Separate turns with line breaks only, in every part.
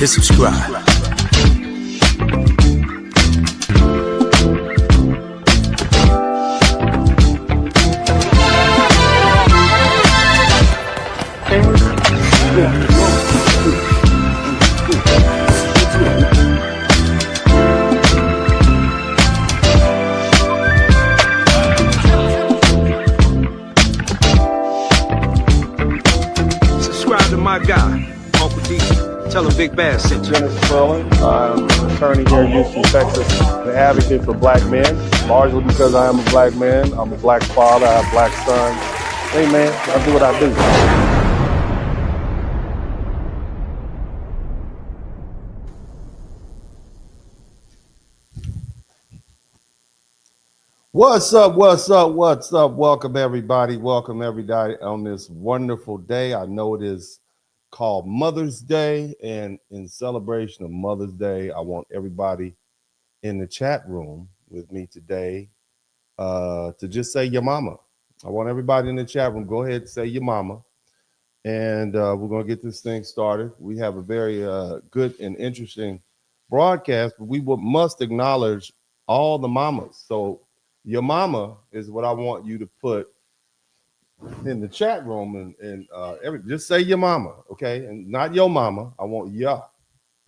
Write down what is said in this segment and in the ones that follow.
hit subscribe. Subscribe to my guy, Uncle D. Tell him Big Bass sent you.
Spurling. I'm an attorney here in Houston, Texas. An advocate for black men, largely because I am a black man. I'm a black father. I have black sons. Hey, man, I do what I do. What's up? Welcome everybody on this wonderful day. I know it is called Mother's Day, and in celebration of Mother's Day, I want everybody in the chat room with me today to just say your mama. I want everybody in the chat room, go ahead and say your mama, and we're going to get this thing started. We have a very good and interesting broadcast, but we must acknowledge all the mamas. So your mama is what I want you to put in the chat room, and just say your mama, okay? And not your mama. I want ya.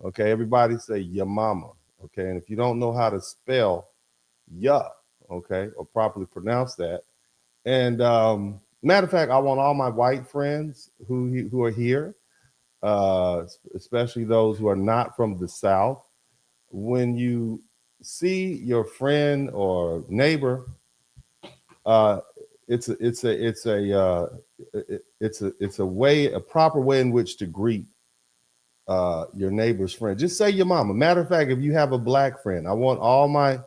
Okay, everybody say your mama. Okay, and if you don't know how to spell ya, okay, or properly pronounce that, and matter of fact, I want all my white friends who are here, especially those who are not from the South. When you see your friend or neighbor, it's a proper way in which to greet your neighbor's friend. Just say your mama. Matter of fact, if you have a black friend, I want all my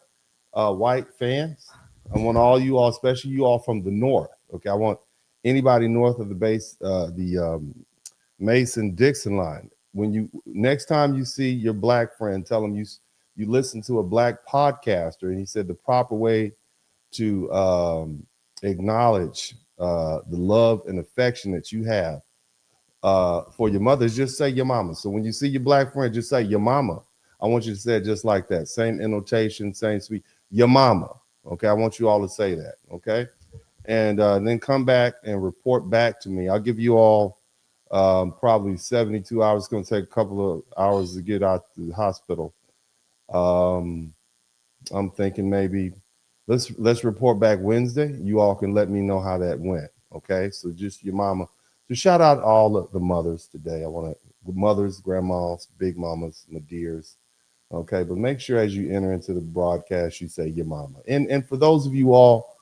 white fans. I want all you all, especially you all from the north. Okay, I want anybody north of the Mason-Dixon line. Next time you see your black friend, tell them you listen to a black podcaster, and he said the proper way to acknowledge the love and affection that you have for your mother is just say your mama. So when you see your black friend, just say your mama. I want you to say it just like that. Same annotation, same sweet. Your mama. Okay, I want you all to say that. Okay, and then come back and report back to me. I'll give you all probably 72 hours. It's going to take a couple of hours to get out to the hospital. I'm thinking maybe let's report back Wednesday. You all can let me know how that went. Okay, so just your mama. So shout out all of the mothers today. I want to mothers, grandmas, big mamas, my dears. Okay, but make sure as you enter into the broadcast, you say your mama. And for those of you all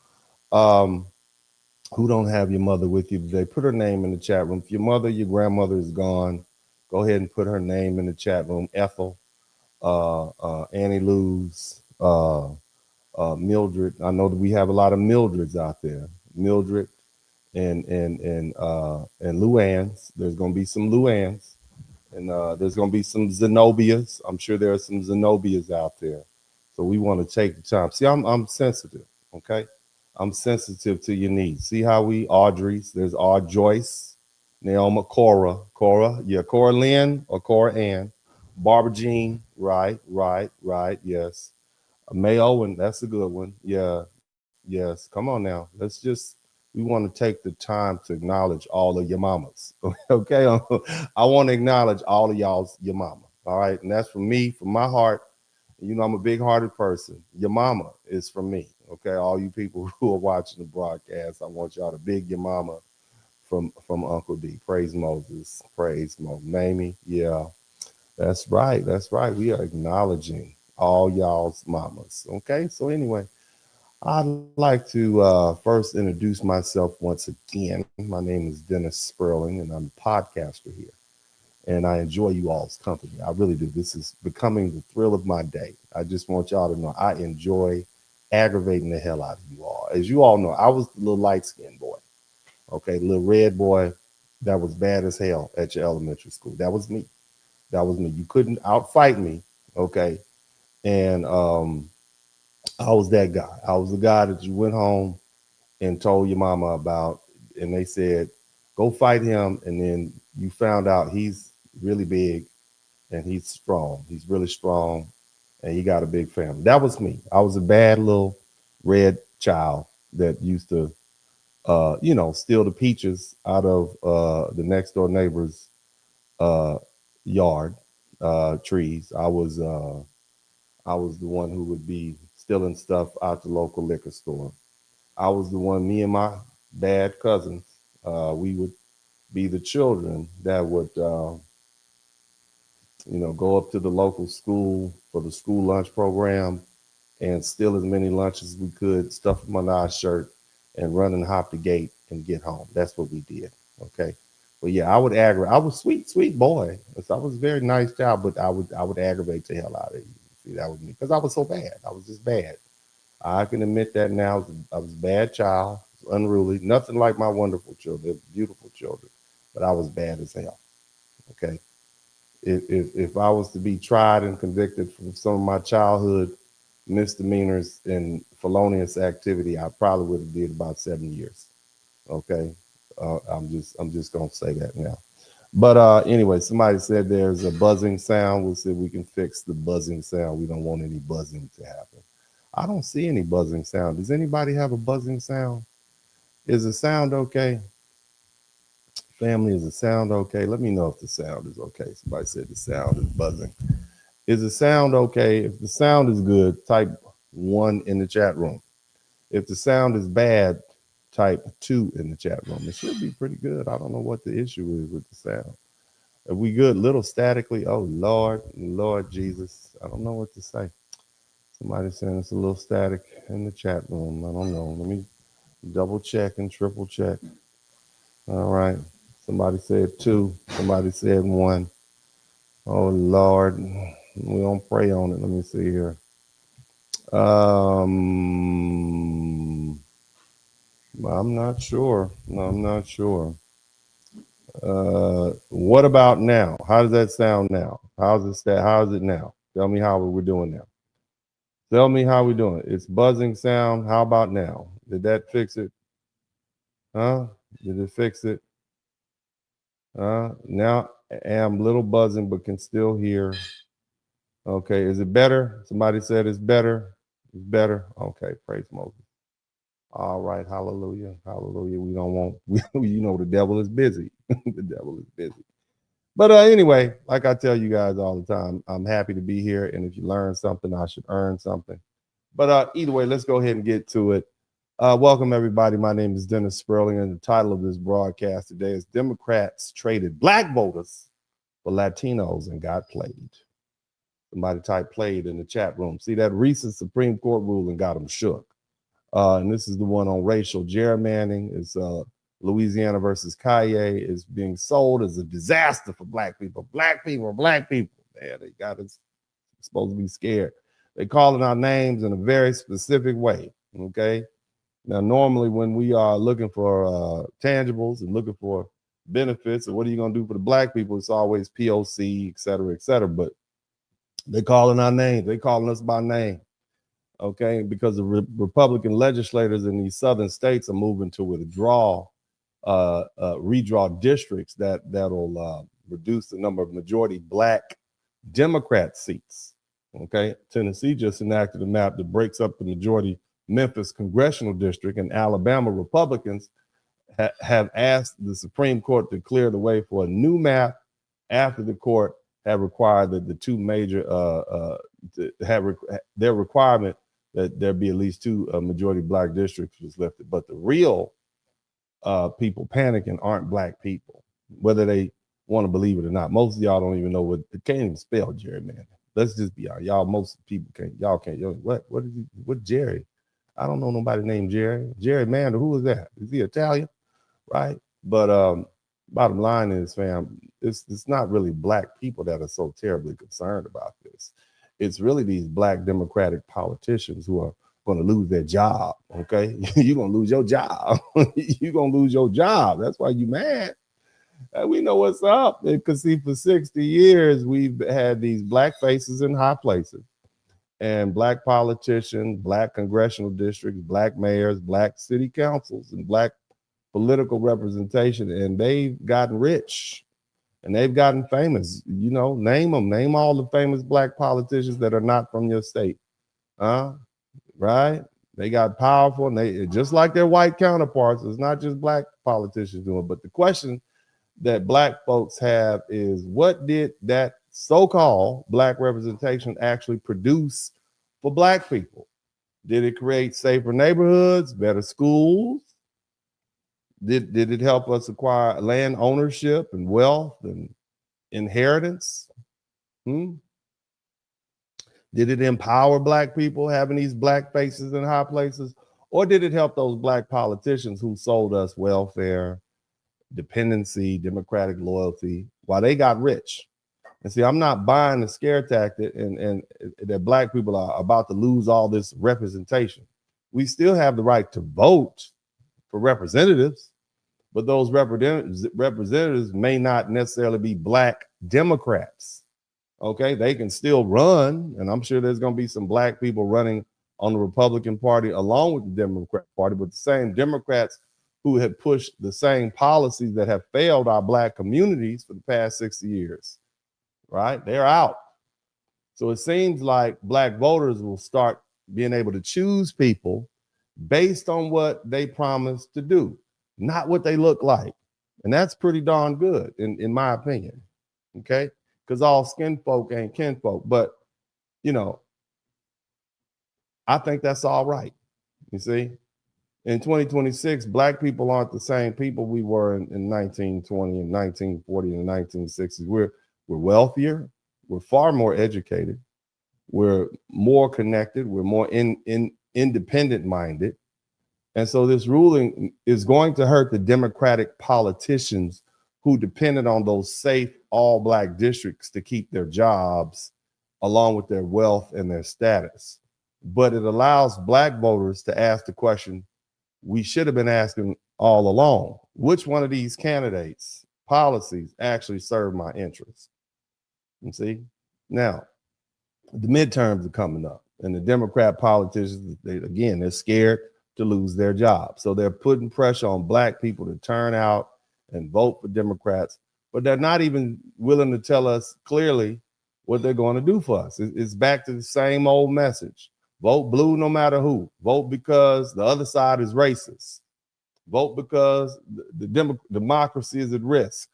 who don't have your mother with you today, put her name in the chat room. If your mother, your grandmother is gone, go ahead and put her name in the chat room. Ethel, Annie Lou's, Mildred. I know that we have a lot of Mildreds out there. Mildred and Luann's. There's going to be some Luann's. And there's going to be some Zenobias. I'm sure there are some Zenobias out there. So we want to take the time. See, I'm sensitive, okay? I'm sensitive to your needs. See how Audrey's, there's Joyce, Naoma, Cora, yeah, Cora Lynn or Cora Ann, Barbara Jean, right, yes. May Owen, that's a good one. Yeah, yes, come on now. We want to take the time to acknowledge all of your mamas. Okay, I want to acknowledge all of your mama. All right, and that's from me, from my heart. You know, I'm a big-hearted person. Your mama is from me. Okay, all you people who are watching the broadcast, I want y'all to big your mama from Uncle D. Praise Moses. Mamie, yeah, that's right. We are acknowledging all y'all's mamas. Okay, so anyway. I'd like to first introduce myself once again. My name is Dennis Spurling, and I'm a podcaster here. And I enjoy you all's company. I really do. This is becoming the thrill of my day. I just want y'all to know I enjoy aggravating the hell out of you all. As you all know, I was the little light-skinned boy. Okay, the little red boy that was bad as hell at your elementary school. That was me. You couldn't outfight me. Okay. And I was that guy. I was the guy that you went home and told your mama about, and they said, go fight him. And then you found out he's really big and he's strong. He's really strong, and he got a big family. That was me. I was a bad little red child that used to, steal the peaches out of the next door neighbor's uh, yard trees. I was the one who would be stealing stuff out the local liquor store. I was the one. Me and my bad cousins, we would be the children that would, go up to the local school for the school lunch program and steal as many lunches as we could, stuff them under our shirt, and run and hop the gate and get home. That's what we did. Okay. But yeah, I would aggravate. I was sweet boy. I was a very nice child, but I would aggravate the hell out of you. See, that was me because I was so bad. I was just bad. I can admit that now. I was a bad child, unruly, nothing like my wonderful children, beautiful children, but I was bad as hell. Okay. If I was to be tried and convicted for some of my childhood misdemeanors and felonious activity, I probably would have did about 7 years. Okay, I'm just gonna say that now. But anyway, somebody said there's a buzzing sound. We'll see if we can fix the buzzing sound. We don't want any buzzing to happen. I don't see any buzzing sound. Does anybody have a buzzing sound? Is the sound okay? Family, is the sound okay? Let me know if the sound is okay. Somebody said the sound is buzzing. Is the sound okay? If the sound is good, type 1 in the chat room. If the sound is bad, type 2 in the chat room. It should be pretty good. I don't know what the issue is with the sound. If we good, little statically, oh Lord Jesus, I don't know what to say. Somebody's saying it's a little static in the chat room. I don't know. Let me double check and triple check. All right. Somebody said 2. Somebody said 1. Oh Lord, we don't pray on it. Let me see here. I'm not sure. No, I'm not sure. What about now? How does that sound now? How is it now? Tell me how we're doing now. Tell me how we're doing. It's buzzing sound. How about now? Did that fix it? Huh? Did it fix it? Now I'm a little buzzing, but can still hear. Okay, is it better? Somebody said it's better. It's better. Okay, praise Moses. All right, hallelujah, hallelujah. We don't want, the devil is busy. The devil is busy. But anyway, like I tell you guys all the time, I'm happy to be here. And if you learn something, I should earn something. But either way, let's go ahead and get to it. Welcome, everybody. My name is Dennis Spurling, and the title of this broadcast today is Democrats Traded Black Voters for Latinos and Got Played. Somebody type played in the chat room. See, that recent Supreme Court ruling got them shook. And this is the one on racial gerrymandering. It's Louisiana versus Kaye is being sold as a disaster for black people. Black people. Man, they got us supposed to be scared. They calling our names in a very specific way. Okay. Now, normally when we are looking for tangibles and looking for benefits, and what are you going to do for the black people? It's always POC, et cetera, et cetera. But they calling our names. They calling us by name. Okay, because the Republican legislators in these southern states are moving to redraw districts that'll reduce the number of majority black Democrat seats. Okay, Tennessee just enacted a map that breaks up the majority Memphis congressional district, and Alabama Republicans have asked the Supreme Court to clear the way for a new map after the court have required that the two major their requirement that there be at least 2 majority black districts was lifted. But the real people panicking aren't black people, whether they want to believe it or not. Most of y'all don't even know they can't even spell gerrymander. Let's just be honest. Y'all, most people can't. Y'all can't. What Jerry? I don't know nobody named Jerry. Gerrymander, who is that? Is he Italian? Right? But bottom line is, fam, it's not really black people that are so terribly concerned about this. It's really these black Democratic politicians who are going to lose their job. Okay, you're going to lose your job. You're going to lose your job. That's why you mad. We know what's up. Because see, for 60 years, we've had these black faces in high places, and black politicians, black congressional districts, black mayors, black city councils, and black political representation, and they've gotten rich. and they've gotten famous. You know, name them. Name all the famous black politicians that are not from your state. Right? They got powerful, and they just like their white counterparts. It's not just black politicians doing it. But the question that black folks have is, what did that so-called black representation actually produce for black people? Did it create safer neighborhoods, better schools? Did it help us acquire land ownership and wealth and inheritance? Did it empower black people having these black faces in high places? Or did it help those black politicians who sold us welfare, dependency, democratic loyalty, while they got rich? And see, I'm not buying the scare tactic and that black people are about to lose all this representation. We still have the right to vote for representatives, but those representatives may not necessarily be black Democrats. Okay, they can still run, and I'm sure there's going to be some black people running on the Republican Party along with the Democrat Party, but the same Democrats who had pushed the same policies that have failed our black communities for the past 60 years. Right? They're out. So it seems like black voters will start being able to choose people based on what they promise to do, not what they look like. And that's pretty darn good, in my opinion. Okay? Because all skin folk ain't kinfolk. But, you know, I think that's all right. You see? In 2026, black people aren't the same people we were in 1920 and 1940 and 1960s. We're wealthier, we're far more educated, we're more connected, we're more independent minded. And so this ruling is going to hurt the Democratic politicians who depended on those safe all black districts to keep their jobs along with their wealth and their status. But it allows black voters to ask the question we should have been asking all along: which one of these candidates' policies actually serve my interests? You see, now the midterms are coming up, and the Democrat politicians, they're scared to lose their job. So they're putting pressure on black people to turn out and vote for Democrats, but they're not even willing to tell us clearly what they're going to do for us. It's back to the same old message. Vote blue no matter who. Vote because the other side is racist. Vote because the democracy is at risk.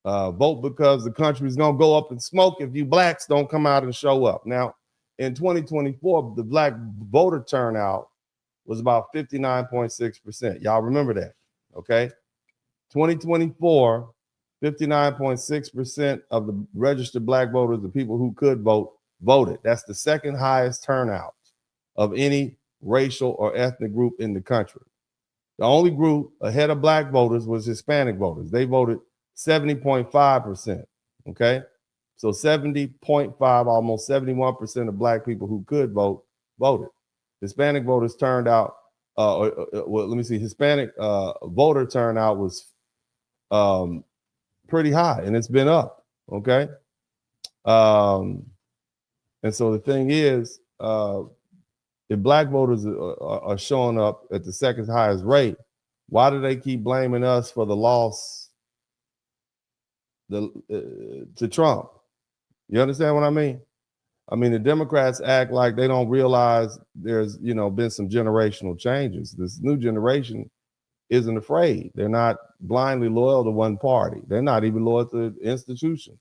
Vote because the country is going to go up in smoke if you blacks don't come out and show up. Now, in 2024, the black voter turnout was about 59.6%. Y'all remember that, okay? 2024, 59.6% of the registered black voters, the people who could vote, voted. That's the second highest turnout of any racial or ethnic group in the country. The only group ahead of black voters was Hispanic voters. They voted 70.5%, okay? So 70.5, almost 71% of black people who could vote, voted. Hispanic voters turned out, Hispanic voter turnout was pretty high, and it's been up, okay? And so the thing is, if black voters are showing up at the second highest rate, why do they keep blaming us for the loss to Trump? You understand what I mean? I mean, the Democrats act like they don't realize there's, been some generational changes. This new generation isn't afraid. They're not blindly loyal to one party. They're not even loyal to institutions.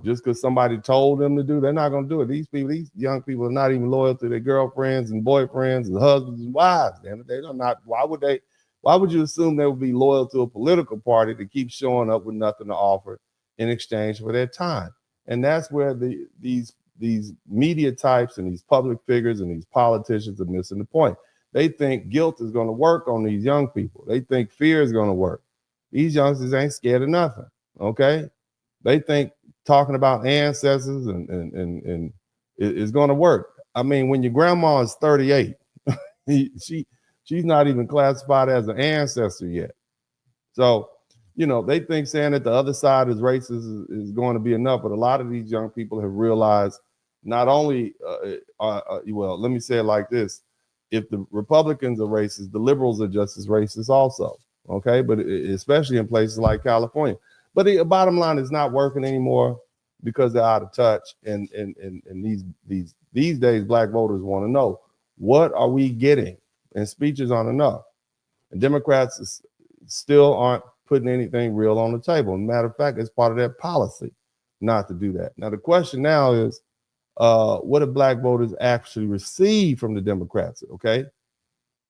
Just because somebody told them to do, they're not going to do it. These young people are not even loyal to their girlfriends and boyfriends and husbands and wives. Damn it, they're not. Why would you assume they would be loyal to a political party that keeps showing up with nothing to offer in exchange for their time? And that's where these media types and these public figures and these politicians are missing the point. They think guilt is going to work on these young people. They think fear is going to work. These youngsters ain't scared of nothing. Okay, they think talking about ancestors and is going to work. I mean, when your grandma is 38, she's not even classified as an ancestor yet. So, they think saying that the other side is racist is going to be enough. But a lot of these young people have realized not only, let me say it like this. If the Republicans are racist, the liberals are just as racist also. Okay. But especially in places like California. But the bottom line is not working anymore because they're out of touch. And these days, black voters want to know, what are we getting? And speeches aren't enough. And Democrats still aren't putting anything real on the table. Matter of fact, it's part of their policy not to do that. Now, the question now is, what do black voters actually receive from the Democrats? Okay.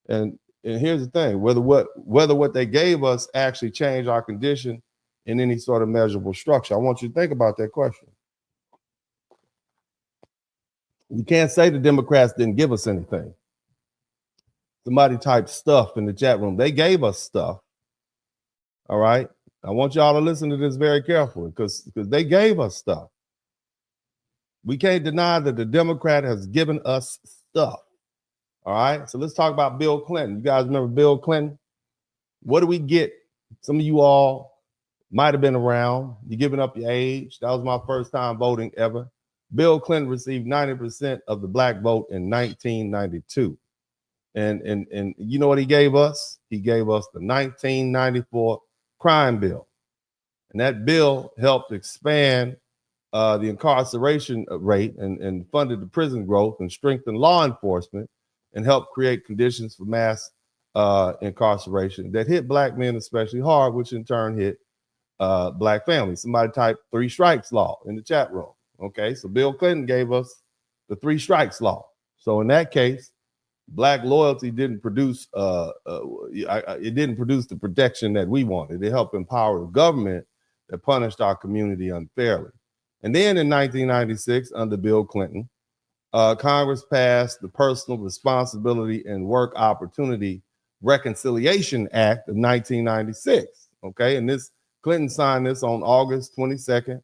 And here's the thing, whether what they gave us actually changed our condition in any sort of measurable structure. I want you to think about that question. You can't say the Democrats didn't give us anything. Somebody typed stuff in the chat room. They gave us stuff. All right. I want y'all to listen to this very carefully because they gave us stuff. We can't deny that the Democrat has given us stuff. All right. So let's talk about Bill Clinton. You guys remember Bill Clinton? What do we get? Some of you all might have been around. You're giving up your age. That was my first time voting ever. Bill Clinton received 90% of the black vote in 1992. And you know what he gave us? He gave us the 1994 crime bill. And that bill helped expand the incarceration rate and funded the prison growth and strengthened law enforcement and helped create conditions for mass incarceration that hit black men especially hard, which in turn hit black families. Somebody typed 3 strikes law in the chat room. Okay, so Bill Clinton gave us the 3 strikes law. So in that case, black loyalty didn't produce it didn't produce the protection that we wanted. It helped empower the government that punished our community unfairly. And then in 1996, under Bill Clinton, Congress passed the Personal Responsibility and Work Opportunity Reconciliation Act of 1996. Okay, and this Clinton signed this on August 22nd,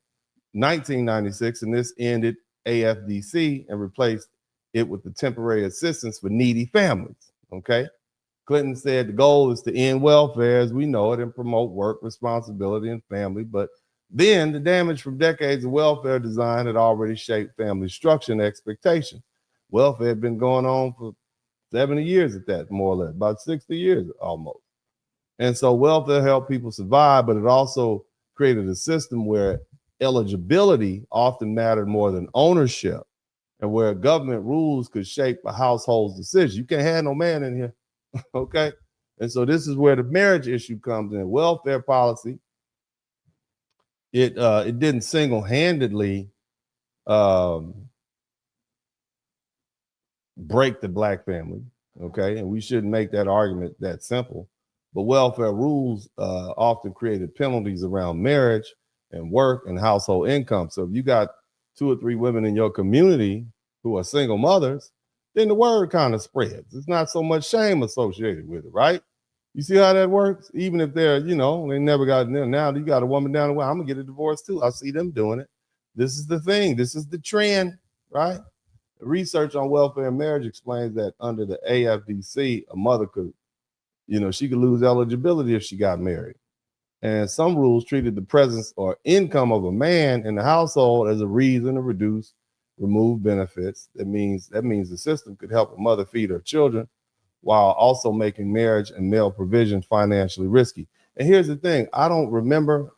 1996, and this ended AFDC and replaced it with the temporary assistance for needy families. Okay, Clinton said the goal is to end welfare as we know it and promote work, responsibility, and family. But then the damage from decades of welfare design had already shaped family structure and expectations. Welfare had been going on for 70 years at that, more or less, about 60 years almost. And so welfare helped people survive, but it also created a system where eligibility often mattered more than ownership, and where government rules could shape a household's decision. You can't have no man in here, okay? And so this is where the marriage issue comes in. Welfare policy, it didn't single-handedly break the black family, okay? And we shouldn't make that argument that simple. But welfare rules often created penalties around marriage and work and household income. So if you got 2 or 3 women in your community who are single mothers, then the word kind of spreads. It's not so much shame associated with it, right? You see how that works? Even if they're, they never got in there. Now you got a woman down the way, I'm gonna get a divorce too. I see them doing it. This is the thing. This is the trend, right? Research on welfare and marriage explains that under the AFDC, a mother could, she could lose eligibility if she got married. And some rules treated the presence or income of a man in the household as a reason to remove benefits. That means the system could help a mother feed her children while also making marriage and male provision financially risky. And here's the thing, I don't remember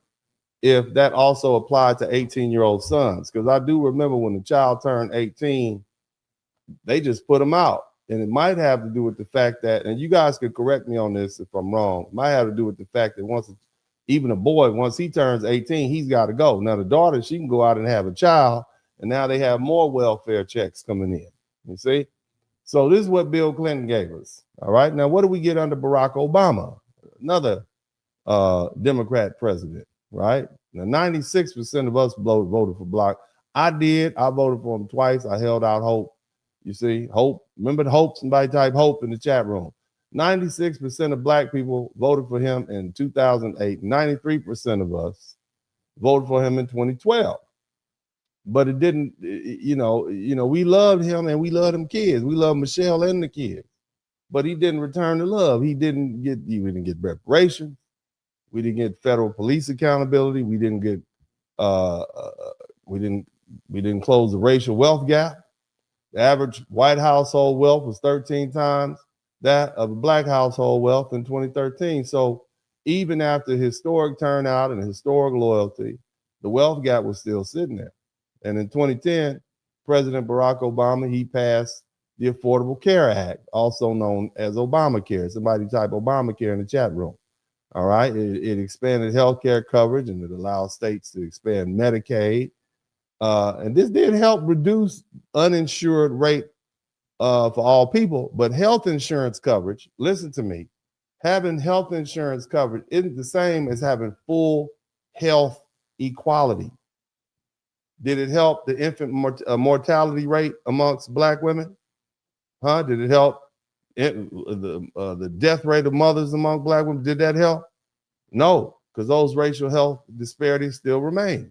if that also applied to 18-year-old sons, because I do remember when the child turned 18, they just put them out. And it might have to do with the fact that, and you guys could correct me on this if I'm wrong, it might have to do with the fact that even a boy, once he turns 18, he's got to go. Now the daughter, she can go out and have a child, and now they have more welfare checks coming in, you see? So this is what Bill Clinton gave us, all right? Now, what do we get under Barack Obama? Another Democrat president, right? Now, 96% of us voted for Barack. I did. I voted for him twice. I held out hope. You see, hope. Remember the hope? Somebody type hope in the chat room. 96% of black people voted for him in 2008. 93% of us voted for him in 2012. But it didn't, we loved him and we loved them kids. We loved Michelle and the kids. But he didn't return the love. We didn't get reparations. We didn't get federal police accountability. We didn't get we didn't close the racial wealth gap. The average white household wealth was 13 times that of a black household wealth in 2013. So even after historic turnout and historic loyalty, the wealth gap was still sitting there. And in 2010, President Barack Obama, he passed the Affordable Care Act, also known as Obamacare. Somebody type Obamacare in the chat room. All right. It expanded healthcare coverage, and it allowed states to expand Medicaid. And this did help reduce uninsured rate for all people, but health insurance coverage, listen to me, having health insurance coverage isn't the same as having full health equality. Did it help the infant mortality rate amongst Black women? Did it help the death rate of mothers among Black women? Did that help? No, because those racial health disparities still remain.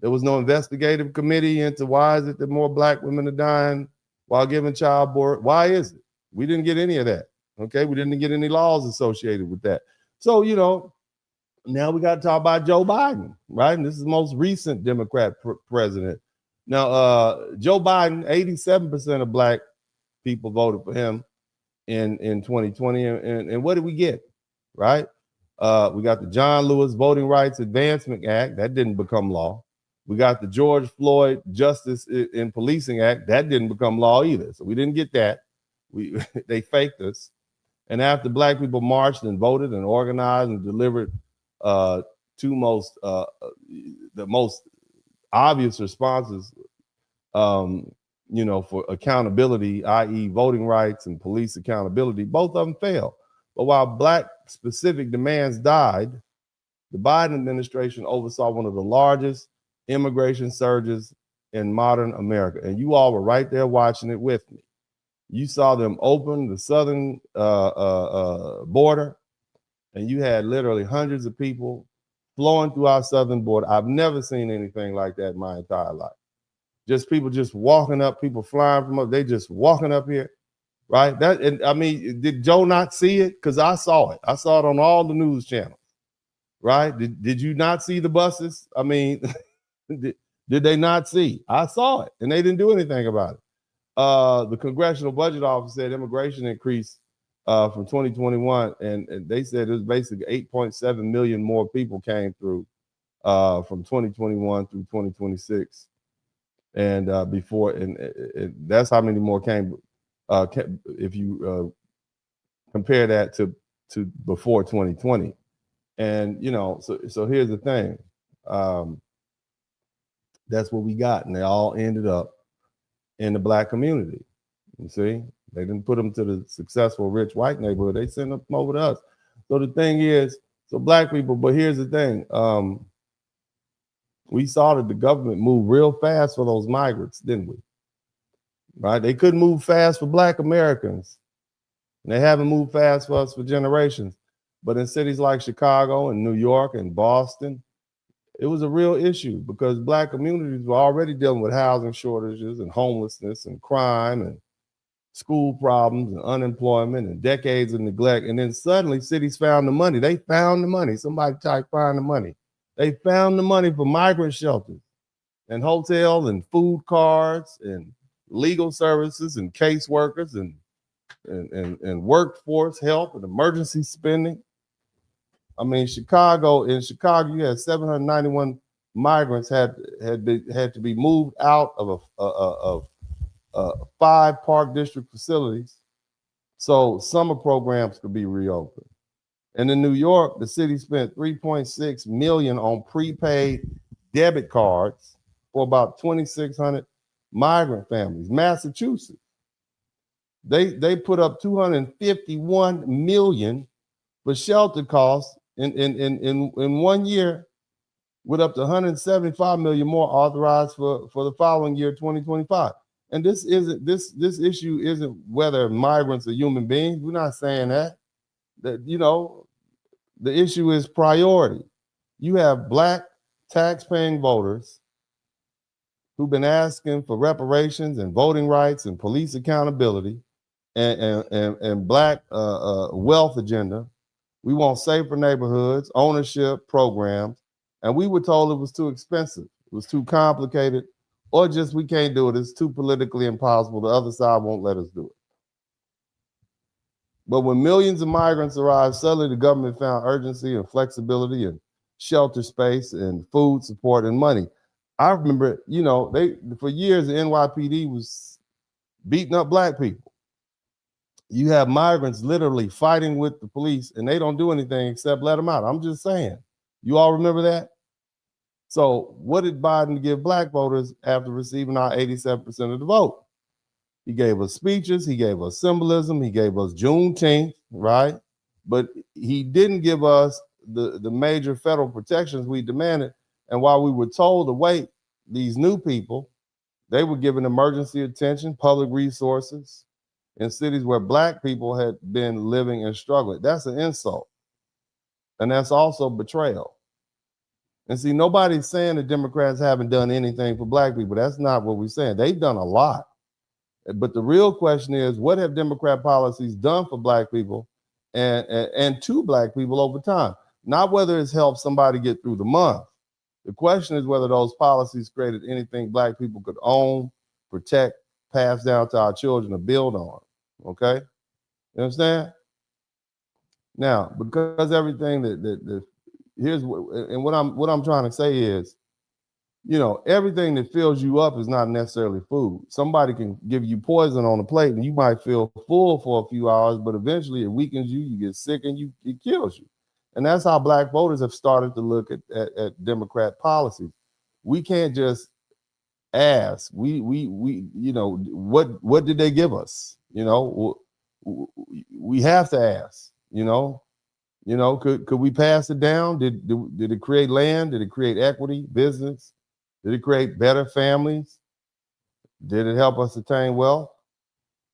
There was no investigative committee into why is it that more Black women are dying while giving childbirth. Why is it? We didn't get any of that. Okay, we didn't get any laws associated with that. So, now we got to talk about Joe Biden, right? And this is the most recent Democrat president. Now, Joe Biden, 87% of Black people voted for him in 2020. And what did we get, right? We got the John Lewis Voting Rights Advancement Act. That didn't become law. We got the George Floyd Justice in Policing Act. That didn't become law either. So we didn't get that. They faked us. And after Black people marched and voted and organized and delivered the most obvious responses, for accountability, i.e. voting rights and police accountability, both of them failed. But while Black specific demands died, the Biden administration oversaw one of the largest immigration surges in modern America. And you all were right there watching it with me. You saw them open the southern border, and you had literally hundreds of people flowing through our southern border. I've never seen anything like that in my entire life. Just people just walking up, people flying from up, they just walking up here, right? Did Joe not see it? Because I saw it. I saw it on all the news channels, right? Did you not see the buses? Did they not see? I saw it, and they didn't do anything about it. The Congressional Budget Office said immigration increased from 2021, and they said it was basically 8.7 million more people came through from 2021 through 2026, and before, and that's how many more came. If you compare that to before 2020, and so here's the thing, that's what we got, and they all ended up in the Black community. You see, they didn't put them to the successful, rich white neighborhood. They sent them over to us. So the thing is, so Black people, but here's the thing. We saw that the government moved real fast for those migrants, didn't we? Right? They couldn't move fast for Black Americans. And they haven't moved fast for us for generations. But in cities like Chicago and New York and Boston, it was a real issue because Black communities were already dealing with housing shortages and homelessness and crime and school problems and unemployment and decades of neglect. And then suddenly cities found the money. They found the money. Somebody typed find the money. They found the money for migrant shelters and hotel and food cards and legal services and caseworkers and workforce help and emergency spending. In Chicago, you had 791 migrants had to be moved out of 5 Park District facilities so summer programs could be reopened. And in New York, the city spent $3.6 million on prepaid debit cards for about 2,600 migrant families. Massachusetts, they put up $251 million for shelter costs in 1 year, with up to $175 million more authorized for the following year, 2025. And this issue isn't whether migrants are human beings. We're not saying that. The issue is priority. You have Black tax-paying voters who've been asking for reparations and voting rights and police accountability and Black wealth agenda. We want safer neighborhoods, ownership programs, and we were told it was too expensive, it was too complicated, or just we can't do it, it's too politically impossible, the other side won't let us do it. But when millions of migrants arrived, suddenly the government found urgency and flexibility and shelter space and food support and money. I remember, they for years the NYPD was beating up black people. You have migrants literally fighting with the police, and they don't do anything except let them out. I'm just saying. You all remember that? So what did Biden give black voters after receiving our 87% of the vote? He gave us speeches. He gave us symbolism. He gave us Juneteenth, right? But he didn't give us the major federal protections we demanded. And while we were told to wait, these new people, they were given emergency attention, public resources in cities where black people had been living and struggling. That's an insult. And that's also betrayal. And see, nobody's saying the Democrats haven't done anything for black people. That's not what we're saying. They've done a lot. But the real question is, what have Democrat policies done for black people and to black people over time? Not whether it's helped somebody get through the month. The question is whether those policies created anything black people could own, protect, pass down to our children, or build on. Okay? You understand? Now, because everything that here's what I'm trying to say is, everything that fills you up is not necessarily food. Somebody can give you poison on a plate and you might feel full for a few hours, but eventually it weakens you, you get sick, and it kills you. And that's how black voters have started to look at Democrat policies. We can't just ask. We what did they give us? We have to ask, could we pass it down? Did it create land? Did it create equity, business? Did it create better families? Did it help us attain wealth?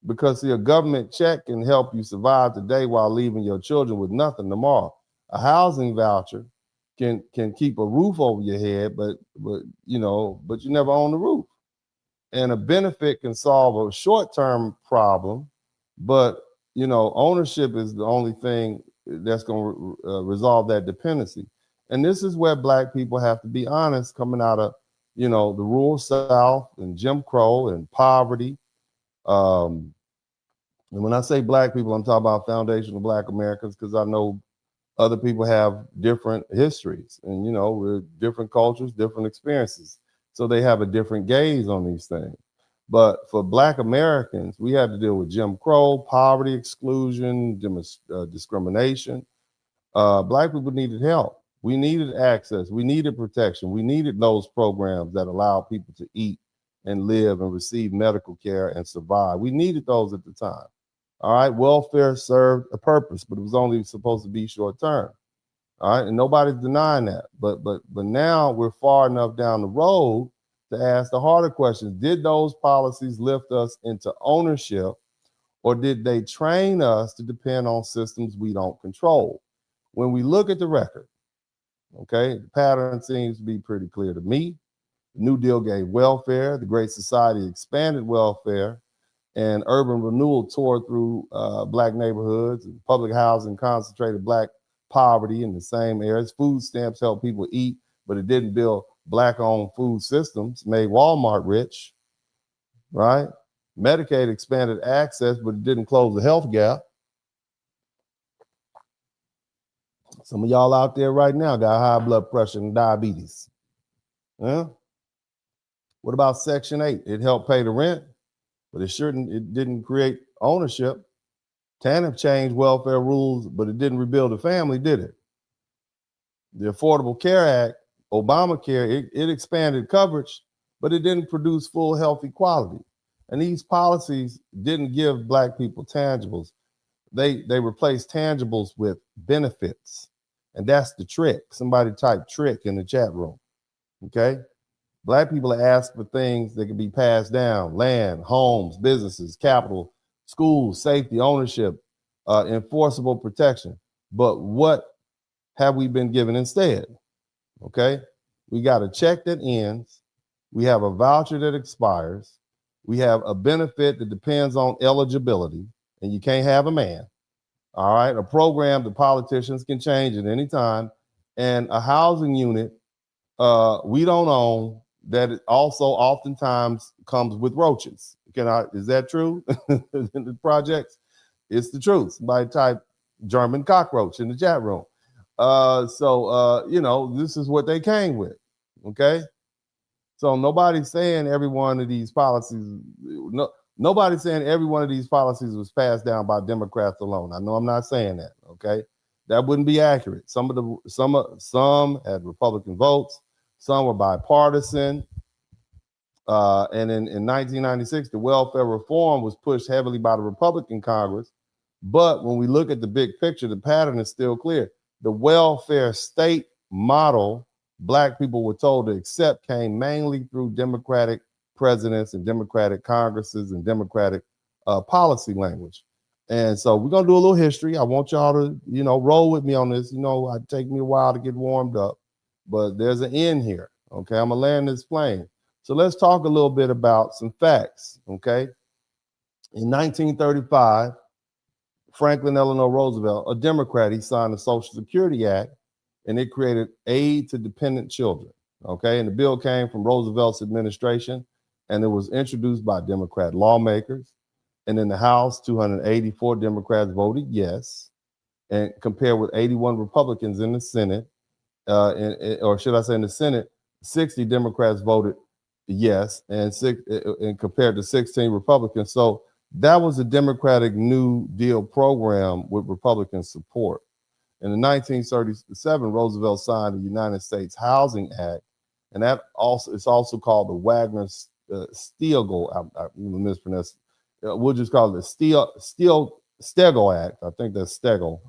Because see, a government check can help you survive today while leaving your children with nothing tomorrow. A housing voucher can keep a roof over your head, but you never own the roof. And a benefit can solve a short-term problem, but ownership is the only thing that's going to resolve that dependency. And this is where black people have to be honest, coming out of the rural South and Jim Crow and poverty. And when I say black people, I'm talking about foundational black Americans, because I know other people have different histories and, we're different cultures, different experiences. So they have a different gaze on these things. But for black Americans, we had to deal with Jim Crow, poverty, exclusion, discrimination. Black people needed help. We needed access. We needed protection. We needed those programs that allow people to eat and live and receive medical care and survive. We needed those at the time. All right. Welfare served a purpose, but it was only supposed to be short term. All right. And nobody's denying that. But now we're far enough down the road to ask the harder questions. Did those policies lift us into ownership, or did they train us to depend on systems we don't control? When we look at the record, okay, the pattern seems to be pretty clear to me. The New Deal gave welfare. The Great Society expanded welfare, and urban renewal tore through black neighborhoods, and public housing concentrated black poverty in the same areas. Food stamps helped people eat, but it didn't build black-owned food systems, made Walmart rich, right? Medicaid expanded access, but it didn't close the health gap. Some of y'all out there right now got high blood pressure and diabetes. Yeah? What about Section 8? It helped pay the rent, but it didn't create ownership. TANF changed welfare rules, but it didn't rebuild the family, did it? The Affordable Care Act, Obamacare, it expanded coverage, but it didn't produce full health equality. And these policies didn't give black people tangibles. They replaced tangibles with benefits. And that's the trick. Somebody type trick in the chat room. Okay? Black people are asked for things that can be passed down: land, homes, businesses, capital, schools, safety, ownership, enforceable protection. But what have we been given instead? Okay? We got a check that ends. We have a voucher that expires. We have a benefit that depends on eligibility, and you can't have a man. All right? A program that politicians can change at any time, and a housing unit we don't own, that it also oftentimes comes with roaches. Is that true? In the projects, It's the truth. Somebody type German cockroach in the chat room. This is what they came with. Okay. So nobody's saying every one of these policies, nobody's saying every one of these policies was passed down by Democrats alone. I know I'm not saying that. Okay. That wouldn't be accurate. Some had Republican votes, some were bipartisan. And in 1996, the welfare reform was pushed heavily by the Republican Congress. But when we look at the big picture, the pattern is still clear. The welfare state model Black people were told to accept came mainly through Democratic presidents and Democratic Congresses and Democratic policy language. And so we're going to do a little history. I want y'all to, roll with me on this. It take me a while to get warmed up, but there's an end here. Okay, I'm going to land this plane. So let's talk a little bit about some facts, okay? In 1935, Franklin Delano Roosevelt, a Democrat, he signed the Social Security Act, and it created aid to dependent children, okay? And the bill came from Roosevelt's administration, and it was introduced by Democrat lawmakers. And in the House, 284 Democrats voted yes, and compared with 81 Republicans in the Senate, or should I say in the Senate, 60 Democrats voted yes, and compared to 16 Republicans. So that was a Democratic New Deal program with Republican support. In 1937, Roosevelt signed the United States Housing Act, and that it's also called the Wagner-Steagall. I mispronounced. We'll just call it the Steagall Act. I think that's Steagall.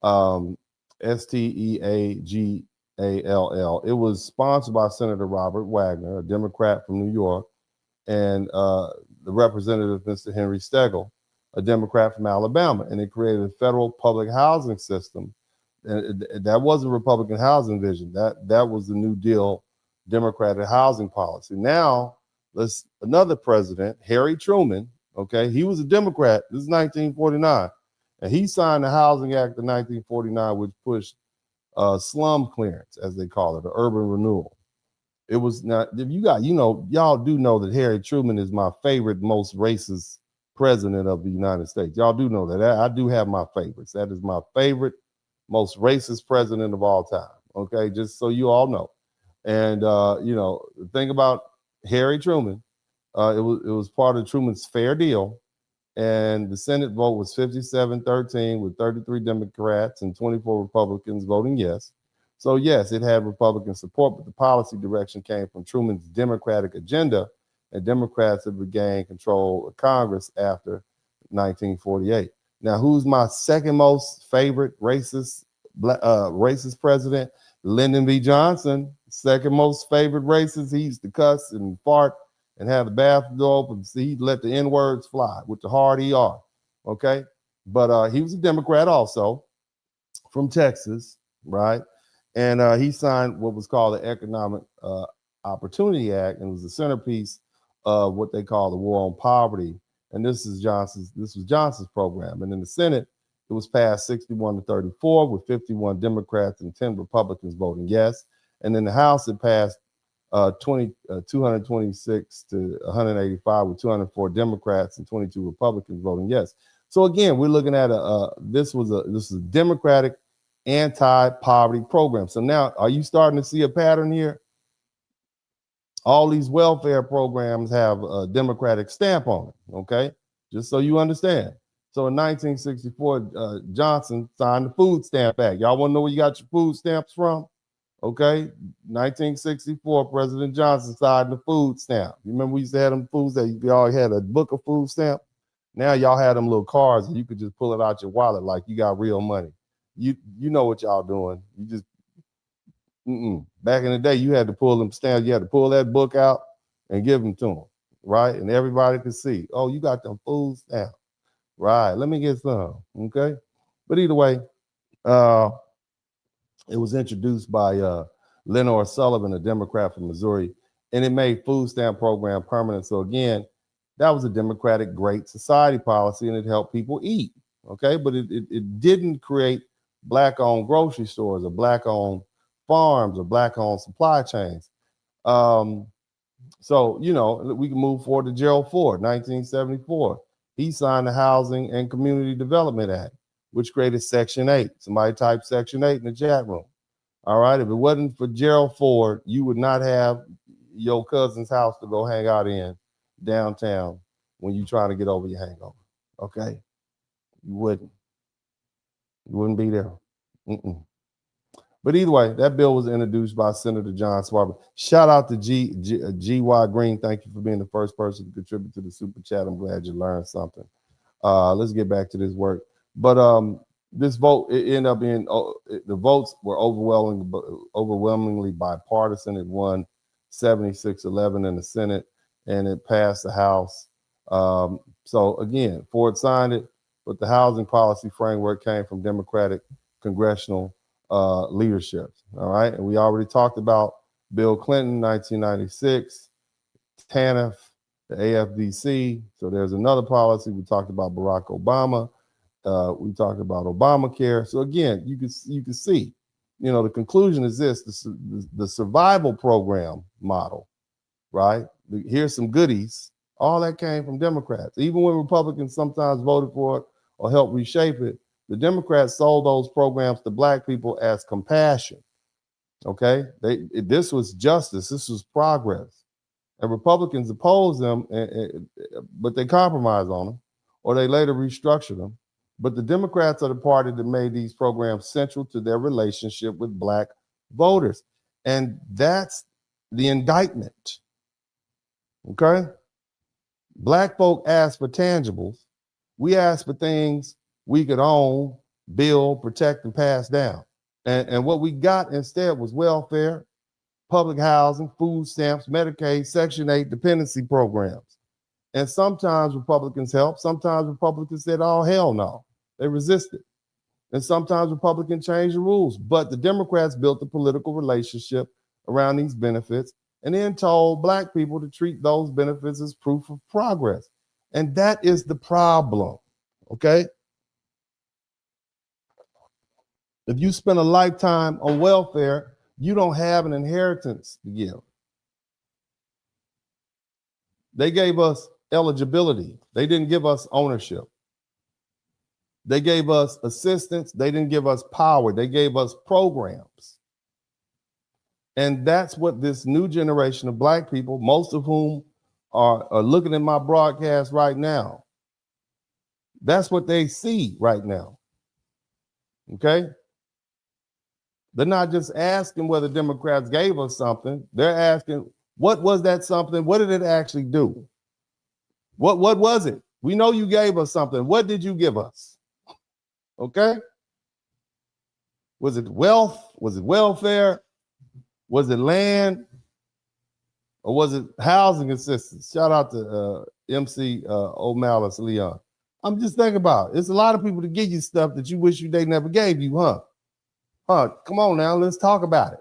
Steagall. It was sponsored by Senator Robert Wagner, a Democrat from New York, and the representative, Mr. Henry Steagall, a Democrat from Alabama. And it created a federal public housing system. And that wasn't Republican housing vision. That was the New Deal Democratic housing policy. Now, another president, Harry Truman, okay, he was a Democrat. This is 1949. And he signed the Housing Act of 1949, which pushed slum clearance, as they call it, or urban renewal. It was not, if you got, y'all do know that Harry Truman is my favorite, most racist president of the United States. Y'all do know that. I do have my favorites. That is my favorite, most racist president of all time. Okay, just so you all know. And the thing about Harry Truman, it was part of Truman's Fair Deal. And the Senate vote was 57-13 with 33 Democrats and 24 Republicans voting yes. So yes, it had Republican support, but the policy direction came from Truman's Democratic agenda, and Democrats had regained control of Congress after 1948. Now, who's my second most favorite racist president? Lyndon B. Johnson, second most favorite racist. He used to cuss and fart and have the bathroom door open. He'd let the N-words fly with the hard ER, okay? But he was a Democrat also from Texas, right? And he signed what was called the Economic Opportunity Act, and it was the centerpiece of what they call the War on Poverty. And this was Johnson's program. And in the Senate, it was passed 61-34 with 51 Democrats and 10 Republicans voting yes. And in the House, it passed 226 to 185 with 204 Democrats and 22 Republicans voting yes. So again, we're looking at this is a Democratic anti-poverty program. So now, are you starting to see a pattern here? All these welfare programs have a Democratic stamp on it. Okay, just so you understand. So in 1964, Johnson signed the Food Stamp Act. Y'all want to know where you got your food stamps from? Okay, 1964, President Johnson signed the food stamp. You remember we used to have them foods that y'all had a book of food stamp? Now y'all had them little cards and you could just pull it out your wallet like you got real money. You know what y'all doing. You just, back in the day, you had to pull them stamps. You had to pull that book out and give them to them, right? And everybody could see, oh, you got them food stamps. Right, let me get some, okay? But either way, it was introduced by Lenore Sullivan, a Democrat from Missouri, and it made food stamp program permanent. So again, that was a Democratic Great Society policy, and it helped people eat, okay? But it didn't create Black-owned grocery stores or Black-owned farms or Black-owned supply chains. So, we can move forward to Gerald Ford, 1974. He signed the Housing and Community Development Act, which created Section 8. Somebody type Section 8 in the chat room. All right. If it wasn't for Gerald Ford, you would not have your cousin's house to go hang out in downtown when you're trying to get over your hangover. Okay. You wouldn't. You wouldn't be there. But either way, that bill was introduced by Senator John Swarber. Shout out to G.Y. Green. Thank you for being the first person to contribute to the super chat. I'm glad you learned something. Let's get back to this work. But this vote, it ended up being, the votes were overwhelmingly bipartisan. It won 76-11 in the Senate, and it passed the House. So again, Ford signed it, but the housing policy framework came from Democratic congressional leadership. All right. And we already talked about Bill Clinton, 1996, TANF, the AFDC. So there's another policy. We talked about Barack Obama. We talked about Obamacare. So again, you can see, the conclusion is this: the survival program model, right? Here's some goodies. All that came from Democrats. Even when Republicans sometimes voted for it or helped reshape it, the Democrats sold those programs to Black people as compassion. Okay, this was justice. This was progress, and Republicans opposed them, but they compromised on them, or they later restructured them. But the Democrats are the party that made these programs central to their relationship with Black voters, and that's the indictment. Okay, Black folk asked for tangibles. We asked for things we could own, build, protect, and pass down. And what we got instead was welfare, public housing, food stamps, Medicaid, Section 8, dependency programs. And sometimes Republicans helped. Sometimes Republicans said, oh, hell no. They resisted. And sometimes Republicans changed the rules. But the Democrats built a political relationship around these benefits and then told Black people to treat those benefits as proof of progress. And that is the problem, okay? If you spend a lifetime on welfare, you don't have an inheritance to give. They gave us eligibility. They didn't give us ownership. They gave us assistance. They didn't give us power. They gave us programs. And that's what this new generation of Black people, most of whom are looking at my broadcast right now, that's what they see right now. Okay? They're not just asking whether Democrats gave us something. They're asking, what was that something? What did it actually do? What was it? We know you gave us something. What did you give us? Okay? Was it wealth? Was it welfare? Was it land? Or was it housing assistance? Shout out to MC O'Malley Leon. I'm just thinking about it. It's a lot of people to give you stuff that you wish they never gave you, huh? Come on now, let's talk about it.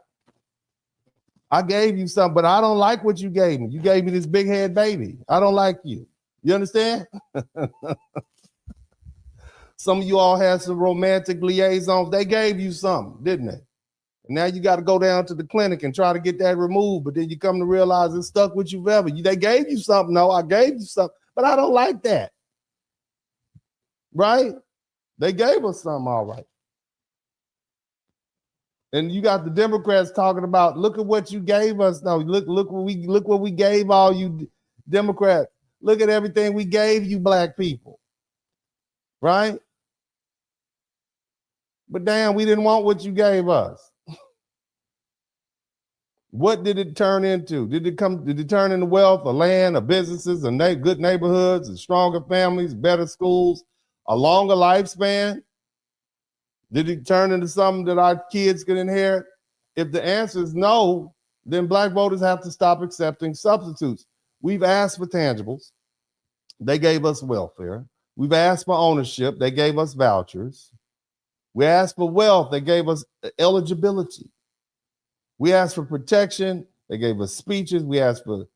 I gave you something, but I don't like what you gave me. You gave me this big head baby. I don't like you. You understand? Some of you all had some romantic liaisons. They gave you something, didn't they? And now you got to go down to the clinic and try to get that removed, but then you come to realize it's stuck with you forever. They gave you something. No, I gave you something, but I don't like that. Right? They gave us something, all right. And you got the Democrats talking about, look at what you gave us. No, look what we gave all you Democrats. Look at everything we gave you Black people. Right? But damn, we didn't want what you gave us. What did it turn into? Did it turn into wealth, or land, or businesses, or good neighborhoods, and stronger families, better schools, a longer lifespan? Did it turn into something that our kids can inherit? If the answer is no, then Black voters have to stop accepting substitutes. We've asked for tangibles. They gave us welfare. We've asked for ownership. They gave us vouchers. We asked for wealth. They gave us eligibility. We asked for protection. They gave us speeches. We asked for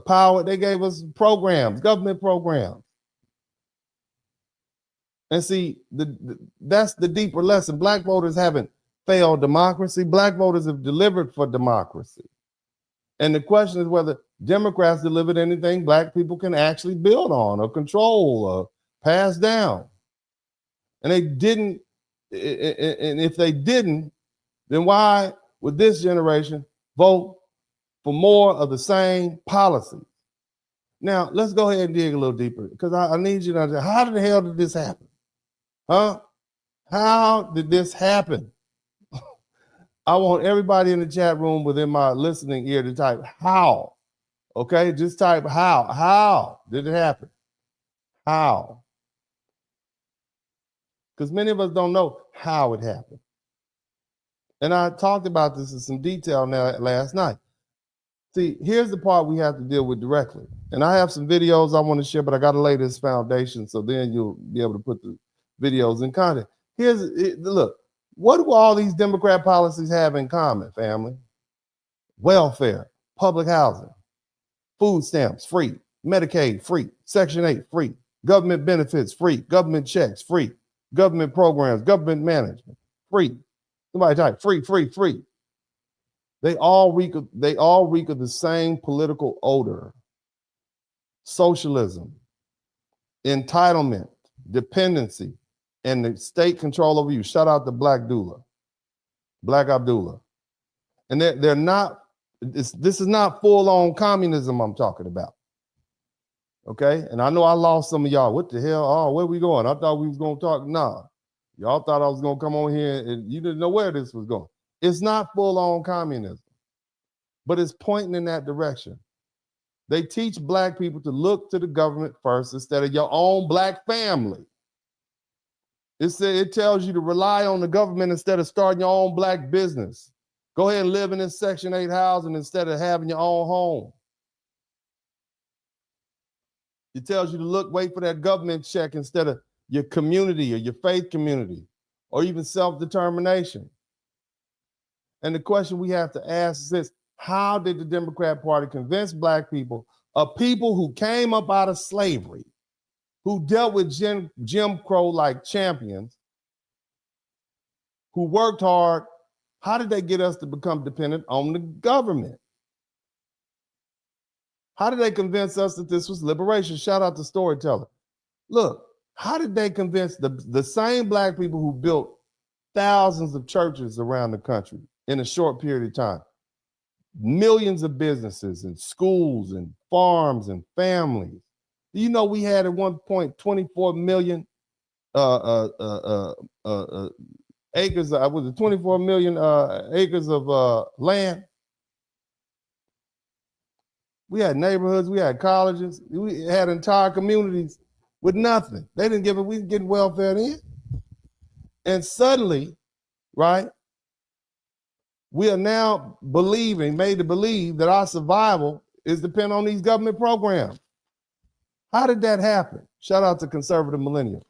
power. They gave us programs, government programs. And see, that's the deeper lesson. Black voters haven't failed democracy. Black voters have delivered for democracy. And the question is whether Democrats delivered anything black people can actually build on or control or pass down. And they didn't, and if they didn't, then why would this generation vote for more of the same policies? Now, let's go ahead and dig a little deeper, because I need you to understand, how the hell did this happen? Huh? How did this happen? I want everybody in the chat room within my listening ear to type how. Okay, just type how. How did it happen? How? Because many of us don't know how it happened. And I talked about this in some detail last night. See, here's the part we have to deal with directly. And I have some videos I want to share, but I got to lay this foundation so then you'll be able to put the videos in context. Look, what do all these Democrat policies have in common, family? Welfare, public housing, food stamps, free, Medicaid, free, Section 8, free, government benefits, free, government checks, free, government programs, government management, free. Somebody type free, free, free. They all reek of the same political odor. Socialism, entitlement, dependency, and the state control over you. Shout out to Black Abdullah. And they're not, this is not full-on communism I'm talking about. Okay? And I know I lost some of y'all. What the hell? Oh, where we going? I thought we was going to talk. Nah. Y'all thought I was going to come on here and you didn't know where this was going. It's not full-on communism, but it's pointing in that direction. They teach black people to look to the government first instead of your own black family. It tells you to rely on the government instead of starting your own black business. Go ahead and live in this Section 8 housing instead of having your own home. It tells you to wait for that government check instead of your community or your faith community or even self-determination. And the question we have to ask is this: how did the Democrat Party convince black people, a people who came up out of slavery, who dealt with Jim Crow like champions, who worked hard, how did they get us to become dependent on the government? How did they convince us that this was liberation? Shout out to Storyteller. Look, how did they convince the same black people who built thousands of churches around the country in a short period of time, millions of businesses and schools and farms and families? Do you know we had at one point 24 million acres? Was it 24 million acres of land? We had neighborhoods, we had colleges, we had entire communities with nothing. They didn't give it. We didn't get welfare then. And suddenly, right, we are now made to believe that our survival is dependent on these government programs. How did that happen? Shout out to conservative millennials.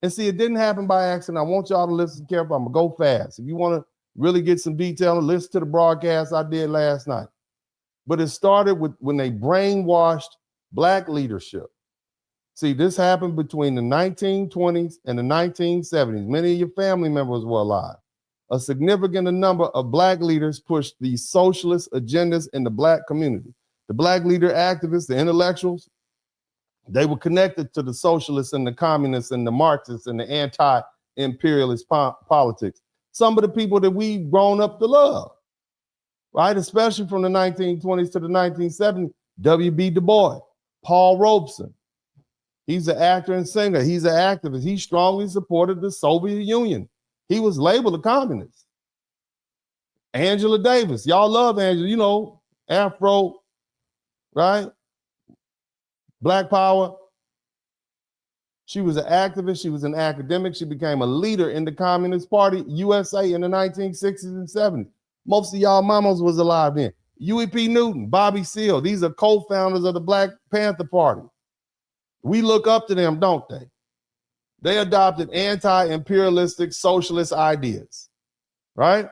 And see, it didn't happen by accident. I want y'all to listen carefully. I'm gonna go fast. If you want to really get some detail, listen to the broadcast I did last night. But it started with when they brainwashed black leadership. See, this happened between the 1920s and the 1970s. Many of your family members were alive. A significant number of black leaders pushed these socialist agendas in the black community. The black leader activists, the intellectuals, they were connected to the socialists and the communists and the Marxists and the anti-imperialist politics. Some of the people that we've grown up to love, right? Especially from the 1920s to the 1970s, W.B. Du Bois, Paul Robeson. He's an actor and singer. He's an activist. He strongly supported the Soviet Union. He was labeled a communist. Angela Davis. Y'all love Angela, you know, Afro, right? Black Power. She was an activist. She was an academic. She became a leader in the Communist Party, USA, in the 1960s and 70s. Most of y'all mamas was alive then. Huey P. Newton, Bobby Seale. These are co-founders of the Black Panther Party. We look up to them, don't they? They adopted anti-imperialistic socialist ideas, right?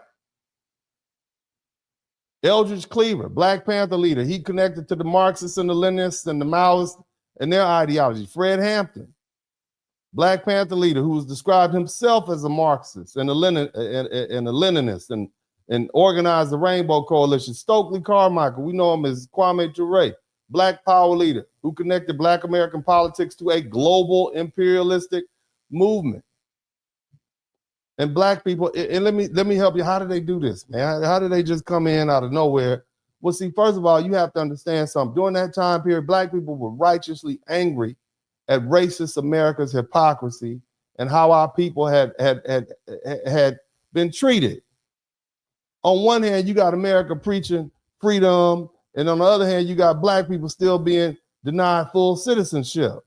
Eldridge Cleaver, Black Panther leader. He connected to the Marxists and the Leninists and the Maoists and their ideology. Fred Hampton, Black Panther leader who was described himself as a Marxist and a Leninist and and organized the Rainbow Coalition. Stokely Carmichael, we know him as Kwame Ture, Black power leader who connected Black American politics to a global imperialistic movement. And Black people, and let me help you. How did they do this, man? How did they just come in out of nowhere? Well, see, first of all, you have to understand something. During that time period, Black people were righteously angry at racist America's hypocrisy and how our people had been treated. On one hand, you got America preaching freedom, and on the other hand, you got Black people still being denied full citizenship.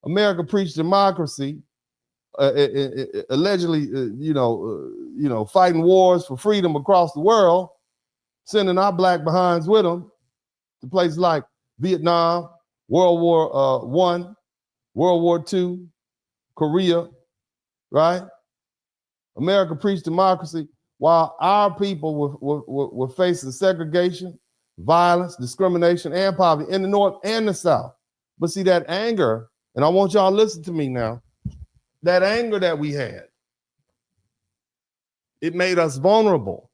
America preached democracy, allegedly, fighting wars for freedom across the world, sending our Black behinds with them to places like Vietnam, World War I, World War II, Korea, right? America preached democracy while our people were facing segregation, violence, discrimination, and poverty in the North and the South. But see, that anger, and I want y'all to listen to me now, that anger that we had, it made us vulnerable.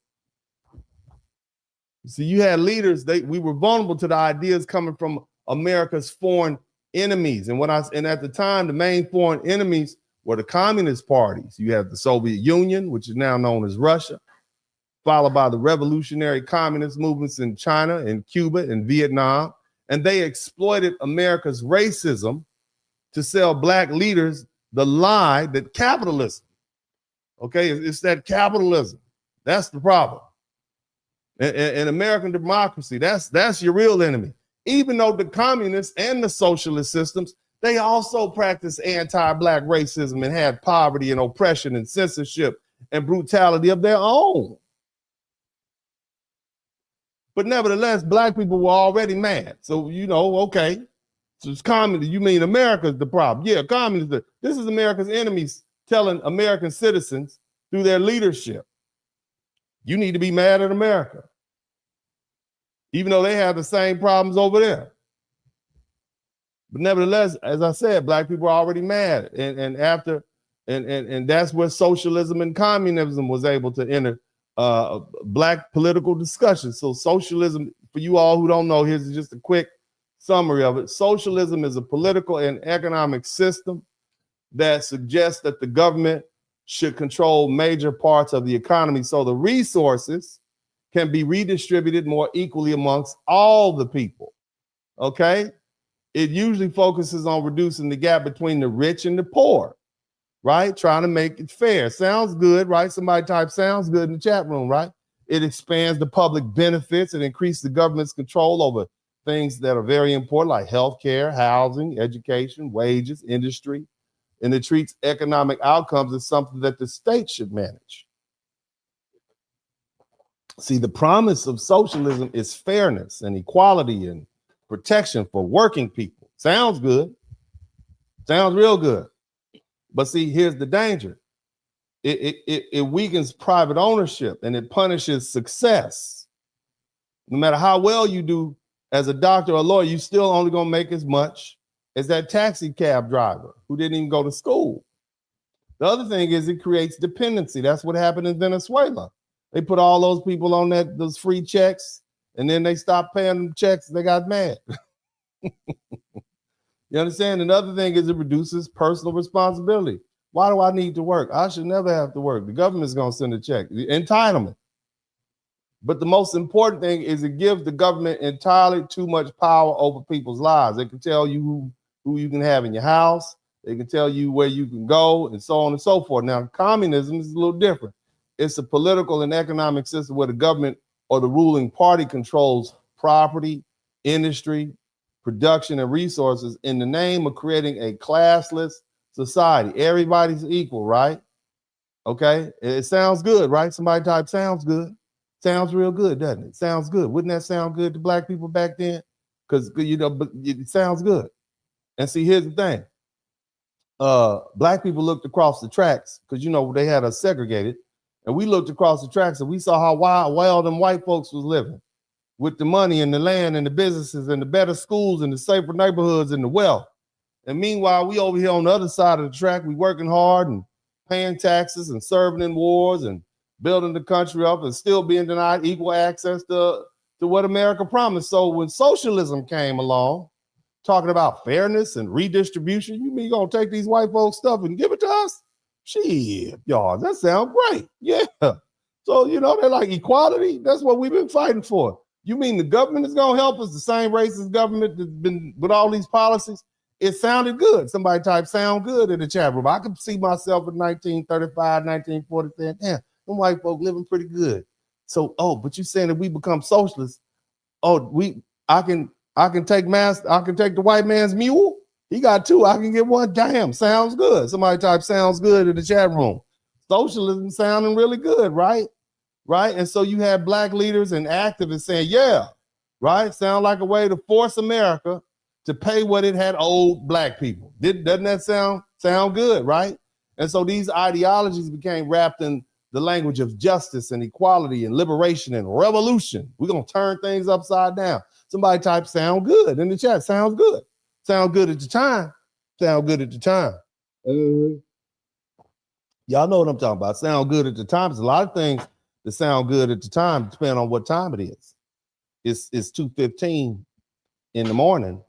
See, you had leaders, we were vulnerable to the ideas coming from America's foreign enemies. And at the time, the main foreign enemies were the communist parties. You have the Soviet Union, which is now known as Russia, followed by the revolutionary communist movements in China and Cuba and Vietnam. And they exploited America's racism to sell Black leaders the lie that capitalism, okay, it's that capitalism. That's the problem. And American democracy, that's your real enemy. Even though the communists and the socialist systems, they also practiced anti-Black racism and had poverty and oppression and censorship and brutality of their own. But nevertheless, Black people were already mad. So, okay, so it's communist. You mean America's the problem? Yeah, communism. This is America's enemies telling American citizens through their leadership, you need to be mad at America, even though they have the same problems over there. But nevertheless, as I said, Black people are already mad. And that's where socialism and communism was able to enter Black political discussion. So socialism, for you all who don't know, here's just a quick summary of it. Socialism is a political and economic system that suggests that the government should control major parts of the economy so the resources can be redistributed more equally amongst all the people, okay? It usually focuses on reducing the gap between the rich and the poor, right? Trying to make it fair. Sounds good, right? Somebody type sounds good in the chat room, right? It expands the public benefits and increases the government's control over things that are very important, like healthcare, housing, education, wages, industry. And it treats economic outcomes as something that the state should manage. See, the promise of socialism is fairness and equality and protection for working people. Sounds good. Sounds real good. But see, here's the danger. It weakens private ownership and it punishes success. No matter how well you do as a doctor or a lawyer, you still only gonna make as much as that taxi cab driver who didn't even go to school. The other thing is it creates dependency. That's what happened in Venezuela. They put all those people on those free checks, and then they stopped paying them checks. They got mad. You understand? Another thing is it reduces personal responsibility. Why do I need to work? I should never have to work. The government's going to send a check. The entitlement. But the most important thing is it gives the government entirely too much power over people's lives. They can tell you who you can have in your house. They can tell you where you can go and so on and so forth. Now, communism is a little different. It's a political and economic system where the government or the ruling party controls property, industry, production, and resources in the name of creating a classless society. Everybody's equal, right? Okay, it sounds good, right? Somebody type sounds good. Sounds real good, doesn't it? Sounds good. Wouldn't that sound good to Black people back then? Because, it sounds good. And see, here's the thing. Black people looked across the tracks because, they had us segregated. And we looked across the tracks and we saw how wild them white folks was living with the money and the land and the businesses and the better schools and the safer neighborhoods and the wealth. And meanwhile, we over here on the other side of the track, we working hard and paying taxes and serving in wars and building the country up and still being denied equal access to what America promised. So when socialism came along, talking about fairness and redistribution, you mean gonna take these white folks stuff and give it to us? Shit, y'all, that sounds great. Yeah. So, they're like equality. That's what we've been fighting for. You mean the government is going to help us? The same racist government that's been with all these policies? It sounded good. Somebody type sound good in the chat room. I could see myself in 1935, 1940 saying, damn, them white folk living pretty good. So, but you're saying that we become socialists. I can take the white man's mule. He got two. I can get one. Damn, sounds good. Somebody type sounds good in the chat room. Socialism sounding really good, right? Right. And so you have black leaders and activists saying, yeah, right. Sound like a way to force America to pay what it had owed black people. Doesn't that sound good, right? And so these ideologies became wrapped in the language of justice and equality and liberation and revolution. We're going to turn things upside down. Somebody type sound good in the chat. Sounds good. Sound good at the time. Sound good at the time. Y'all know what I'm talking about. Sound good at the time. There's a lot of things that sound good at the time, depending on what time it is. It's 2:15 in the morning,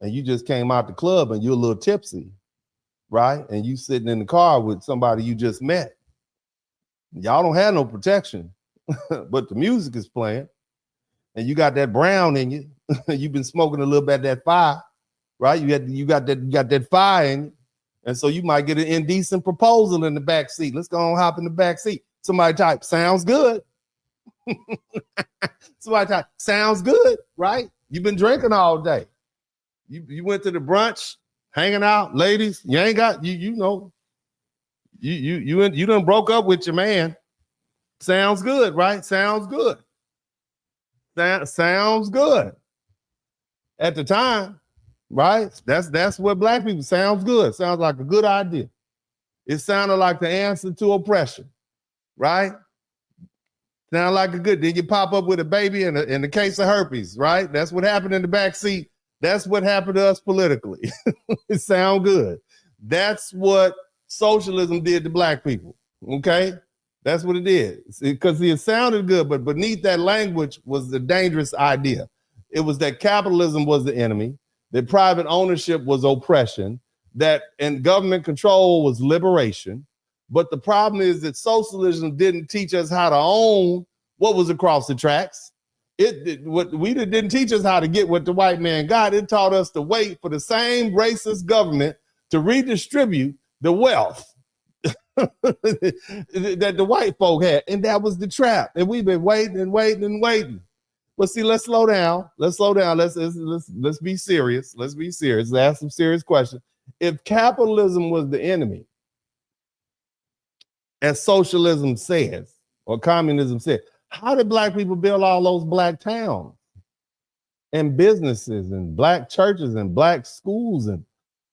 and you just came out the club and you're a little tipsy, right? And you sitting in the car with somebody you just met. Y'all don't have no protection, but the music is playing, and you got that brown in you. You've been smoking a little bit of that fire, right? You got that fire in you, and so you might get an indecent proposal in the back seat. Let's go on, hop in the back seat. Somebody type, sounds good. Somebody type, sounds good, right? You've been drinking all day. You went to the brunch, hanging out, ladies. You ain't got you done broke up with your man. Sounds good, right? Sounds good. Sounds good. At the time, right? That's what black people sounds good. Sounds like a good idea. It sounded like the answer to oppression. Right? Sound like a good. Then you pop up with a baby in the case of herpes, right? That's what happened in the back seat. That's what happened to us politically. It sound good. That's what socialism did to black people. Okay? That's what it did. Because it sounded good, but beneath that language was the dangerous idea. It was that capitalism was the enemy, that private ownership was oppression, and government control was liberation. But the problem is that socialism didn't teach us how to own what was across the tracks. We didn't teach us how to get what the white man got. It taught us to wait for the same racist government to redistribute the wealth that the white folk had. And that was the trap. And we've been waiting. But see, let's slow down. Let's be serious. Let's be serious. Let's ask some serious questions. If capitalism was the enemy, as socialism says, or communism said, how did black people build all those black towns and businesses and black churches and black schools and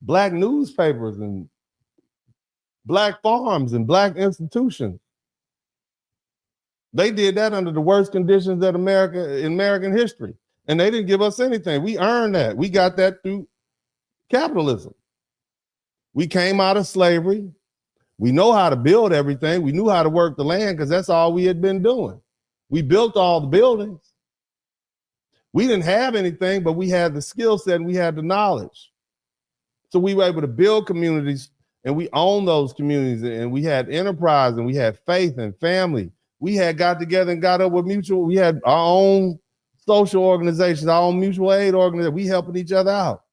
black newspapers and black farms and black institutions? They did that under the worst conditions in American history. And they didn't give us anything. We earned that. We got that through capitalism. We came out of slavery. We know how to build everything. We knew how to work the land because that's all we had been doing. We built all the buildings. We didn't have anything, but we had the skill set and we had the knowledge. So we were able to build communities and we owned those communities and we had enterprise and we had faith and family. We had got together and got up with we had our own social organizations, our own mutual aid organizations. We helping each other out.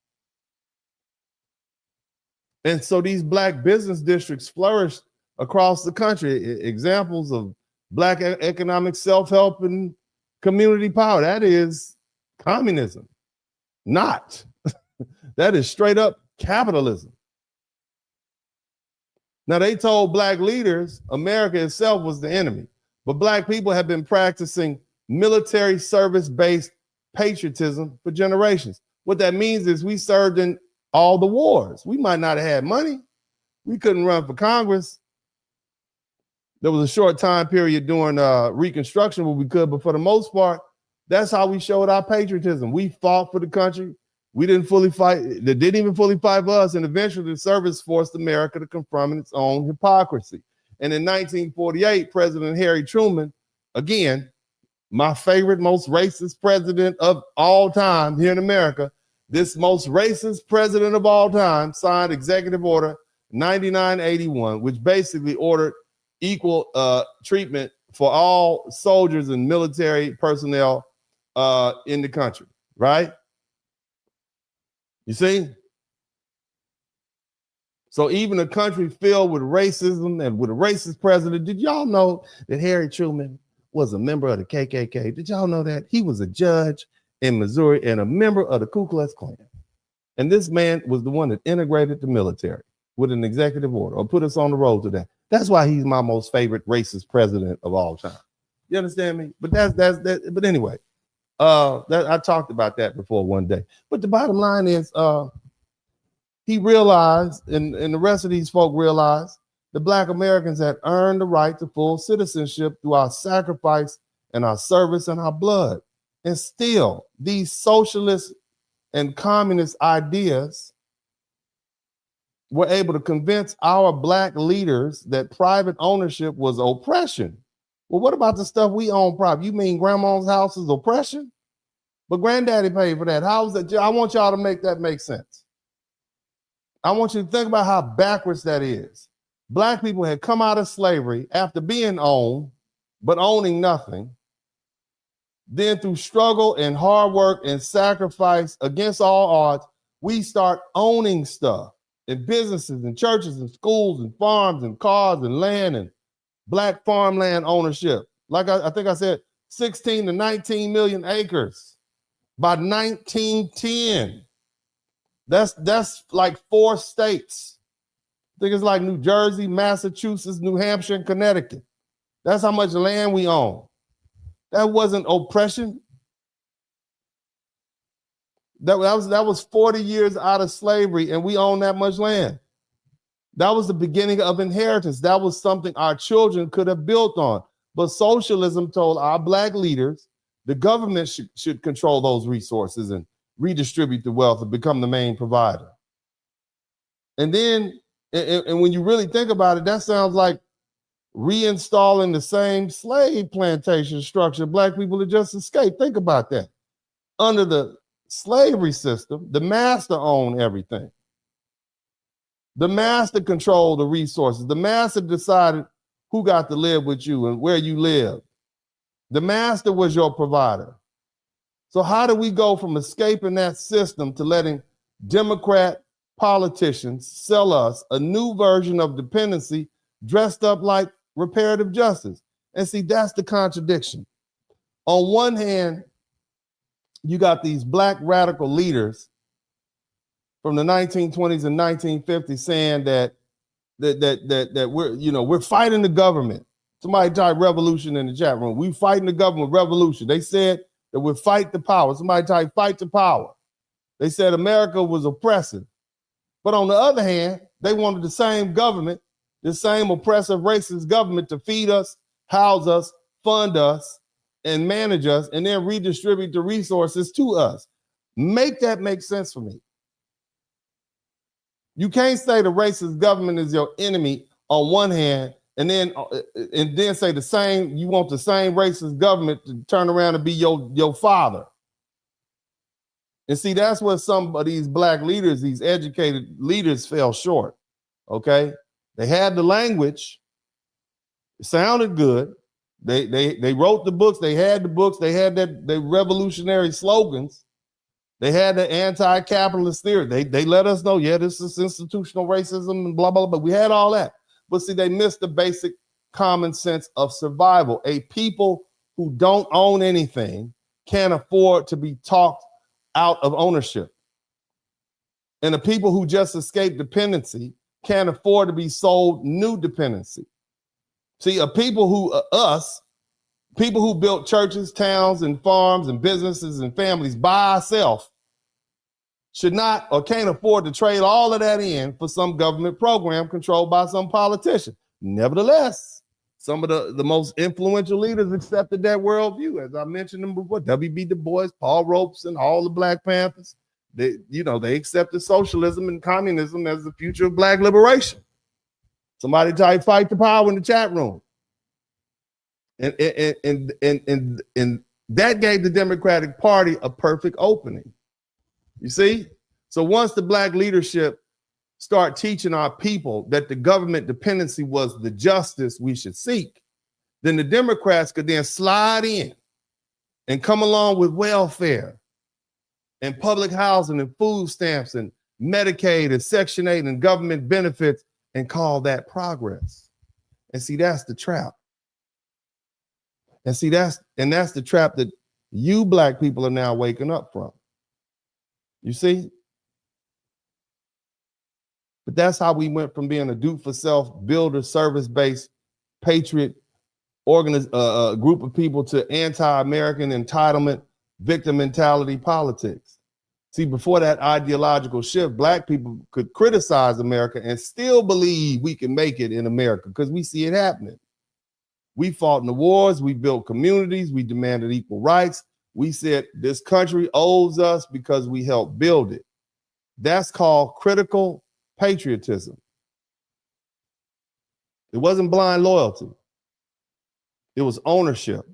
And so these black business districts flourished across the country. Examples of black economic self-help and community power. That is communism. Not. That is straight up capitalism. Now, they told black leaders America itself was the enemy, but black people have been practicing military service-based patriotism for generations. What that means is we served in all the wars. We might not have had money. We couldn't run for Congress. There was a short time period during Reconstruction where we could, but for the most part, that's how we showed our patriotism. We fought for the country. We didn't fully fight. They didn't even fully fight for us. And eventually the service forced America to confront its own hypocrisy. And in 1948, President Harry Truman, again, my favorite, most racist president of all time here in America, this most racist president of all time signed Executive Order 9981, which basically ordered equal treatment for all soldiers and military personnel in the country, right? You see? So even a country filled with racism and with a racist president, did y'all know that Harry Truman was a member of the KKK? Did y'all know that? He was a judge in Missouri and a member of the Ku Klux Klan. And this man was the one that integrated the military with an executive order or put us on the road to that. That's why he's my most favorite racist president of all time. You understand me? But but anyway, I talked about that before one day. But the bottom line is, he realized, and the rest of these folk realized, the Black Americans had earned the right to full citizenship through our sacrifice and our service and our blood. And still, these socialist and communist ideas were able to convince our Black leaders that private ownership was oppression. Well, what about the stuff we own private? You mean grandma's house is oppression? But granddaddy paid for that. How's that? I want y'all to make that make sense. I want you to think about how backwards that is. Black people had come out of slavery after being owned, but owning nothing. Then through struggle and hard work and sacrifice against all odds, we start owning stuff in businesses and churches and schools and farms and cars and land and Black farmland ownership. Like I think I said, 16 to 19 million acres by 1910. That's like 4 states. I think it's like New Jersey, Massachusetts, New Hampshire, and Connecticut. That's how much land we own. That wasn't oppression. That was 40 years out of slavery, and we own that much land. That was the beginning of inheritance. That was something our children could have built on. But socialism told our Black leaders the government should control those resources and redistribute the wealth and become the main provider. And then, and when you really think about it, that sounds like reinstalling the same slave plantation structure Black people had just escaped. Think about that. Under the slavery system, the master owned everything. The master controlled the resources. The master decided who got to live with you and where you live. The master was your provider. So how do we go from escaping that system to letting Democrat politicians sell us a new version of dependency dressed up like reparative justice? And see, that's the contradiction. On one hand, you got these Black radical leaders from the 1920s and 1950s saying that we're fighting the government. Somebody type revolution in the chat room. We fighting the government revolution. They said that we're fight the power. Somebody type fight the power. They said America was oppressive. But on the other hand, they wanted the same government, the same oppressive racist government to feed us, house us, fund us, and manage us, and then redistribute the resources to us. Make that make sense for me. You can't say the racist government is your enemy on one hand, and then say the same, you want the same racist government to turn around and be your father. And see, that's where some of these Black leaders, these educated leaders, fell short. Okay, they had the language, it sounded good. They wrote the books, they had the books, they had the revolutionary slogans. They had the anti-capitalist theory. They let us know, yeah, this is institutional racism and blah, blah, blah. But we had all that. But see, they missed the basic common sense of survival. A people who don't own anything can't afford to be talked out of ownership. And the people who just escaped dependency can't afford to be sold new dependency. See, people who built churches, towns, and farms and businesses and families by ourselves should not or can't afford to trade all of that in for some government program controlled by some politician. Nevertheless, some of the most influential leaders accepted that worldview. As I mentioned them before, W.B. Du Bois, Paul Robeson, all the Black Panthers, they accepted socialism and communism as the future of Black liberation. Somebody type fight the power in the chat room. And that gave the Democratic Party a perfect opening. You see? So once the black leadership start teaching our people that the government dependency was the justice we should seek, then the Democrats could then slide in and come along with welfare and public housing and food stamps and Medicaid and Section 8 and government benefits and call that progress. And see, that's the trap. And see, that's the trap that you black people are now waking up from. You see? But that's how we went from being a do-for-self, builder, service-based, patriot group of people to anti-American entitlement, victim mentality politics. See, before that ideological shift, black people could criticize America and still believe we can make it in America because we see it happening. We fought in the wars, we built communities, we demanded equal rights. We said this country owes us because we helped build it. That's called critical patriotism. It wasn't blind loyalty. It was ownership.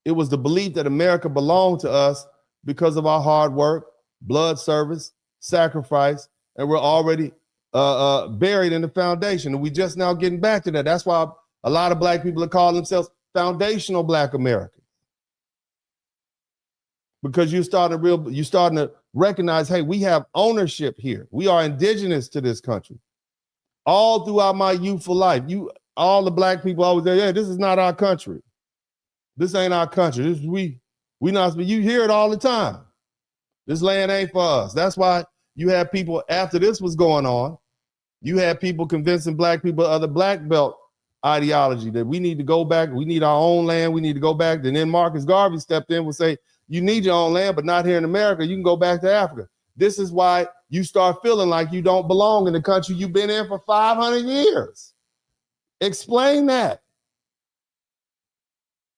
It was the belief that America belonged to us because of our hard work, blood service, sacrifice, and we're already buried in the foundation. And we just now getting back to that. That's why a lot of black people are calling themselves foundational black Americans. Because you're starting to recognize, hey, we have ownership here. We are indigenous to this country. All throughout my youthful life, all the black people always say, yeah, this is not our country. This ain't our country. This we not, you hear it all the time. This land ain't for us. That's why you have people, after this was going on, you had people convincing black people of the black belt ideology that we need to go back. We need our own land. We need to go back. And then Marcus Garvey stepped in and would say, you need your own land, but not here in America. You can go back to Africa. This is why you start feeling like you don't belong in the country you've been in for 500 years. Explain that.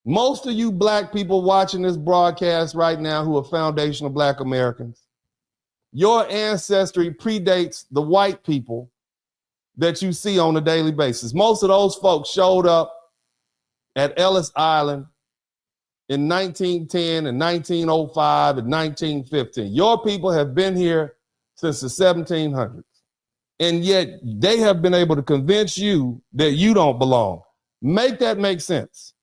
Most of you black people watching this broadcast right now who are foundational black Americans, your ancestry predates the white people that you see on a daily basis. Most of those folks showed up at Ellis Island in 1910 and 1905 and 1915. Your people have been here since the 1700s. And yet they have been able to convince you that you don't belong. Make that make sense.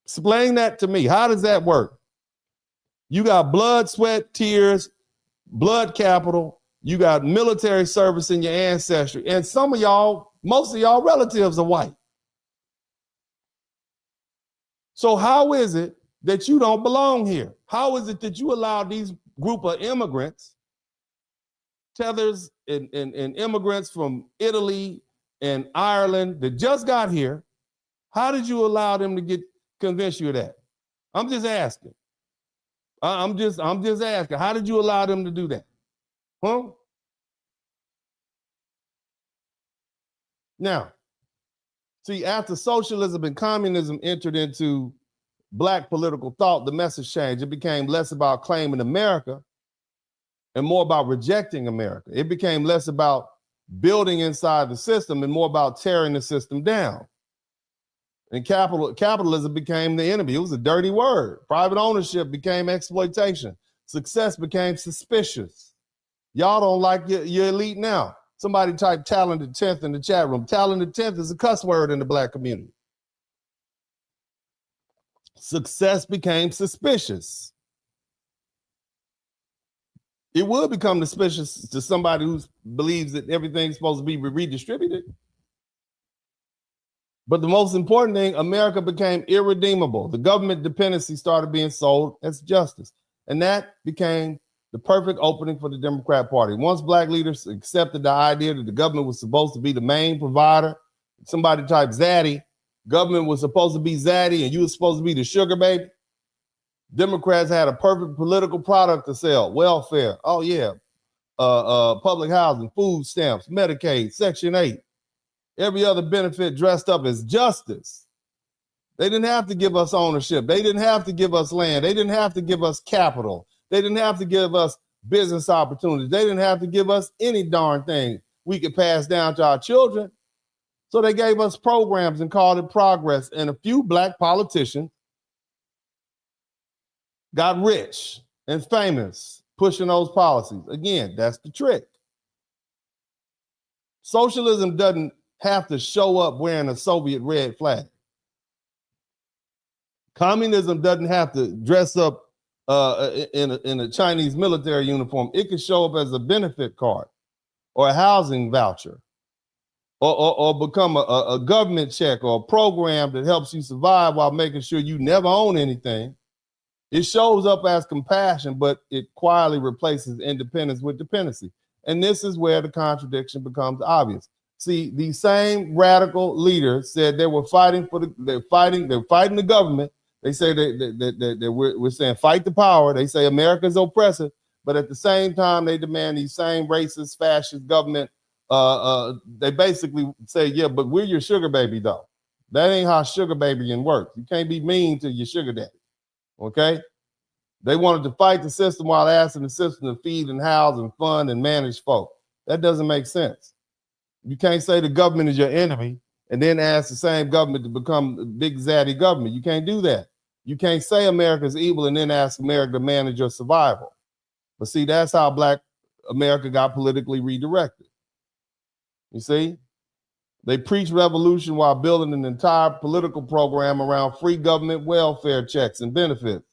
Explain that to me. How does that work? You got blood, sweat, tears, blood capital. You got military service in your ancestry. And some of y'all, most of y'all relatives are white. So how is it that you don't belong here? How is it that you allow these group of immigrants, tethers and immigrants from Italy and Ireland that just got here, how did you allow them to convince you of that? I'm just asking. I'm just asking. How did you allow them to do that? Huh? Now, see, after socialism and communism entered into black political thought, the message changed. It became less about claiming America and more about rejecting America. It became less about building inside the system and more about tearing the system down. And capitalism became the enemy. It was a dirty word. Private ownership became exploitation. Success became suspicious. Y'all don't like your elite now. Somebody type talented 10th in the chat room. Talented 10th is a cuss word in the black community. Success became suspicious. It will become suspicious to somebody who believes that everything's supposed to be redistributed. But the most important thing, America became irredeemable. The government dependency started being sold as justice. And that became the perfect opening for the Democrat Party. Once black leaders accepted the idea that the government was supposed to be the main provider, somebody typed Zaddy, government was supposed to be Zaddy and you were supposed to be the sugar baby. Democrats had a perfect political product to sell, welfare. Oh yeah, public housing, food stamps, Medicaid, Section 8. Every other benefit dressed up as justice. They didn't have to give us ownership. They didn't have to give us land. They didn't have to give us capital. They didn't have to give us business opportunities. They didn't have to give us any darn thing we could pass down to our children. So they gave us programs and called it progress. And a few black politicians got rich and famous pushing those policies. Again, that's the trick. Socialism doesn't have to show up wearing a Soviet red flag. Communism doesn't have to dress up in a Chinese military uniform. It can show up as a benefit card or a housing voucher or become a government check or a program that helps you survive while making sure you never own anything. It shows up as compassion, but it quietly replaces independence with dependency. And this is where the contradiction becomes obvious. See, these same radical leaders said they were fighting they're fighting the government. They say that we're saying fight the power. They say America's oppressive, but at the same time, they demand these same racist, fascist government. They basically say, yeah, but we're your sugar baby, though. That ain't how sugar babying works. You can't be mean to your sugar daddy. Okay? They wanted to fight the system while asking the system to feed and house and fund and manage folk. That doesn't make sense. You can't say the government is your enemy and then ask the same government to become a big zaddy government. You can't do that. You can't say America's evil and then ask America to manage your survival. But see, that's how Black America got politically redirected. You see? They preach revolution while building an entire political program around free government welfare checks and benefits.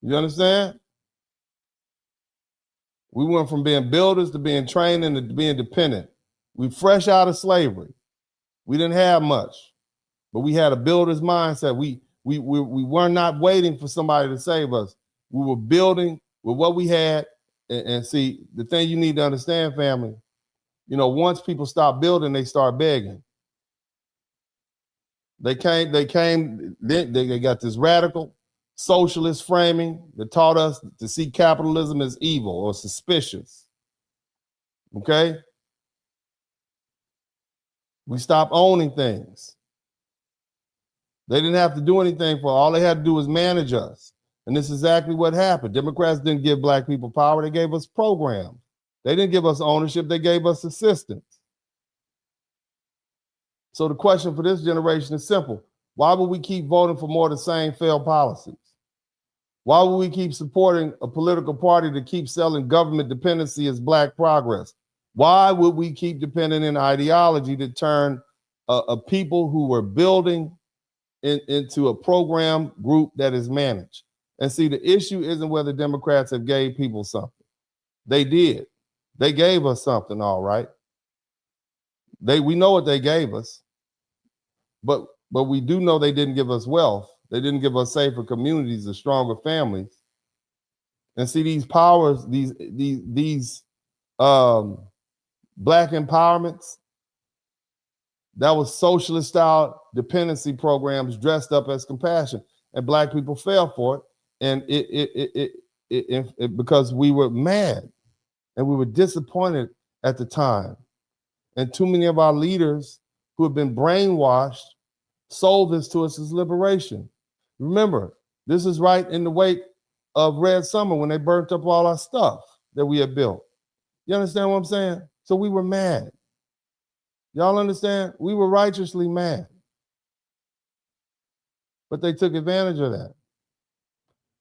You understand? We went from being builders to being trained and to being dependent. We fresh out of slavery. We didn't have much, but we had a builder's mindset. We were not waiting for somebody to save us. We were building with what we had. And see, the thing you need to understand, family, you know, once people stop building, they start begging. They got this radical socialist framing that taught us to see capitalism as evil or suspicious. Okay? We stopped owning things. They didn't have to do anything for all they had to do was manage us. And this is exactly what happened. Democrats didn't give Black people power. They gave us programs. They didn't give us ownership. They gave us assistance. So the question for this generation is simple. Why would we keep voting for more of the same failed policies? Why would we keep supporting a political party that keeps selling government dependency as Black progress? Why would we keep depending on ideology that turned a people who were building into a program group that is managed? And see, the issue isn't whether Democrats have gave people something. They did. They gave us something, all right. We know what they gave us, but we do know they didn't give us wealth. They didn't give us safer communities or stronger families. And see, these powers, these Black empowerments, that was socialist style dependency programs dressed up as compassion, and Black people fell for it. And it because we were mad and we were disappointed at the time. And too many of our leaders who have been brainwashed sold this to us as liberation. Remember, this is right in the wake of Red Summer when they burnt up all our stuff that we had built. You understand what I'm saying? So we were mad. Y'all understand? We were righteously mad. But they took advantage of that.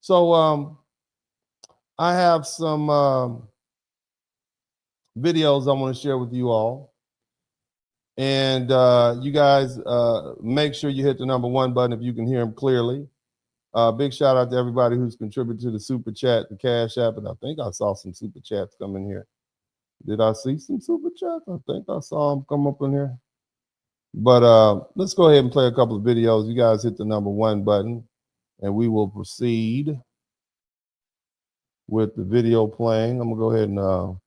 So I have some videos I want to share with you all. And you guys make sure you hit the number 1 button if you can hear them clearly. Big shout out to everybody who's contributed to the super chat, the Cash App, and I think I saw some super chats come in here. Did I see some super chats? I think I saw them come up in here. But let's go ahead and play a couple of videos. You guys hit the number 1 button, and we will proceed with the video playing. I'm gonna go ahead and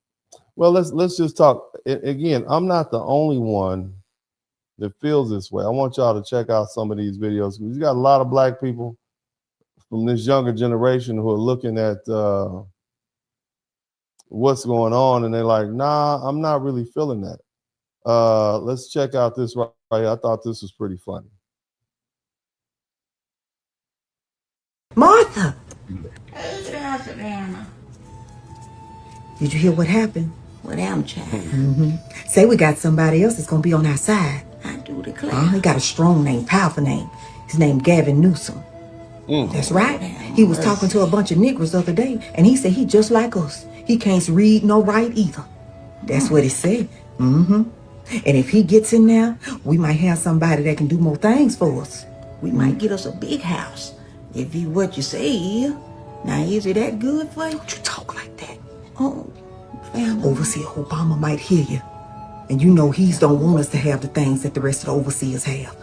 well, let's just talk. Again, I'm not the only one that feels this way. I want y'all to check out some of these videos. You got a lot of Black people from this younger generation who are looking at what's going on, and they're like, nah, I'm not really feeling that. Let's check out this right here. I thought this was pretty funny.
Martha! Did you hear what happened? Well, damn, child.
Say we got somebody else that's gonna be on our side.
I do declare.
He got a strong name, powerful name. His name Gavin Newsom. That's right. He was talking to a bunch of Negroes the other day, and he said he just like us. He can't read nor write either. That's what he said. And if he gets in there, we might have somebody that can do more things for us.
We might get us a big house. If you what you say, yeah. Now, is it that good for you?
Don't you talk like that.
Oh, family.
Overseer Obama might hear you. And you know he's don't want us to have the things that the rest of the overseers have.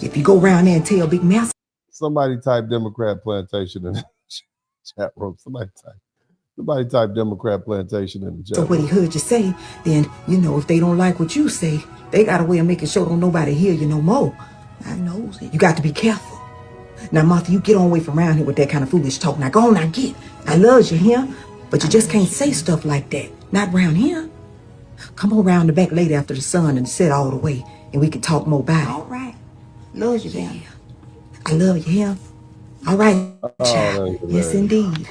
If you go around there and tell Big Master.
Somebody type Democrat plantation in the chat room. Somebody type Democrat plantation in the chat room.
So what he heard you say, then, you know, if they don't like what you say, they got a way of making sure don't nobody hear you no more.
I knows it.
You got to be careful. Now, Martha, you get on away from around here with that kind of foolish talk. Now, go on, now get. I love you here, but you just can't say stuff like that. Not around here. Come on around the back later after the sun and set all the way, and we can talk more about it.
All right. Love you, family.
I love you here. All right, child. Yes, indeed.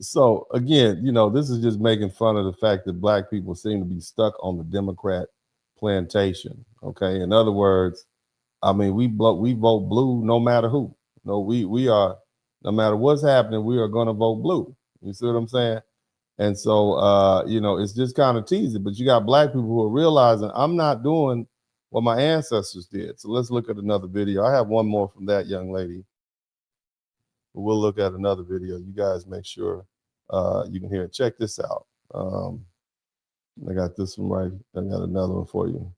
So again, you know, this is just making fun of the fact that black people seem to be stuck on the Democrat plantation. Okay, in other words, I mean, we vote blue no matter who. No, we are, no matter what's happening, we are going to vote blue. You see what I'm saying? And so, you know, it's just kind of teasing. But you got black people who are realizing I'm not doing what my ancestors did. So let's look at another video. I have one more from that young lady. But we'll look at another video. You guys make sure you can hear it. Check this out. I got this one right. I got another one for you.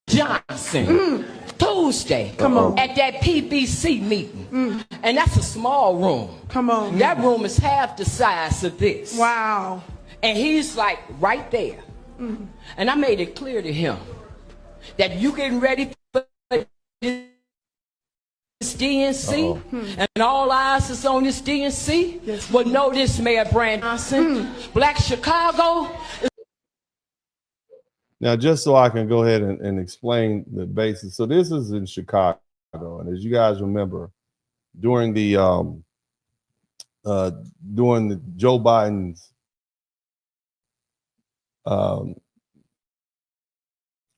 Johnson, Tuesday,
Come on.
at that PBC meeting. And that's a small room.
Come on.
That room is half the size of this.
Wow.
And he's like right there. And I made it clear to him that you getting ready for this DNC, and all eyes is on this DNC.
Yes.
Well, know this, Mayor Brand Johnson, Black Chicago.
Now, just so I can go ahead and explain the basis. So this is in Chicago. And as you guys remember, during the Joe Biden's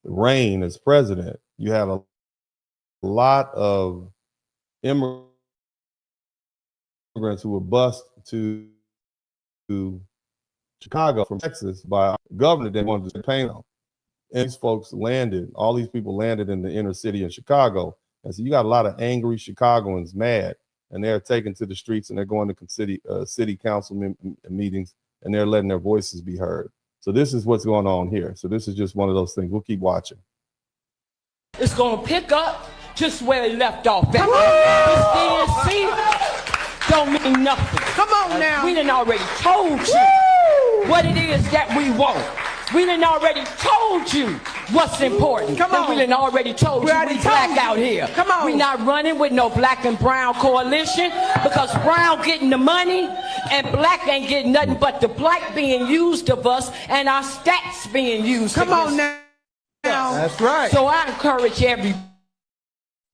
reign as president, you had a lot of immigrants who were bused to Chicago from Texas by a governor that wanted to pay them. And these folks landed, all these people landed in the inner city in Chicago. And so you got a lot of angry Chicagoans mad, and they're taken to the streets and they're going to city council meetings, and they're letting their voices be heard. So this is what's going on here. So this is just one of those things. We'll keep watching.
It's going to pick up just where it left off. This DNC don't mean nothing.
Come on now.
We done already told you what it is that we want. We done already told you what's important.
Come on.
And we done already told you we black out here.
Come on.
We not running with no black and brown coalition, because brown getting the money and black ain't getting nothing but the black being used of us and our stats being used.
Come on now.
That's right.
So I encourage everybody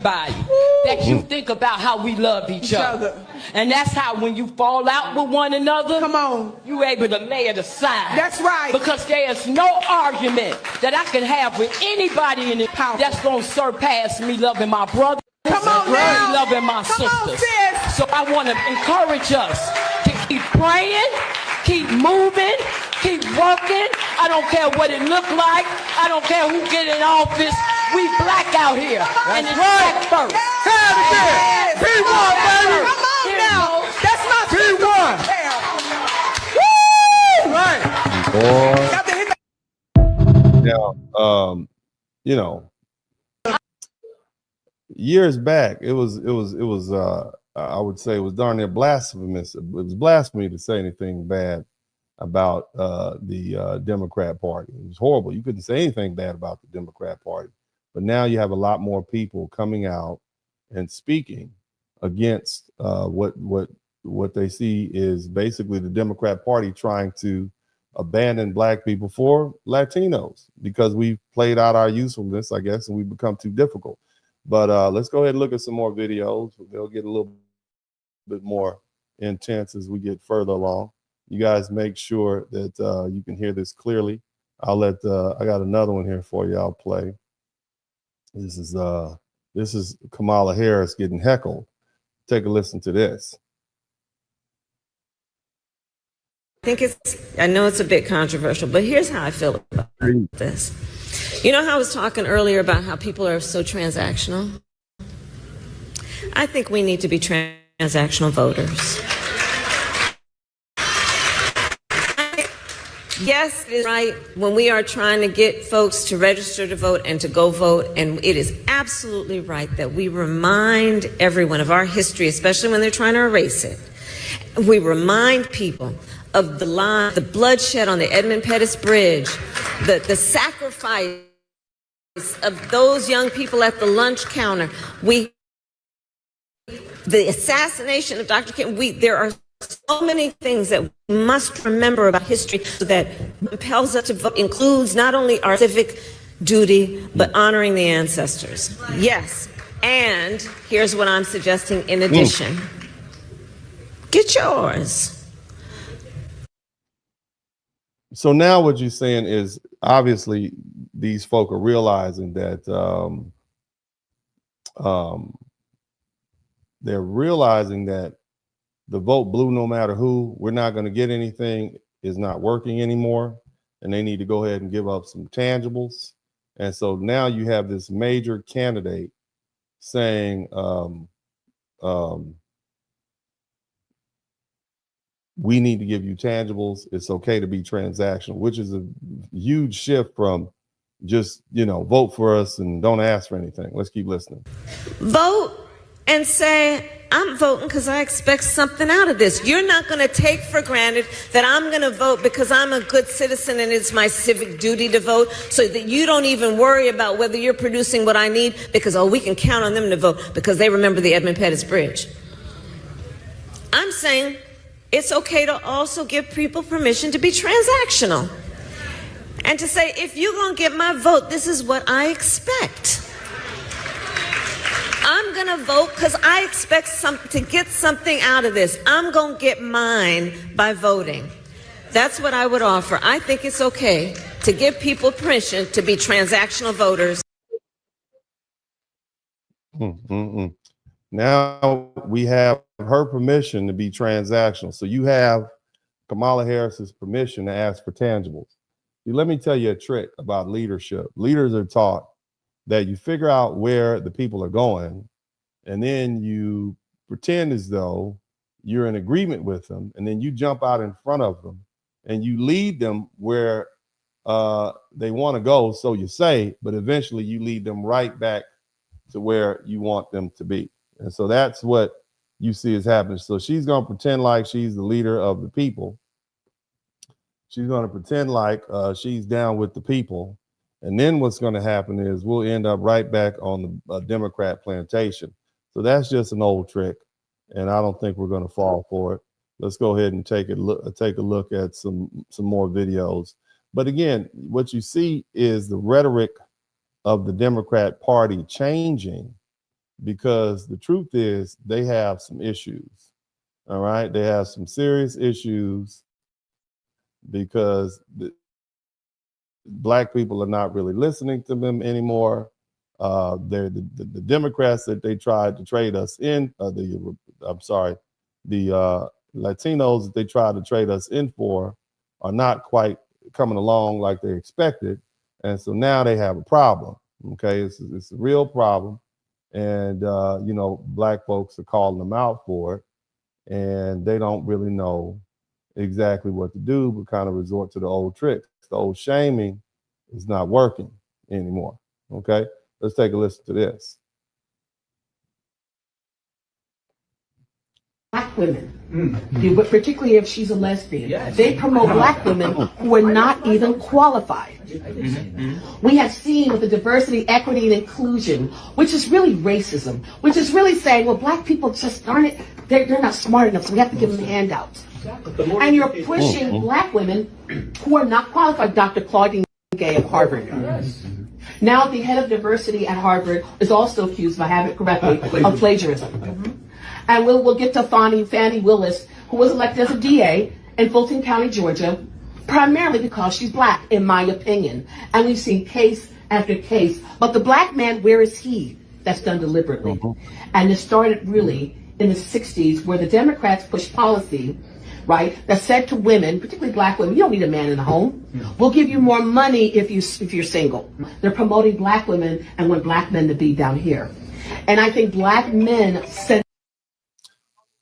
that you think about how we love each other. And that's how when you fall out with one another,
Come on.
you able to lay it aside.
That's right.
Because there is no argument that I can have with anybody in this house that's going to surpass me loving my brother.
Come on now.
Me loving my
Come on,
sisters.
sis.
So I want to encourage us to keep praying, keep moving, keep working. I don't care what it look like. I don't care who get in office. We black out here. And it's black first.
Have it there. P1, baby.
Come on now. That's my
P1.
Woo!
Right.
Boy.
Got to hit that.
Now, you know, years back, it was I would say it was darn near blasphemous. It was blasphemy to say anything bad about the Democrat Party. It was horrible. You couldn't say anything bad about the Democrat Party. But now you have a lot more people coming out and speaking against what they see is basically the Democrat Party trying to abandon black people for Latinos, because we've played out our usefulness, I guess, and we've become too difficult. But let's go ahead and look at some more videos. They'll get a little bit more intense as we get further along. You guys make sure that you can hear this clearly. I got another one here for you. I'll play. This is Kamala Harris getting heckled. Take a listen to this.
I know it's a bit controversial, but here's how I feel about this. You know how I was talking earlier about how people are so transactional? I think we need to be transactional voters. Yes, it is right when we are trying to get folks to register to vote and to go vote, and it is absolutely right that we remind everyone of our history, especially when they're trying to erase it. We remind people of the bloodshed on the Edmund Pettus Bridge, the sacrifice of those young people at the lunch counter, the assassination of Dr. King. There are so many things that we must remember about history that compels us to vote, includes not only our civic duty, but honoring the ancestors. Yes, and here's what I'm suggesting in addition. Get yours.
So now what you're saying is obviously these folk are realizing that they're realizing that the vote blue no matter who, we're not going to get anything, is not working anymore, and they need to go ahead and give up some tangibles. And so now you have this major candidate saying we need to give you tangibles. It's okay to be transactional, which is a huge shift from just, vote for us and don't ask for anything. Let's keep listening.
Vote and say, I'm voting because I expect something out of this. You're not going to take for granted that I'm going to vote because I'm a good citizen and it's my civic duty to vote, so that you don't even worry about whether you're producing what I need because, we can count on them to vote because they remember the Edmund Pettus Bridge. I'm saying it's okay to also give people permission to be transactional and to say, if you're going to get my vote, this is what I expect. I'm going to vote because I expect to get something out of this. I'm going to get mine by voting. That's what I would offer. I think it's okay to give people permission to be transactional voters.
Now we have her permission to be transactional. So you have Kamala Harris's permission to ask for tangibles. Let me tell you a trick about leadership. Leaders are taught that you figure out where the people are going, and then you pretend as though you're in agreement with them, and then you jump out in front of them and you lead them where they want to go, so you say, but eventually you lead them right back to where you want them to be. And so that's what you see is happening. So she's going to pretend like she's the leader of the people. She's going to pretend like she's down with the people. And then what's going to happen is we'll end up right back on the Democrat plantation. So that's just an old trick, and I don't think we're going to fall for it. Let's go ahead and take a look at some more videos. But again, what you see is the rhetoric of the Democrat Party changing, because the truth is they have some issues. All right, they have some serious issues because Black people are not really listening to them anymore. They're the Democrats that they tried to trade us in, the Latinos that they tried to trade us in for are not quite coming along like they expected. And so now they have a problem. Okay, it's a real problem. And, Black folks are calling them out for it, and they don't really know exactly what to do, but kind of resort to the old tricks. The old shaming is not working anymore. Okay, let's take a listen to this.
Black women, particularly if she's a lesbian, they promote Black women who are not even qualified. We have seen with the diversity, equity, and inclusion, which is really racism, which is really saying, well, Black people just aren't, they're not smart enough, so we have to give them handouts. And you're pushing Black women who are not qualified. Dr. Claudine Gay of Harvard. Now the head of diversity at Harvard is also accused, if I have it correctly, of plagiarism. And we'll get to Fannie Willis, who was elected as a DA in Fulton County, Georgia, primarily because she's black, in my opinion. And we've seen case after case. But the black man, where is he? That's done deliberately. And it started really in the 60s, where the Democrats pushed policy, right, that said to women, particularly black women, you don't need a man in the home. We'll give you more money if you're single. They're promoting black women and want black men to be down here. And I think black men said.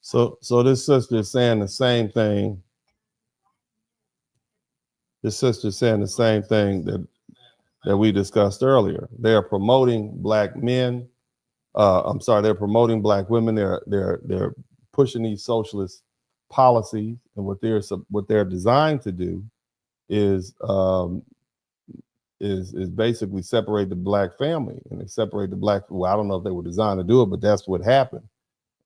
So this sister is saying the same thing. This sister is saying the same thing that we discussed earlier. They are promoting black men. They're promoting black women. They're pushing these socialist policies, and what they're designed to do is basically separate the black family, and they separate the black. Well, I don't know if they were designed to do it, but that's what happened.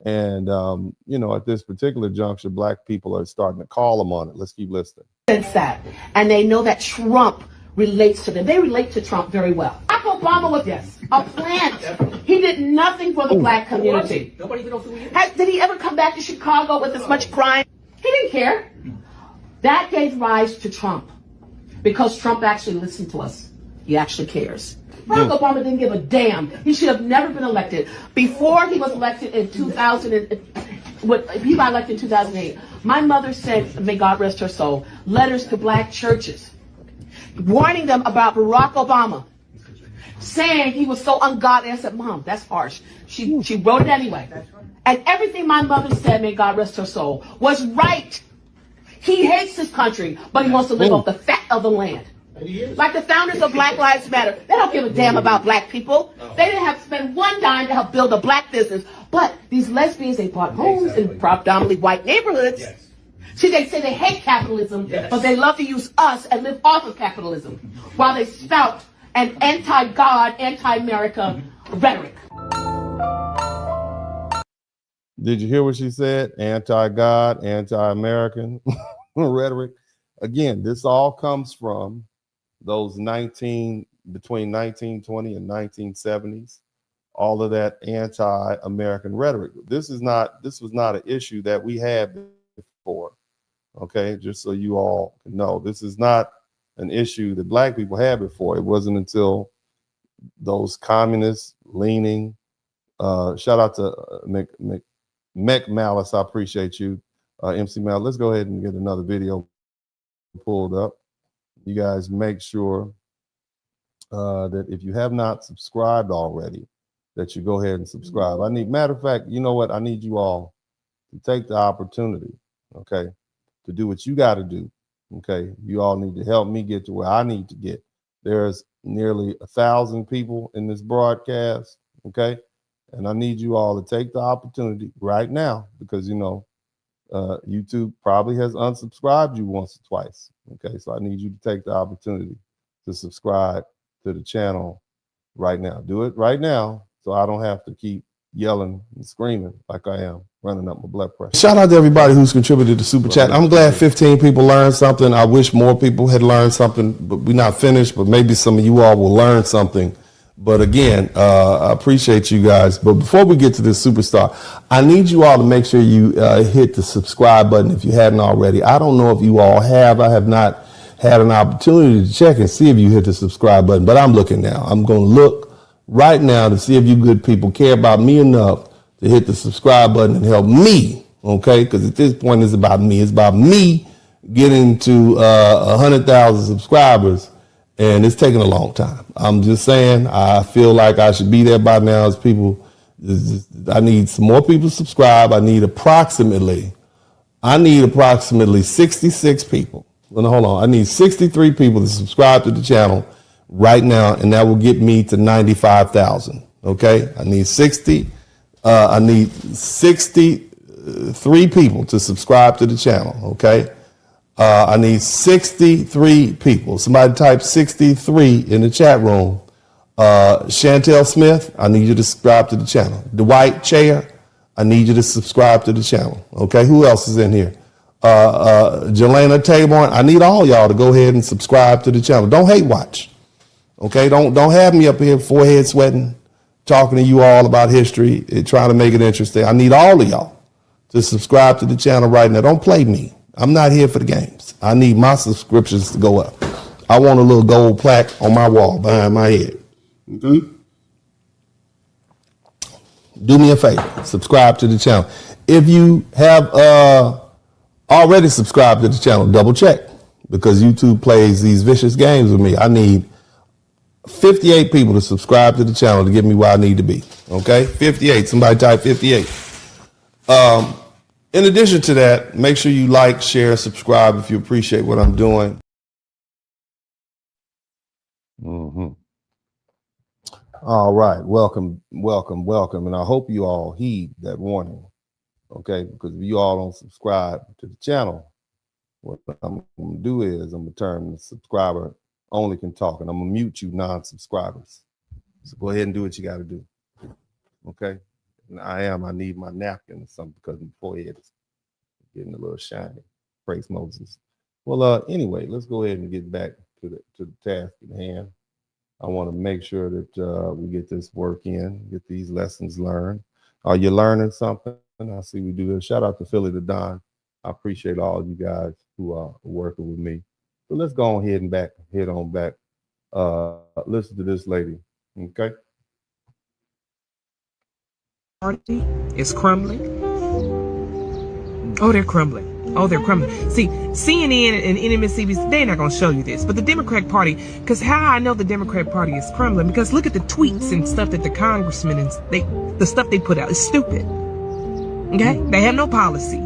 And at this particular juncture, black people are starting to call them on it. Let's keep listening.
That, and they know that Trump relates to them. They relate to Trump very well. Barack Obama was a plant. He did nothing for the black community. Nobody even knows who he is. Did he ever come back to Chicago with as much crime? He didn't care. That gave rise to Trump, because Trump actually listened to us. He actually cares. Barack Obama didn't give a damn. He should have never been elected. Before he was elected in 2000, he got elected in 2008. My mother sent, may God rest her soul, letters to black churches, warning them about Barack Obama, saying he was so ungodly. I said, Mom, that's harsh. She wrote it anyway. And everything my mother said, may God rest her soul, was right. He hates this country, but he wants to live off the fat of the land. Like the founders of Black Lives Matter. They don't give a damn about black people. They didn't have to spend one dime to help build a black business. But these lesbians, they bought homes in predominantly white neighborhoods. See, they say they hate capitalism, but they love to use us and live off of capitalism, while they spout an anti-God, anti-America rhetoric.
Did you hear what she said? Anti-God, anti-American rhetoric. Again, this all comes from those between 1920 and 1970s, all of that anti-American rhetoric. This was not an issue that we had before. Okay, just so you all know, this is not an issue that black people had before. It wasn't until those communist leaning, shout out to Mech Malice, I appreciate you, MC Mal. Let's go ahead and get another video pulled up. You guys make sure that if you have not subscribed already, that you go ahead and subscribe. Matter of fact, you know what? I need you all to take the opportunity, okay, to do what you got to do. Okay, you all need to help me get to where I need to get. There's nearly 1,000 people in this broadcast, okay, and I need you all to take the opportunity right now, because YouTube probably has unsubscribed you once or twice. Okay, so I need you to take the opportunity to subscribe to the channel right now. Do it right now, so I don't have to keep yelling and screaming like I am, running up my blood pressure. Shout out to everybody who's contributed to Super Chat. I'm glad 15 people learned something. I wish more people had learned something, but we're not finished, but maybe some of you all will learn something. But again, I appreciate you guys. But before we get to this superstar, I need you all to make sure you hit the subscribe button if you hadn't already. I don't know if you all have. I have not had an opportunity to check and see if you hit the subscribe button, but I'm looking now. I'm going to look right now to see if you good people care about me enough to hit the subscribe button and help me, okay? Because at this point, it's about me. It's about me getting to 100,000 subscribers. And it's taking a long time. I'm just saying, I feel like I should be there by now. As people, I need some more people to subscribe. I need approximately 66 people. Well, no, hold on. I need 63 people to subscribe to the channel right now, and that will get me to 95,000. Okay, I need 63 people to subscribe to the channel. Okay. I need 63 people. Somebody type 63 in the chat room. Chantel Smith, I need you to subscribe to the channel. Dwight Chair, I need you to subscribe to the channel. Okay, who else is in here? Jelena Taborn, I need all y'all to go ahead and subscribe to the channel. Don't hate watch. Okay, don't have me up here forehead sweating, talking to you all about history, trying to make it interesting. I need all of y'all to subscribe to the channel right now. Don't play me. I'm not here for the games. I need my subscriptions to go up. I want a little gold plaque on my wall behind my head. Okay? Do me a favor, subscribe to the channel. If you have already subscribed to the channel, double check, because YouTube plays these vicious games with me. I need 58 people to subscribe to the channel to get me where I need to be. Okay, 58. Somebody type 58. In addition to that, make sure you like, share, subscribe if you appreciate what I'm doing. All right, welcome. And I hope you all heed that warning, okay? Because if you all don't subscribe to the channel, what I'm gonna do is I'm gonna turn the subscriber only can talk, and I'm gonna mute you non-subscribers. So go ahead and do what you gotta do, okay? And I need my napkin or something because my forehead is getting a little shiny. Praise Moses. Well, anyway, let's go ahead and get back to the task at hand. I want to make sure that we get this work in, get these lessons learned. Are you learning something? I see we do this. Shout out to Philly to Don. I appreciate all you guys who are working with me. So let's go on head on back. Listen to this lady, okay?
Party is crumbling. Oh, they're crumbling. Oh, they're crumbling. See, CNN and MSNBC, they're not going to show you this. But the Democratic Party, because how I know the Democratic Party is crumbling, because look at the tweets and stuff that the congressmen and the stuff they put out is stupid. Okay? They have no policy.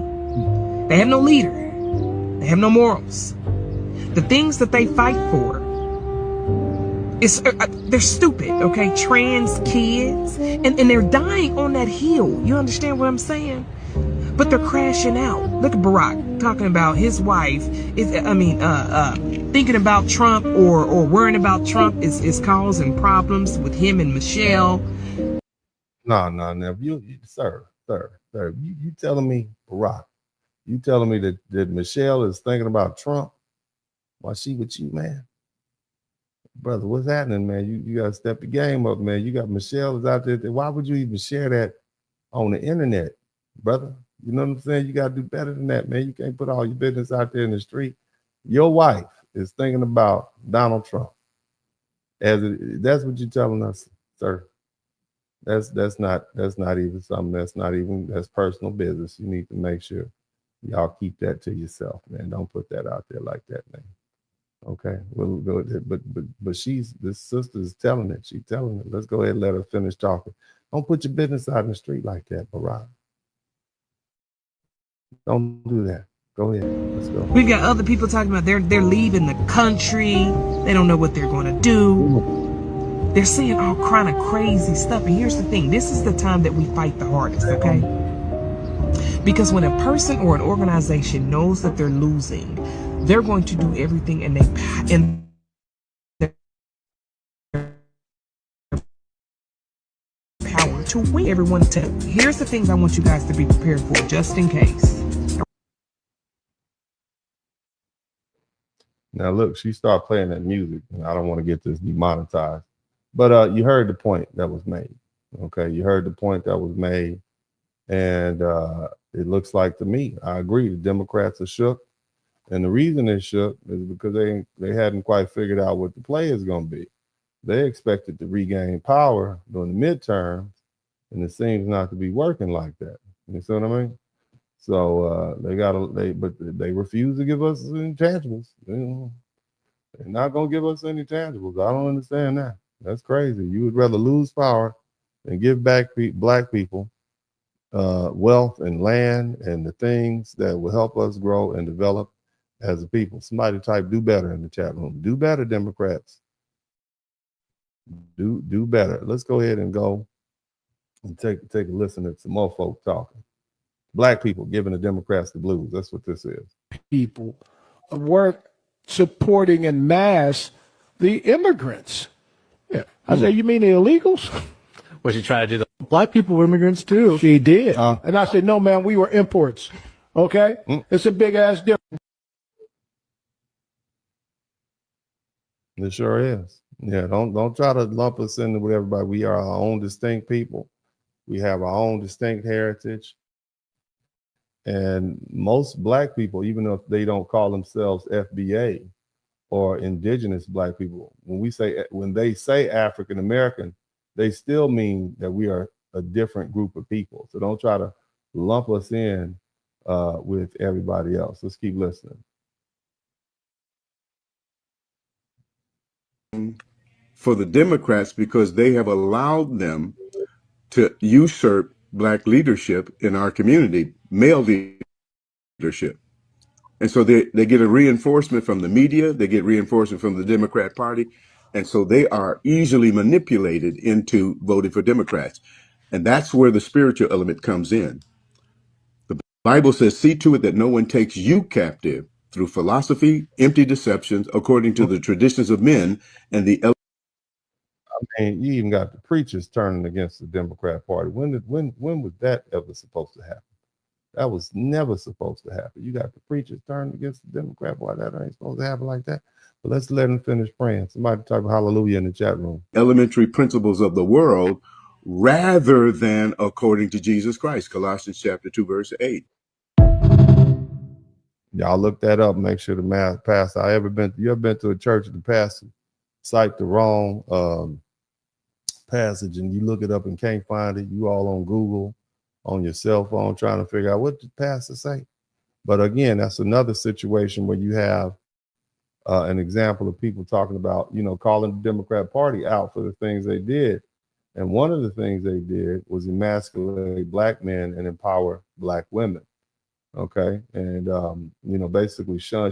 They have no leader. They have no morals. The things that they fight for they're stupid, okay? Trans kids, and they're dying on that hill. You understand what I'm saying? But they're crashing out. Look at Barack talking about his wife thinking about Trump or worrying about Trump is causing problems with him and Michelle.
No. Sir, you telling me, Barack, you telling me that Michelle is thinking about Trump while she with you, man? Brother, what's happening, man? You gotta step the game up, man. You got Michelle is out there. Why would you even share that on the internet, brother? You know what I'm saying? You gotta do better than that, man. You can't put all your business out there in the street. Your wife is thinking about Donald Trump. That's what you're telling us, sir. That's not even something that's personal business. You need to make sure y'all keep that to yourself, man. Don't put that out there like that, man. Okay, we'll go. But this sister is telling it. She's telling it. Let's go ahead and let her finish talking. Don't put your business out in the street like that, Barack. Don't do that. Go ahead. Let's go.
We've got other people talking about they're leaving the country. They don't know what they're going to do. They're saying all kind of crazy stuff. And here's the thing. This is the time that we fight the hardest, okay? Because when a person or an organization knows that they're losing, they're going to do everything in their power to win. Everyone, here's the things I want you guys to be prepared for, just in case.
Now look, she started playing that music. I don't want to get this demonetized, but you heard the point that was made. Okay, you heard the point that was made, and it looks like to me, I agree, the Democrats are shook. And the reason they shook is because they hadn't quite figured out what the play is going to be. They expected to regain power during the midterms, and it seems not to be working like that. You see what I mean? So they refuse to give us any tangibles. You know, they're not going to give us any tangibles. I don't understand that. That's crazy. You would rather lose power than give back black people wealth and land and the things that will help us grow and develop as a people. Somebody type do better in the chat room. Do better, Democrats. Do better. Let's go ahead and go and take a listen to some more folk talking. Black people giving the Democrats the blues. That's what this is.
People weren't supporting en masse the immigrants. Yeah. I said, you mean the illegals?
Was she trying to do the black people were immigrants too?
She did. And I said, no, man, we were imports. Okay? It's a big ass difference.
It sure is. Yeah, don't try to lump us in with everybody. We are our own distinct people. We have our own distinct heritage. And most black people, even if they don't call themselves FBA or indigenous black people, when they say African American, they still mean that we are a different group of people. So don't try to lump us in with everybody else. Let's keep listening.
For the Democrats, because they have allowed them to usurp black leadership in our community, male leadership. And so they get a reinforcement from the media, they get reinforcement from the Democrat Party, and so they are easily manipulated into voting for Democrats. And that's where the spiritual element comes in. The Bible says, see to it that no one takes you captive through philosophy, empty deceptions, according to the traditions of men, and the
I mean, you even got the preachers turning against the Democrat Party. When was that ever supposed to happen? That was never supposed to happen. You got the preachers turning against the Democrat Party. That ain't supposed to happen like that. But let's let them finish praying. Somebody type of hallelujah in the chat room.
Elementary principles of the world rather than according to Jesus Christ. Colossians chapter 2, verse 8.
Y'all look that up. Make sure the pastor. You ever been to a church and the pastor cite the wrong passage and you look it up and can't find it? You all on Google, on your cell phone, trying to figure out what did the pastor say. But again, that's another situation where you have an example of people talking about, calling the Democrat Party out for the things they did. And one of the things they did was emasculate black men and empower black women. Okay. And, basically shoo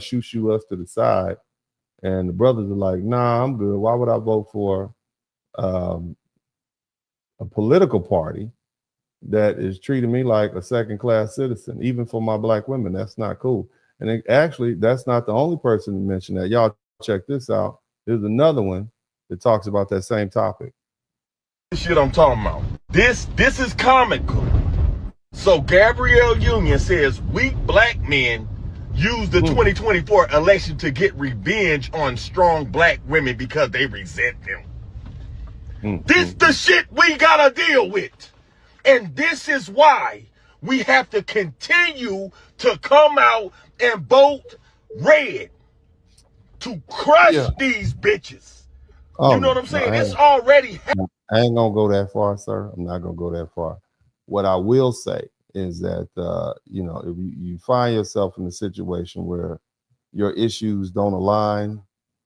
us to the side. And the brothers are like, nah, I'm good. Why would I vote for a political party that is treating me like a second-class citizen, even for my black women? That's not cool. And actually, that's not the only person to mention that. Y'all check this out. There's another one that talks about that same topic.
This shit I'm talking about. This is comical. So Gabrielle Union says weak black men use the 2024 election to get revenge on strong black women because they resent them. This the shit we gotta deal with. And this is why we have to continue to come out and vote red to crush these bitches. You know what I'm saying? It's already happening.
I ain't gonna go that far, sir. I'm not gonna go that far. What I will say is that, if you find yourself in a situation where your issues don't align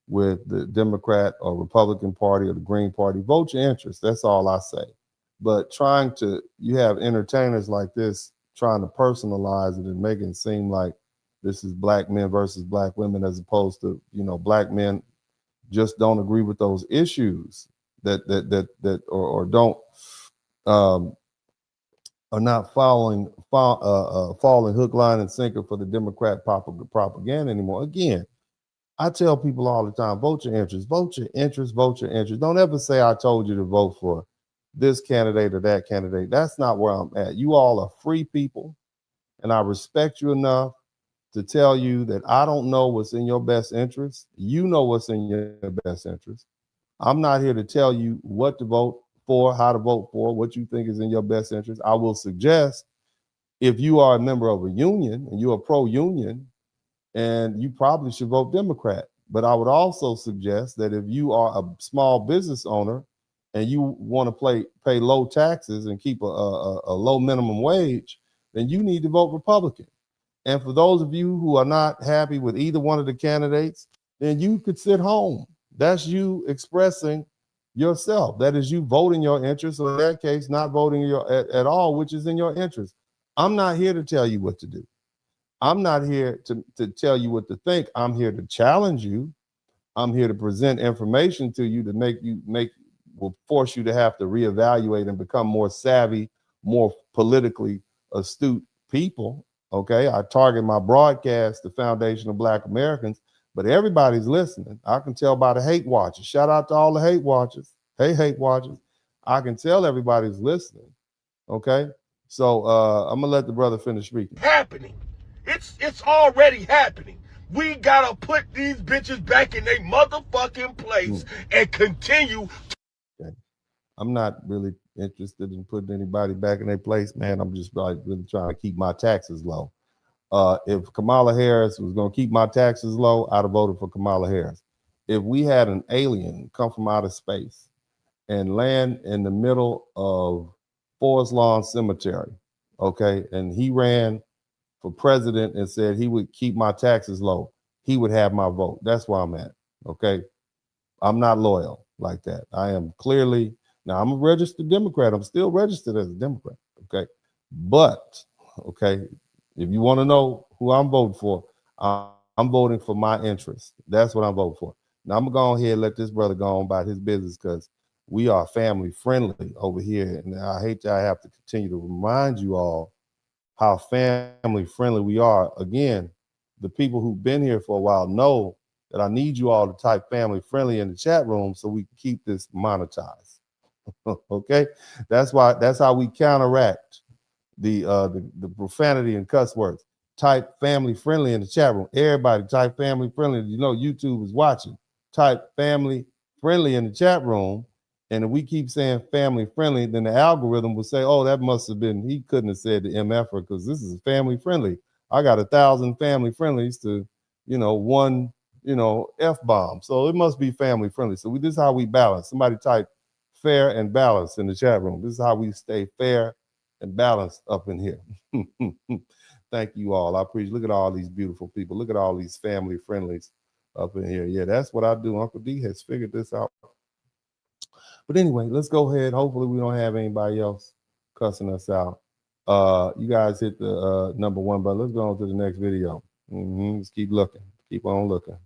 with the Democrat or Republican Party or the Green Party, vote your interest. That's all I say. But you have entertainers like this trying to personalize it and make it seem like this is black men versus black women, as opposed to, black men just don't agree with those issues or don't are not falling hook, line, and sinker for the Democrat propaganda anymore. Again, I tell people all the time, vote your interest, vote your interest, vote your interest. Don't ever say I told you to vote for this candidate or that candidate. That's not where I'm at. You all are free people, and I respect you enough to tell you that I don't know what's in your best interest. You know what's in your best interest. I'm not here to tell you what to vote for, how to vote for, what you think is in your best interest. I will suggest, if you are a member of a union and you're pro-union, and you probably should vote Democrat. But I would also suggest that if you are a small business owner and you want to pay low taxes and keep a low minimum wage, then you need to vote Republican. And for those of you who are not happy with either one of the candidates, then you could sit home. That's you expressing yourself. That is you voting your interest, or in that case, not voting at all, which is in your interest. I'm not here to tell you what to do. I'm not here to tell you what to think. I'm here to challenge you. I'm here to present information to you to will force you to have to reevaluate and become more savvy, more politically astute people. Okay, I target my broadcast, the Foundation of Black Americans, but everybody's listening. I can tell by the hate watchers. Shout out to all the hate watchers. Hey, hate watchers. I can tell everybody's listening. Okay, so I'm gonna let the brother finish speaking.
Happening. It's already happening. We gotta put these bitches back in their motherfucking place and continue.
I'm not really interested in putting anybody back in their place, man. I'm just like really trying to keep my taxes low. If Kamala Harris was going to keep my taxes low, I'd have voted for Kamala Harris. If we had an alien come from outer space and land in the middle of Forest Lawn Cemetery, okay, and he ran for president and said he would keep my taxes low, he would have my vote. That's where I'm at, okay? I'm not loyal like that. I am clearly, now I'm a registered Democrat. I'm still registered as a Democrat, okay? But, okay, if you want to know who I'm voting for, I'm voting for my interest. That's what I'm voting for. Now I'm going to go ahead and let this brother go on about his business because we are family friendly over here. And I hate that I have to continue to remind you all how family friendly we are. Again, the people who've been here for a while know that I need you all to type family friendly in the chat room so we can keep this monetized. Okay? That's how we counteract the profanity and cuss words. Type family friendly in the chat room. Everybody type family friendly. You know YouTube is watching. Type family friendly in the chat room. And if we keep saying family friendly, then the algorithm will say, oh, that must have been, he couldn't have said the MFer because this is family friendly. I got 1,000 family friendlies to, one, F-bomb. So it must be family friendly. So this is how we balance. Somebody type fair and balanced in the chat room. This is how we stay fair and balanced up in here. Thank you all. I appreciate. Look at all these beautiful people. Look at all these family friendlies up in here. Yeah, that's what I do. Uncle D has figured this out. But anyway, let's go ahead. Hopefully we don't have anybody else cussing us out. You guys hit the number one button. Let's go on to the next video. Let's keep looking. Keep on looking.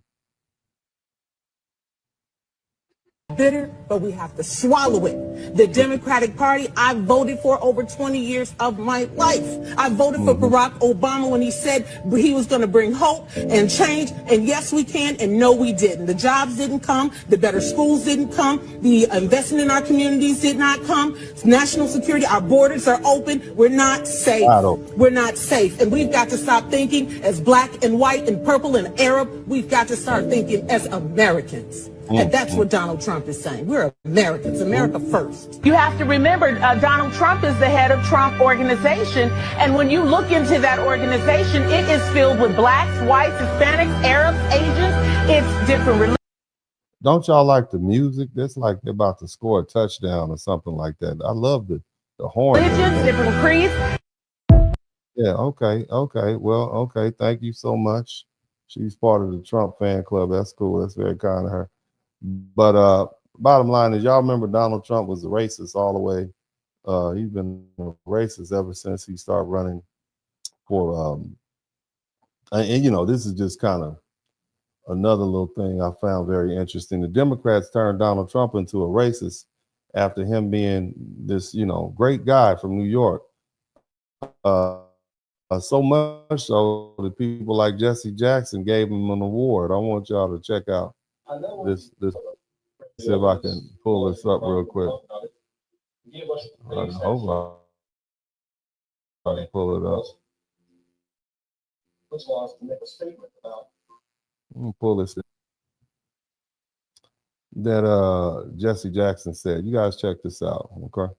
Bitter, but we have to swallow it. The Democratic Party, I voted for over 20 years of my life. I voted for Barack Obama when he said he was going to bring hope and change. And yes, we can. And no, we didn't. The jobs didn't come. The better schools didn't come. The investment in our communities did not come. National security, our borders are open. We're not safe. We're not safe. And we've got to stop thinking as black and white and purple and Arab. We've got to start thinking as Americans. And that's what Donald Trump is saying. We're Americans, America first.
You have to remember, Donald Trump is the head of Trump Organization. And when you look into that organization, it is filled with blacks, whites, Hispanics, Arabs, Asians. It's different religions.
Don't y'all like the music? That's like they're about to score a touchdown or something like that. I love the horn.
Religions, different creeds.
Yeah, okay. Well, okay. Thank you so much. She's part of the Trump fan club. That's cool. That's very kind of her. But bottom line is, y'all remember Donald Trump was a racist all the way. He's been a racist ever since he started running for and this is just kind of another little thing I found very interesting. The Democrats turned Donald Trump into a racist after him being this, great guy from New York. So much so that people like Jesse Jackson gave him an award. I want y'all to check out this. See if I can pull this up real quick. Hold on. I can pull it up. Let me pull this in. That Jesse Jackson said. You guys check this out, okay?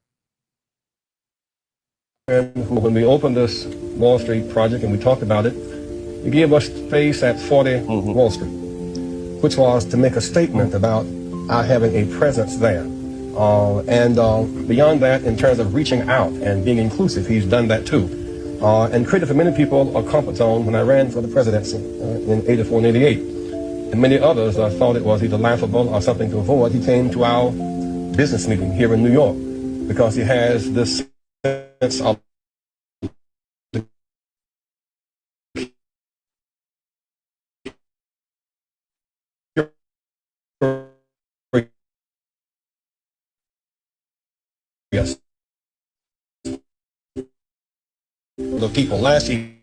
And when we opened this Wall Street project and we talked about it, we gave us space at 40 Wall Street, which was to make a statement about our having a presence there. And beyond that, in terms of reaching out and being inclusive, he's done that too. And created for many people a comfort zone when I ran for the presidency in 84 and 88. And many others thought it was either laughable or something to avoid. He came to our business meeting here in New York because he has this sense of yes. The people last year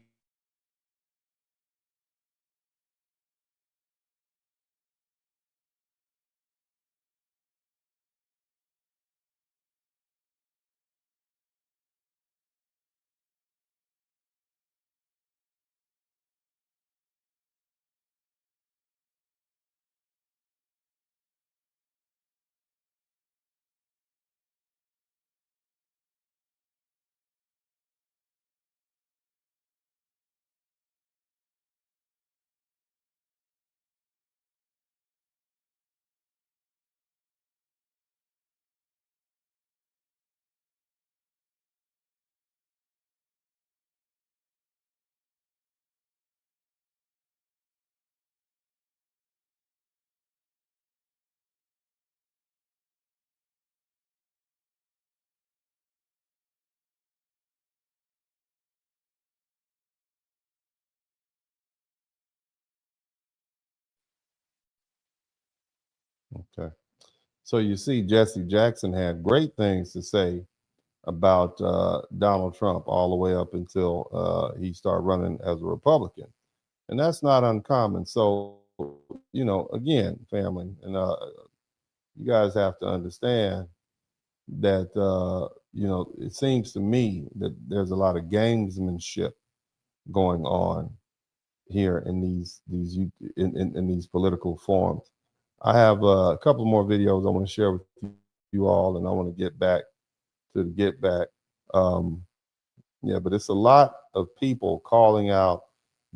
Okay. So you see, Jesse Jackson had great things to say about Donald Trump all the way up until he started running as a Republican. And that's not uncommon. So, you know, again, family, and you guys have to understand that, you know, it seems to me that there's a lot of gamesmanship going on here in these in these political forums. I have a couple more videos I want to share with you all, and I want to get back to the get back. Yeah, but it's a lot of people calling out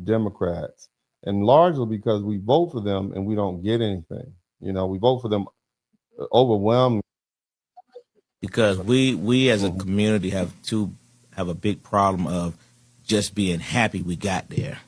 Democrats, and largely because we vote for them and we don't get anything. You know, we vote for them overwhelmingly.
Because we as a community have a big problem of just being happy we got there.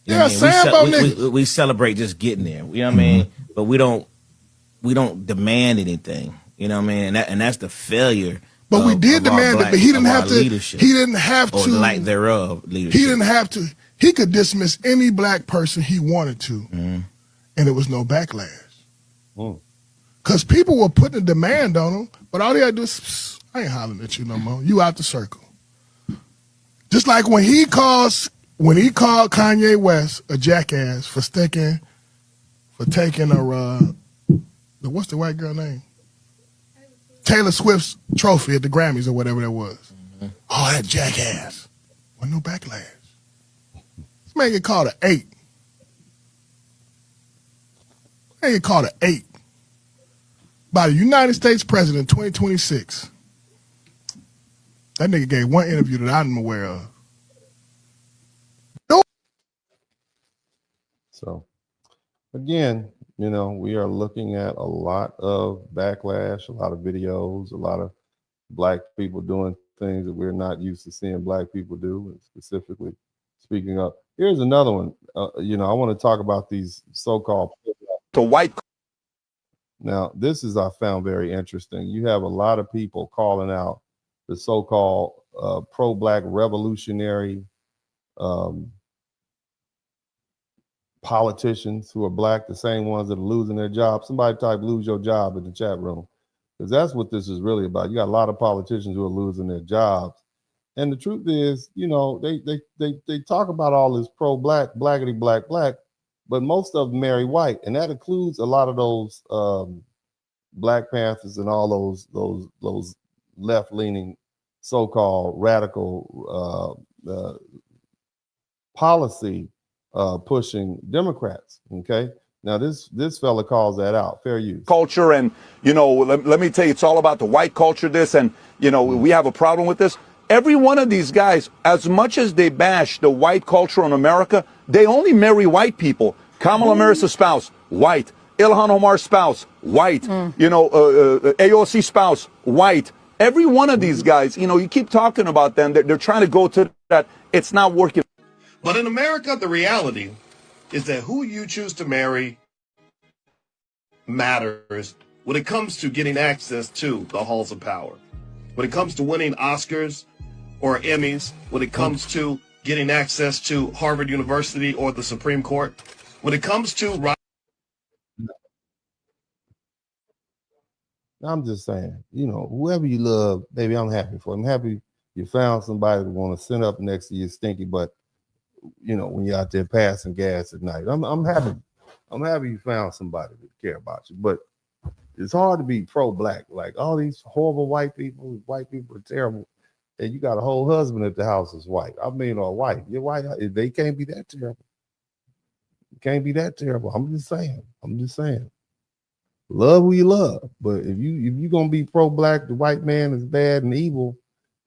You know what I mean? We celebrate just getting there. You know what I mean? But we don't demand anything. You know what I mean? And that's the failure.
But we did demand it, but he didn't have to.
Leadership,
he didn't have to.
Or the lack thereof leadership.
He didn't have to. He could dismiss any black person he wanted to, and there was no backlash. Because people were putting a demand on him, but all they had to do is, I ain't hollering at you no more. You out the circle. Just like when he called Kanye West a jackass for taking a what's the white girl name? Taylor Swift's trophy at the Grammys or whatever that was. Oh, that jackass. Wasn't no backlash. This man get called an 8. Man get called an 8 by the United States president 2026. That nigga gave one interview that I'm aware of.
So, again, you know, we are looking at a lot of backlash, a lot of videos, a lot of black people doing things that we're not used to seeing black people do, and specifically speaking up. Here's another one. You know, I want to talk about these so-called white. Now, this is I found very interesting. You have a lot of people calling out the so-called pro-black revolutionary politicians who are black, the same ones that are losing their jobs. Somebody type "lose your job" in the chat room, because that's what this is really about. You got a lot of politicians who are losing their jobs, and the truth is, you know, they talk about all this pro-black, blackity black, but most of them marry white, and that includes a lot of those Black Panthers and all those left-leaning so-called radical policy pushing Democrats. Okay, now this fella calls that out. Fair use
culture, and you know, let me tell you, it's all about the white culture. This, and you know, we have a problem with this. Every one of these guys, as much as they bash the white culture in America, they only marry white people. Kamala Harris's spouse, white. Ilhan Omar's spouse, white. You know, AOC spouse, white. Every one of these guys, you know, you keep talking about them. They're trying to go to that. It's not working.
But in America, the reality is that who you choose to marry matters when it comes to getting access to the halls of power. When it comes to winning Oscars or Emmys, when it comes to getting access to Harvard University or the Supreme Court, when it comes to...
I'm just saying, you know, whoever you love, baby, I'm happy for. I'm happy you found somebody that want to sit up next to your stinky butt, you know, when you're out there passing gas at night. I'm happy. I'm happy you found somebody that care about you. But it's hard to be pro-black. Like all these horrible white people are terrible. And you got a whole husband at the house that's white. I mean, or white. You're white. They can't be that terrible. It can't be that terrible. I'm just saying. Love who you love. But if you gonna be pro-black, the white man is bad and evil,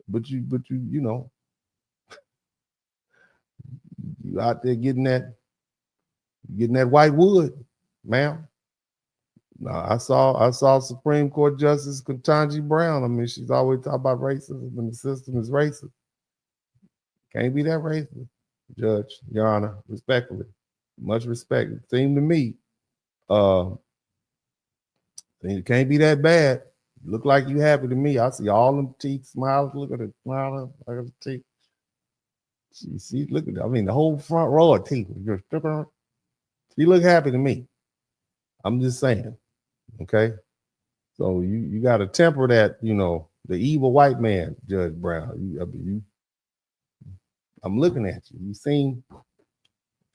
but you know, you out there getting that white wood, ma'am. Now I saw Supreme Court Justice Ketanji Brown. I mean, she's always talking about racism and the system is racist. Can't be that racist, Judge, Your Honor, respectfully. Much respect. It seemed to me, it can't be that bad. You look like you happy to me. I see all them teeth smiles. Look at it, smiling. Look at the teeth. See, look at that. I mean, the whole front row of teeth. You look happy to me. I'm just saying. Okay, so you got to temper that. The evil white man, Judge Brown. I'm looking at you. You seem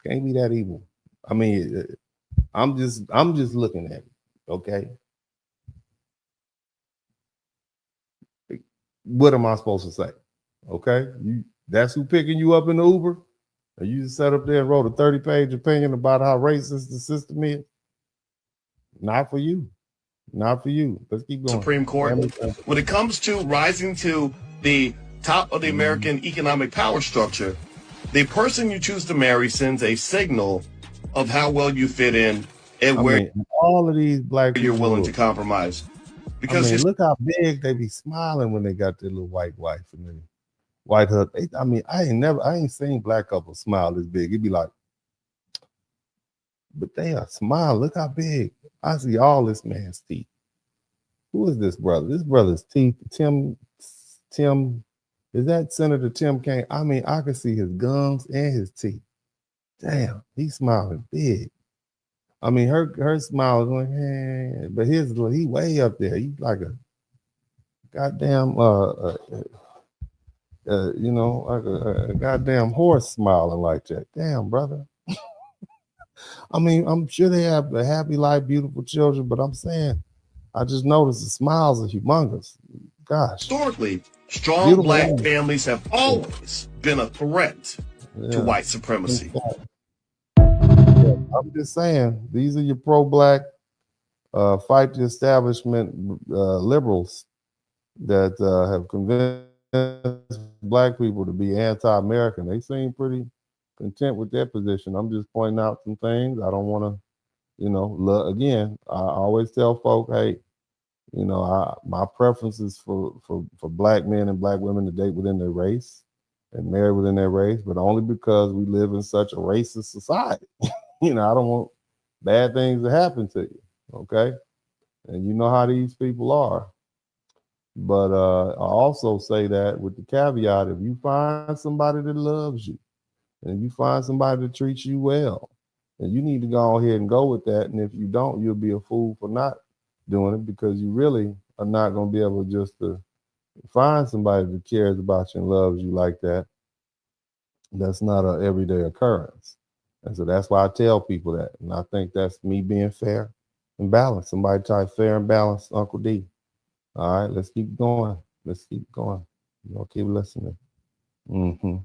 can't be that evil. I mean, I'm just looking at you. Okay, what am I supposed to say? Okay, that's who picking you up in the Uber, and you just sat up there and wrote a 30-page opinion about how racist the system is. Not for you. Not for you. Let's keep going.
Supreme Court. When it comes to rising to the top of the American economic power structure, the person you choose to marry sends a signal of how well you fit in and
all of these black people
you're willing to compromise. Because
look how big they be smiling when they got their little white wife and their white husband. I ain't seen black couples smile this big. It'd be like, but they are smiling. Look how big. I see all this man's teeth. Who is this brother? This brother's teeth. Tim, is that Senator Tim Kaine? I can see his gums and his teeth. Damn, he's smiling big. Her smile is like, hey, but he way up there. He's like a goddamn, like a goddamn horse smiling like that. Damn, brother. I'm sure they have a happy life, beautiful children, but I'm saying, I just noticed the smiles are humongous. Gosh.
Historically, strong
Beautiful
black
woman.
families have always been a threat to white supremacy.
I'm just saying, these are your pro-black, fight the establishment liberals that have convinced black people to be anti-American. They seem pretty content with their position. I'm just pointing out some things. I don't want to, again, I always tell folk, hey, my preference is for black men and black women to date within their race and marry within their race, but only because we live in such a racist society. I don't want bad things to happen to you, okay? And you know how these people are. But I also say that with the caveat, if you find somebody that loves you, and you find somebody that treats you well, then you need to go ahead and go with that. And if you don't, you'll be a fool for not doing it, because you really are not going to be able just to find somebody that cares about you and loves you like that. That's not an everyday occurrence. And so that's why I tell people that. And I think that's me being fair and balanced. Somebody type fair and balanced, Uncle D. All right, let's keep going. Let's keep going. Keep listening. Mm-hmm.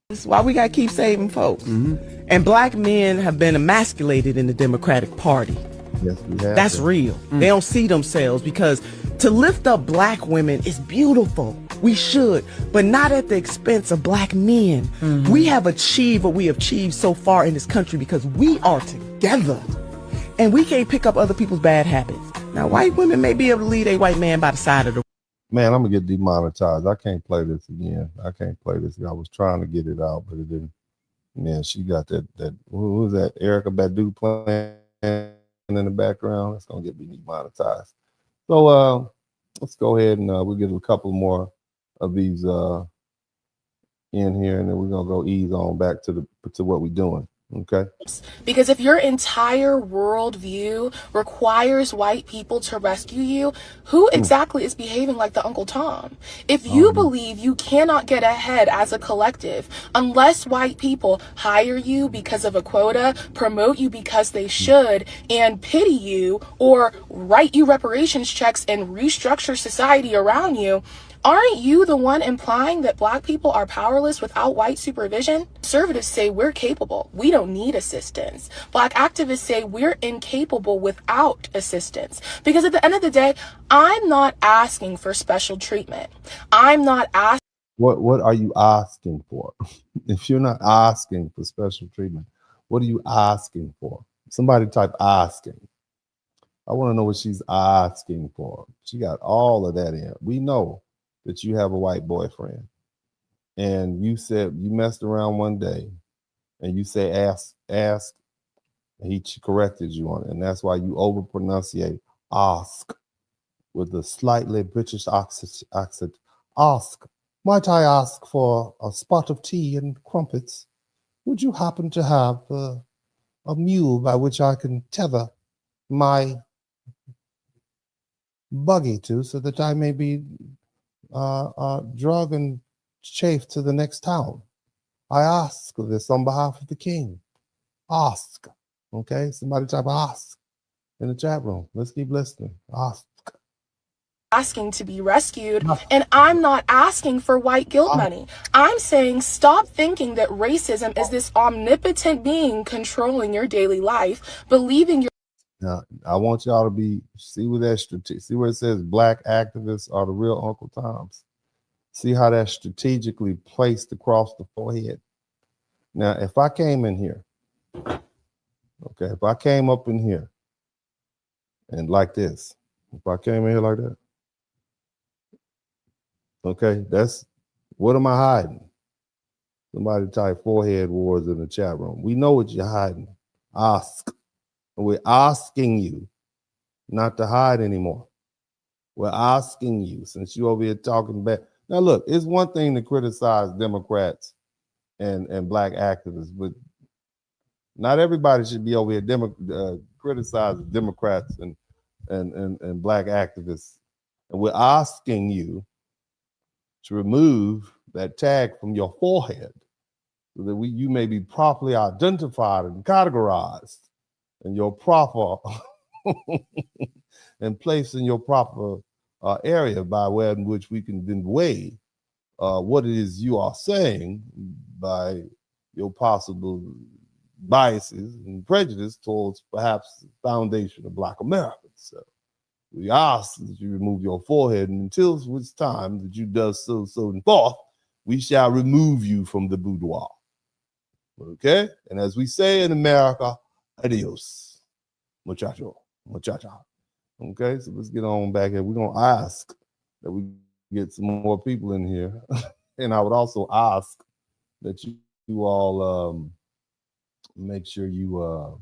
That's why we got to keep saving folks. Mm-hmm. And black men have been emasculated in the Democratic Party.
Yes, we have.
That's real. They don't see themselves, because to lift up black women is beautiful. We should, but not at the expense of black men. Mm-hmm. We have achieved what we have achieved so far in this country because we are together. And we can't pick up other people's bad habits. Now, white women may be able to lead a white man by the side of the...
Man, I'm going to get demonetized. I can't play this again. I can't play this. I was trying to get it out, but it didn't. Man, she got that who was that? Erica Badu playing in the background. That's going to get me demonetized. So let's go ahead and we'll get a couple more of these in here, and then we're going to go ease on back to what we're doing. Okay.
Because if your entire worldview requires white people to rescue you, who exactly is behaving like the Uncle Tom? If you believe you cannot get ahead as a collective unless white people hire you because of a quota, promote you because they should, and pity you or write you reparations checks and restructure society around you, aren't you the one implying that black people are powerless without white supervision? Conservatives say we're capable. We don't need assistance. Black activists say we're incapable without assistance. Because at the end of the day, I'm not asking for special treatment. I'm not asking.
What are you asking for? If you're not asking for special treatment, what are you asking for? Somebody type asking. I want to know what she's asking for. She got all of that in. We know that you have a white boyfriend, and you said you messed around one day, and you say ask, and he corrected you on it, and that's why you over pronunciate ask with a slightly British accent. Ask, might I ask for a spot of tea and crumpets? Would you happen to have a mule by which I can tether my buggy to, so that I may be drug and chafe to the next town. I ask this on behalf of the king. Ask. Okay, somebody type ask in the chat room. Let's keep listening. Ask.
Asking to be rescued, and I'm not asking for white guilt money. I'm saying stop thinking that racism is this omnipotent being controlling your daily life, believing you're.
Now, I want y'all to see where it says black activists are the real Uncle Toms. See how that's strategically placed across the forehead. Now, if I came in here, okay, if I came up in here and like this, if I came in here like that, okay, that's, what am I hiding? Somebody type forehead wars in the chat room. We know what you're hiding. Ask. And we're asking you not to hide anymore. We're asking you, since you over here talking back. Now, look, it's one thing to criticize Democrats and black activists, but not everybody should be over here criticizing Democrats and black activists. And we're asking you to remove that tag from your forehead so that you may be properly identified and categorized in your proper and placed in your proper area by way in which we can then weigh what it is you are saying by your possible biases and prejudice towards perhaps the foundation of Black Americans. So we ask that you remove your forehead, and until it's time that you does so and forth, we shall remove you from the boudoir. Okay? And as we say in America, adios, muchacho, muchacha. Okay, so let's get on back here. We're going to ask that we get some more people in here. And I would also ask that you all make sure you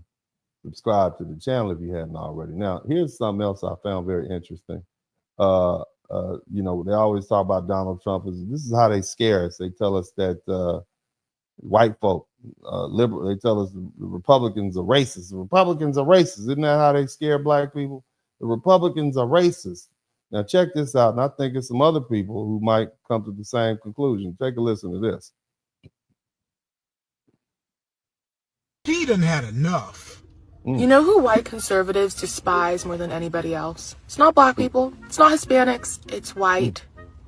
subscribe to the channel if you hadn't already. Now, here's something else I found very interesting. You know, they always talk about Donald Trump. This is how they scare us. They tell us that white folk, liberal, they tell us the Republicans are racist. The Republicans are racist. Isn't that how they scare black people? The Republicans are racist. Now check this out, and I think it's some other people who might come to the same conclusion. Take a listen to this.
He done had enough.
You know who white conservatives despise more than anybody else? It's not black people, it's not Hispanics, it's white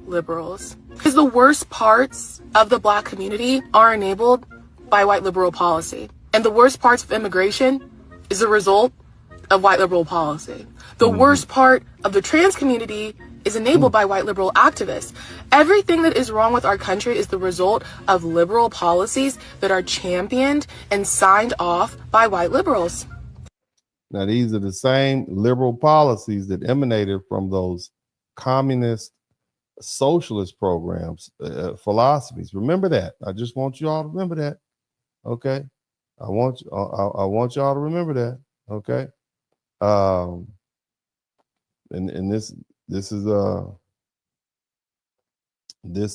liberals. Because the worst parts of the black community are enabled by white liberal policy. And the worst parts of immigration is a result of white liberal policy. The worst part of the trans community is enabled by white liberal activists. Everything that is wrong with our country is the result of liberal policies that are championed and signed off by white liberals.
Now, these are the same liberal policies that emanated from those communist socialist programs, philosophies. Remember that. I just want you all to remember that. Okay. I want y'all to remember that. Okay. And this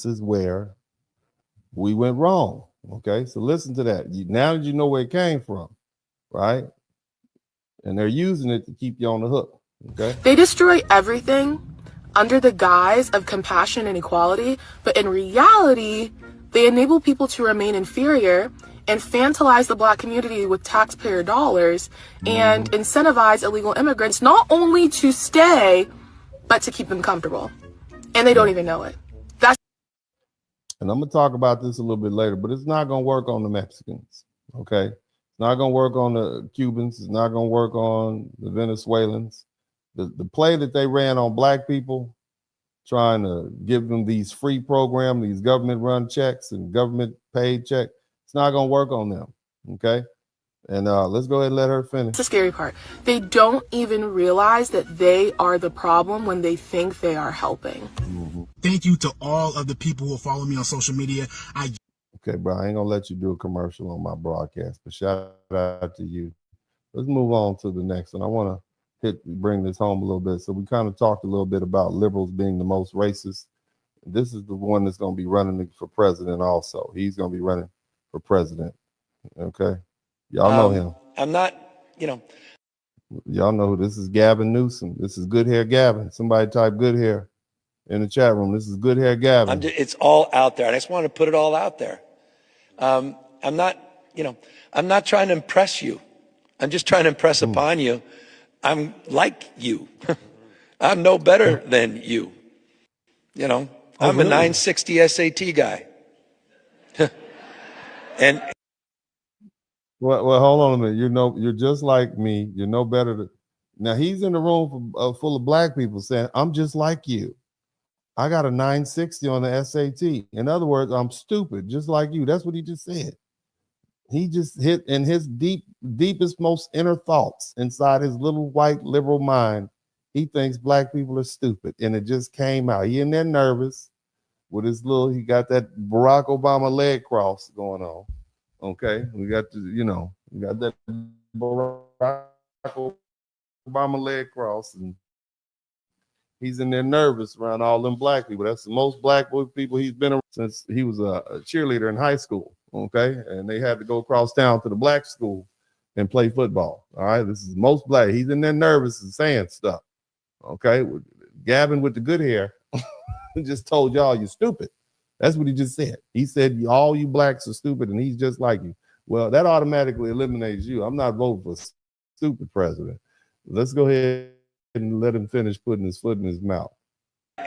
is where we went wrong. Okay, so listen to that. Now that you know where it came from, right? And they're using it to keep you on the hook. Okay,
they destroy everything under the guise of compassion and equality, but in reality, they enable people to remain inferior and infantilize the black community with taxpayer dollars and incentivize illegal immigrants not only to stay, but to keep them comfortable. And they don't even know it.
And I'm going to talk about this a little bit later, but it's not going to work on the Mexicans, okay? It's not going to work on the Cubans. It's not going to work on the Venezuelans. The play that they ran on black people, trying to give them these free programs, these government-run checks and government-paid checks, it's not going to work on them, okay? And let's go ahead and let her finish.
That's the scary part. They don't even realize that they are the problem when they think they are helping.
Thank you to all of the people who follow me on social media.
Okay, bro, I ain't going to let you do a commercial on my broadcast, but shout out to you. Let's move on to the next one. I want to bring this home a little bit. So we kind of talked a little bit about liberals being the most racist. This is the one that's going to be running for president also. He's going to be running for president. Okay. Y'all know him.
I'm not, you know.
Y'all know who this is. Gavin Newsom. This is Good Hair Gavin. Somebody type Good Hair in the chat room. This is Good Hair Gavin.
It's all out there. I just want to put it all out there. I'm not trying to impress you. I'm just trying to impress upon you. I'm like you. I'm no better than you. I'm a 960 SAT guy. And
well, hold on a minute. You're just like me. You're no better than. Now he's in the room full of black people saying, "I'm just like you. I got a 960 on the SAT. In other words, I'm stupid, just like you." That's what he just said. He just hit in his deepest, most inner thoughts inside his little white liberal mind. He thinks black people are stupid, and it just came out. He in there nervous with his he got that Barack Obama leg cross going on. Okay, we got we got that Barack Obama leg cross, and he's in there nervous around all them black people. That's the most black people he's been around since he was a cheerleader in high school. Okay, and they had to go across town to the black school and play football. All right, this is the most black. He's in there nervous and saying stuff. Okay, Gavin with the good hair just told y'all you're stupid. That's what he just said. He said all you blacks are stupid, and he's just like you. Well, that automatically eliminates you. I'm not voting for stupid president. Let's go ahead and let him finish putting his foot in his mouth.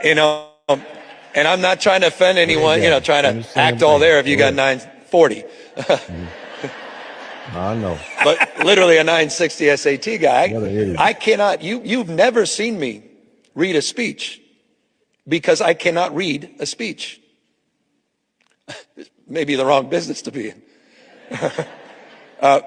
and I'm not trying to offend anyone, trying to act all there if you got 940.
I know.
But literally a 960 SAT guy. I cannot, you've never seen me read a speech because I cannot read a speech. Maybe the wrong business to be in.
I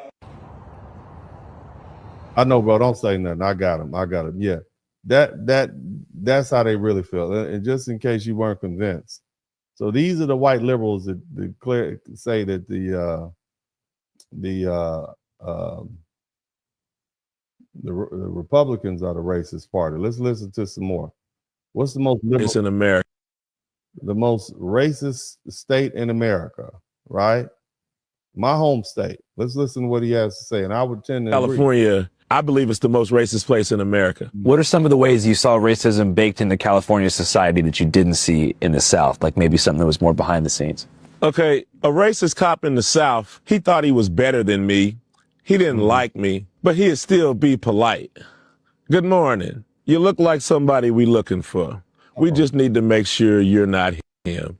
know, bro. Don't say nothing. I got him. Yeah, that's how they really feel. And just in case you weren't convinced, so these are the white liberals that say that the Republicans are the racist party. Let's listen to some more. What's the most liberal?
It's in America.
The most racist state in America, right? My home state. Let's listen to what he has to say. And I would tend to
California,
agree.
I believe it's the most racist place in America.
What are some of the ways you saw racism baked into California society that you didn't see in the South? Like maybe something that was more behind the scenes?
Okay, a racist cop in the South, he thought he was better than me. He didn't like me, but he'd still be polite. Good morning. You look like somebody we looking for. We just need to make sure you're not him,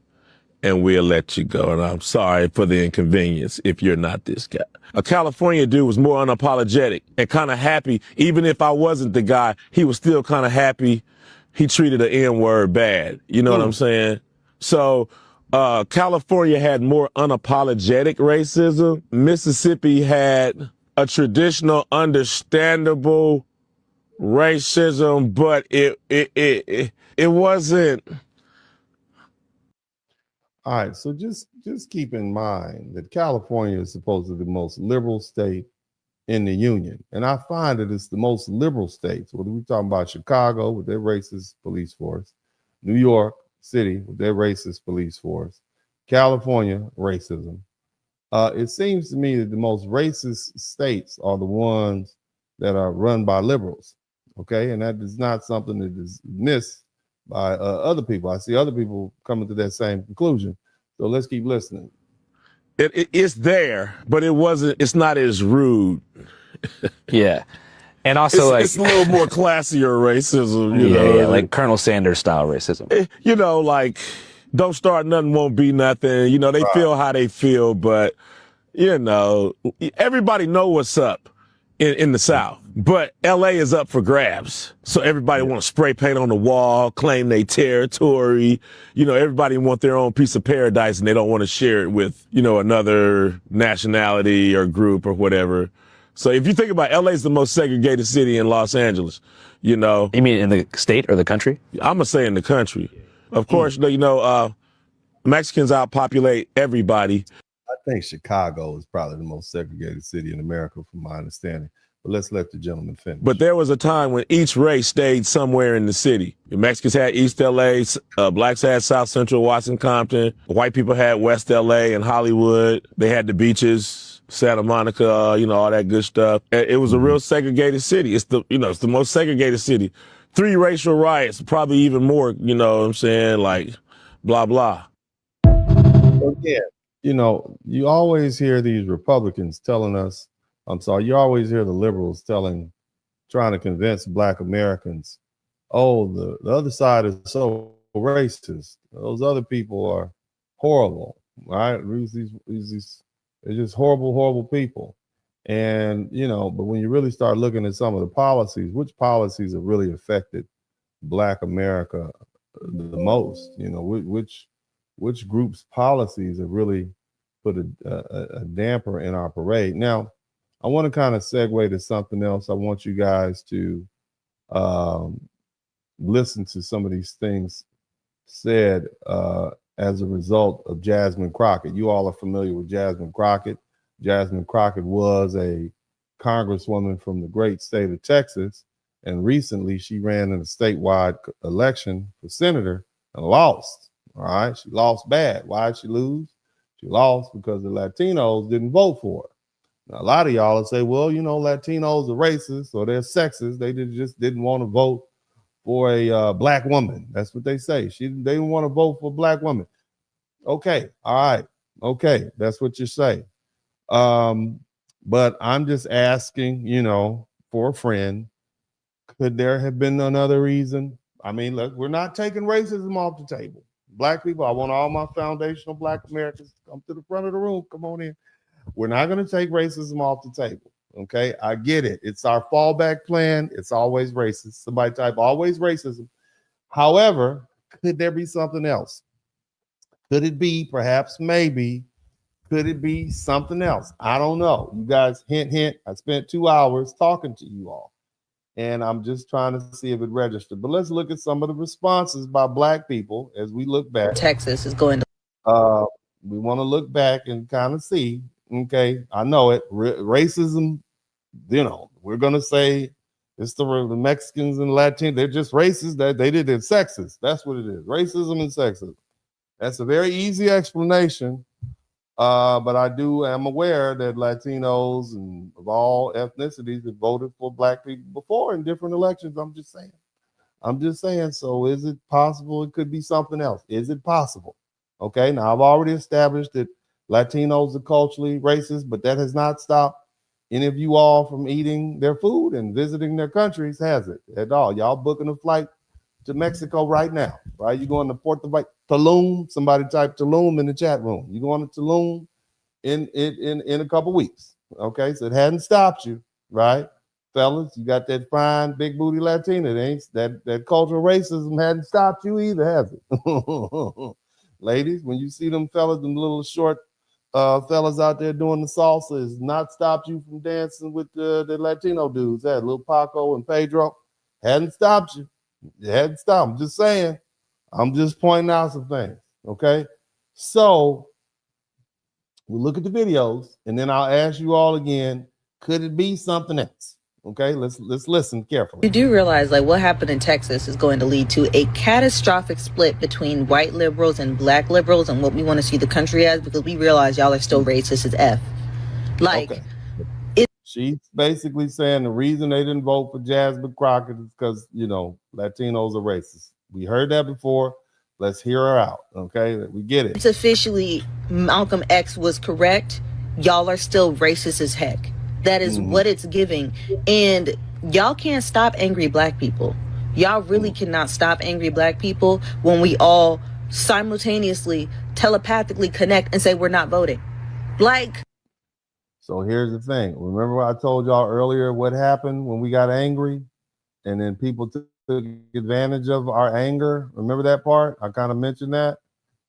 and we'll let you go. And I'm sorry for the inconvenience if you're not this guy. A California dude was more unapologetic and kind of happy. Even if I wasn't the guy, he was still kind of happy. He treated the N-word bad. You know what I'm saying? So California had more unapologetic racism. Mississippi had a traditional, understandable racism, but it wasn't.
All right, so just keep in mind that California is supposedly the most liberal state in the union, and I find that it's the most liberal states. Whether we're talking about Chicago with their racist police force, New York City with their racist police force, California racism. It seems to me that the most racist states are the ones that are run by liberals. Okay, and that is not something that is missed by other people. I see other people coming to that same conclusion. So let's keep listening.
It's there, but it's not as rude.
Yeah. And also
it's a little more classier racism, you know.
Yeah, like Colonel Sanders style racism.
You know, like don't start nothing, won't be nothing. You know, they feel how they feel, but you know, everybody know what's up in the South. But LA is up for grabs. So everybody want to spray paint on the wall, claim their territory. You know, everybody want their own piece of paradise and they don't want to share it with, you know, another nationality or group or whatever. So if you think about LA is the most segregated city in Los Angeles, you know.
You mean in the state or the country?
I'm going to say in the country. Of course, you know, Mexicans outpopulate everybody.
I think Chicago is probably the most segregated city in America, from my understanding. But let's let the gentleman finish.
But there was a time when each race stayed somewhere in the city. The Mexicans had East LA, blacks had South Central, Washington, Compton. White people had West LA and Hollywood. They had the beaches, Santa Monica, all that good stuff. It was a real segregated city. It's the most segregated city. 3 racial riots, probably even more, you know what I'm saying? Like, blah, blah.
Again, you always hear these Republicans telling us, you always hear the liberals trying to convince Black Americans, oh, the other side is so racist. Those other people are horrible, right? They're just horrible, horrible people. And, but when you really start looking at some of the policies, which policies have really affected Black America the most, which group's policies have really put a damper in our parade. Now, I want to kind of segue to something else. I want you guys to listen to some of these things said as a result of Jasmine Crockett. You all are familiar with Jasmine Crockett. Jasmine Crockett was a congresswoman from the great state of Texas, and recently she ran in a statewide election for senator and lost. All right, she lost bad. Why did she lose? She lost because the Latinos didn't vote for her. Now, a lot of y'all will say, well, Latinos are racist or they're sexist. They just didn't want to vote for a Black woman. That's what they say. They didn't want to vote for a Black woman. Okay, all right. Okay, that's what you say. But I'm just asking, for a friend, could there have been another reason? I mean, look, we're not taking racism off the table. Black people, I want all my foundational Black Americans to come to the front of the room. Come on in. We're not going to take racism off the table. Okay, I get it. It's our fallback plan. It's always racist. Somebody type always racism. However, could there be something else? Could it be, perhaps, maybe, could it be something else? I don't know. You guys, hint, hint. I spent 2 hours talking to you all, and I'm just trying to see if it registered. But let's look at some of the responses by Black people as we look back.
Texas is going to.
We want to look back and kind of see. Okay, I know it. Racism, we're going to say it's the Mexicans and Latinos. They're just racist. That they did it sexist. That's what it is. Racism and sexism. That's a very easy explanation. But I am aware that Latinos and of all ethnicities have voted for Black people before in different elections. I'm just saying. So is it possible it could be something else? Is it possible? Okay, now I've already established that Latinos are culturally racist, but that has not stopped any of you all from eating their food and visiting their countries, has it? At all? Y'all booking a flight to Mexico right now, right? You going to Tulum? Somebody type Tulum in the chat room. You going to Tulum in a couple weeks? Okay, so it hadn't stopped you, right, fellas? You got that fine big booty Latina. That cultural racism hadn't stopped you either, has it? Ladies, when you see them fellas, them little short fellas out there doing the salsa, has not stopped you from dancing with the Latino dudes. That little Paco and Pedro hadn't stopped you. You hadn't stopped. I'm just saying. I'm just pointing out some things. Okay. So we'll look at the videos and then I'll ask you all again, could it be something else? Okay, let's listen carefully.
You do realize what happened in Texas is going to lead to a catastrophic split between white liberals and Black liberals and what we want to see the country as, because we realize y'all are still racist as F. Okay.
She's basically saying the reason they didn't vote for Jasmine Crockett is because, Latinos are racist. We heard that before. Let's hear her out. Okay, we get it.
It's officially Malcolm X was correct. Y'all are still racist as heck. That is what it's giving. And y'all can't stop angry Black people. Y'all really cannot stop angry Black people when we all simultaneously, telepathically connect and say we're not voting.
So here's the thing. Remember I told y'all earlier what happened when we got angry and then people took advantage of our anger? Remember that part? I kind of mentioned that.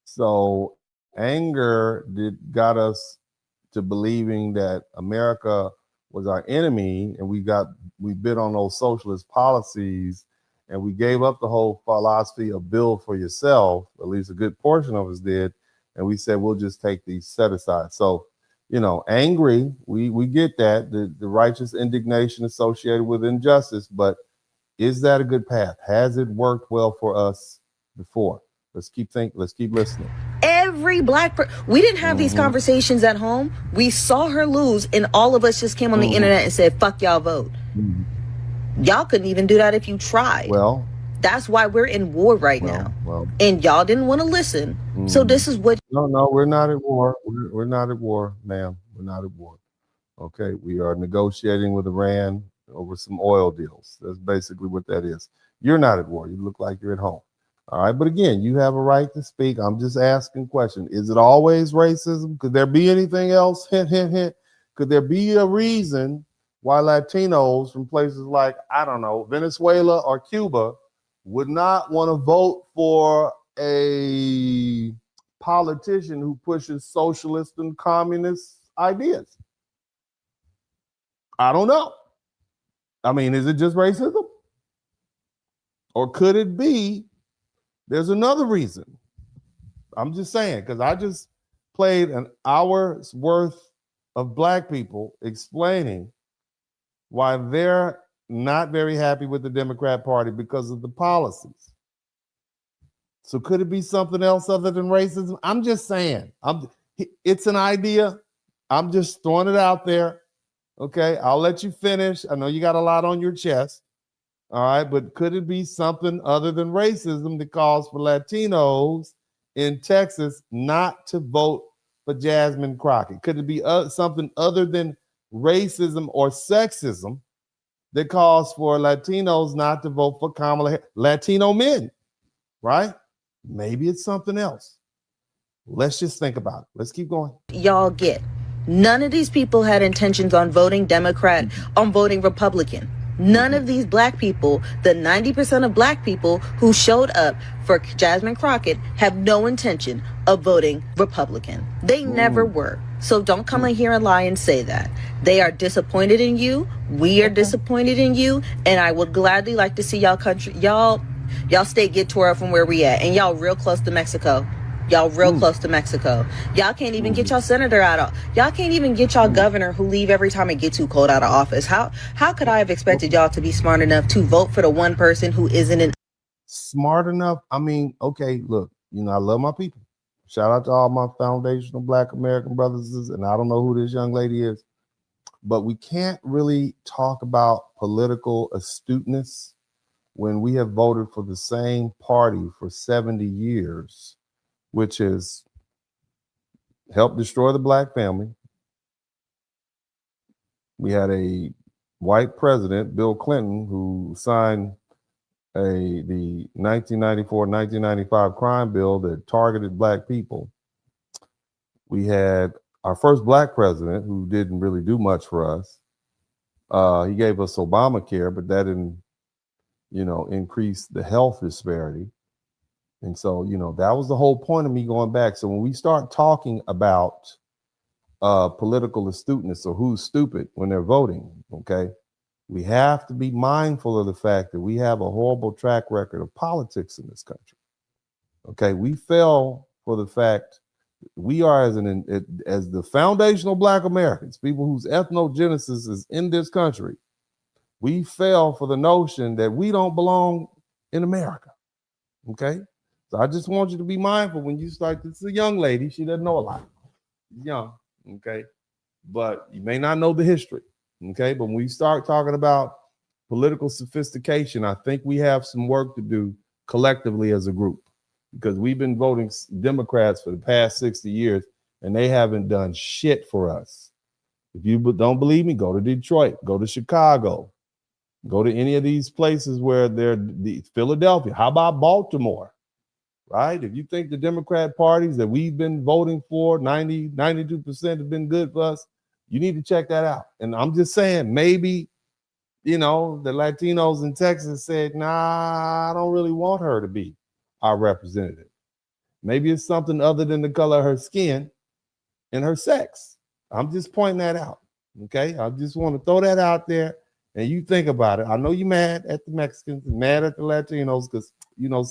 So anger got us to believing that America was our enemy, and we bit on those socialist policies, and we gave up the whole philosophy of build for yourself. At least a good portion of us did, and we said we'll just take these set aside. So angry. We get that, the righteous indignation associated with injustice, but is that a good path? Has it worked well for us before? Let's keep listening.
Every we didn't have these conversations at home. We saw her lose, and all of us just came on the internet and said, fuck y'all vote. Y'all couldn't even do that if you tried.
Well,
that's why we're in war right now. And y'all didn't want to listen. So this is what...
No, we're not at war. We're not at war, ma'am. We're not at war. Okay, we are negotiating with Iran over some oil deals. That's basically what that is. You're not at war. You look like you're at home. All right, but again, you have a right to speak. I'm just asking question. Is it always racism? Could there be anything else? Hint, hint, hint. Could there be a reason why Latinos from places like, I don't know, Venezuela or Cuba would not want to vote for a politician who pushes socialist and communist ideas? I don't know. I mean, is it just racism? Or could it be there's another reason? I'm just saying, because I just played an hour's worth of Black people explaining why they're not very happy with the Democrat Party because of the policies. So could it be something else other than racism? I'm just saying. It's an idea. I'm just throwing it out there. Okay, I'll let you finish. I know you got a lot on your chest. All right, but could it be something other than racism that calls for Latinos in Texas not to vote for Jasmine Crockett? Could it be something other than racism or sexism that calls for Latinos not to vote for Kamala Harris? Latino men, right? Maybe it's something else. Let's just think about it. Let's keep going.
Y'all get. None of these people had intentions on voting Democrat, on voting Republican. None of these Black people, the 90% of Black people who showed up for Jasmine Crockett, have no intention of voting Republican. They never were. So don't come in here and lie and say that. They are disappointed in you. We are disappointed in you. And I would gladly like to see y'all state get tore up from where we at. And y'all real close to Mexico. Y'all real close to Mexico. Y'all can't even get y'all senator y'all can't even get y'all governor who leave every time it get too cold out of office. How could I have expected y'all to be smart enough to vote for the one person who isn't
smart enough? I mean, okay, look, I love my people. Shout out to all my foundational Black American brothers, and I don't know who this young lady is, but we can't really talk about political astuteness when we have voted for the same party for 70 years. Which is help destroy the Black family. We had a white president, Bill Clinton, who signed the 1994-1995 crime bill that targeted Black people. We had our first Black president who didn't really do much for us. He gave us Obamacare, but that didn't, increase the health disparity. And so, that was the whole point of me going back. So when we start talking about political astuteness or who's stupid when they're voting, okay, we have to be mindful of the fact that we have a horrible track record of politics in this country. Okay, we fell for the fact we are as the foundational Black Americans, people whose ethnogenesis is in this country, we fell for the notion that we don't belong in America. Okay. So I just want you to be mindful when you start. This is a young lady. She doesn't know a lot. She's young, okay? But you may not know the history, okay? But when we start talking about political sophistication, I think we have some work to do collectively as a group because we've been voting Democrats for the past 60 years, and they haven't done shit for us. If you don't believe me, go to Detroit, go to Chicago, go to any of these places where they're Philadelphia. How about Baltimore? Right? If you think the Democrat parties that we've been voting for, 92% have been good for us, you need to check that out. And I'm just saying, maybe, the Latinos in Texas said, nah, I don't really want her to be our representative. Maybe it's something other than the color of her skin and her sex. I'm just pointing that out. Okay. I just want to throw that out there and you think about it. I know you're mad at the Mexicans, mad at the Latinos because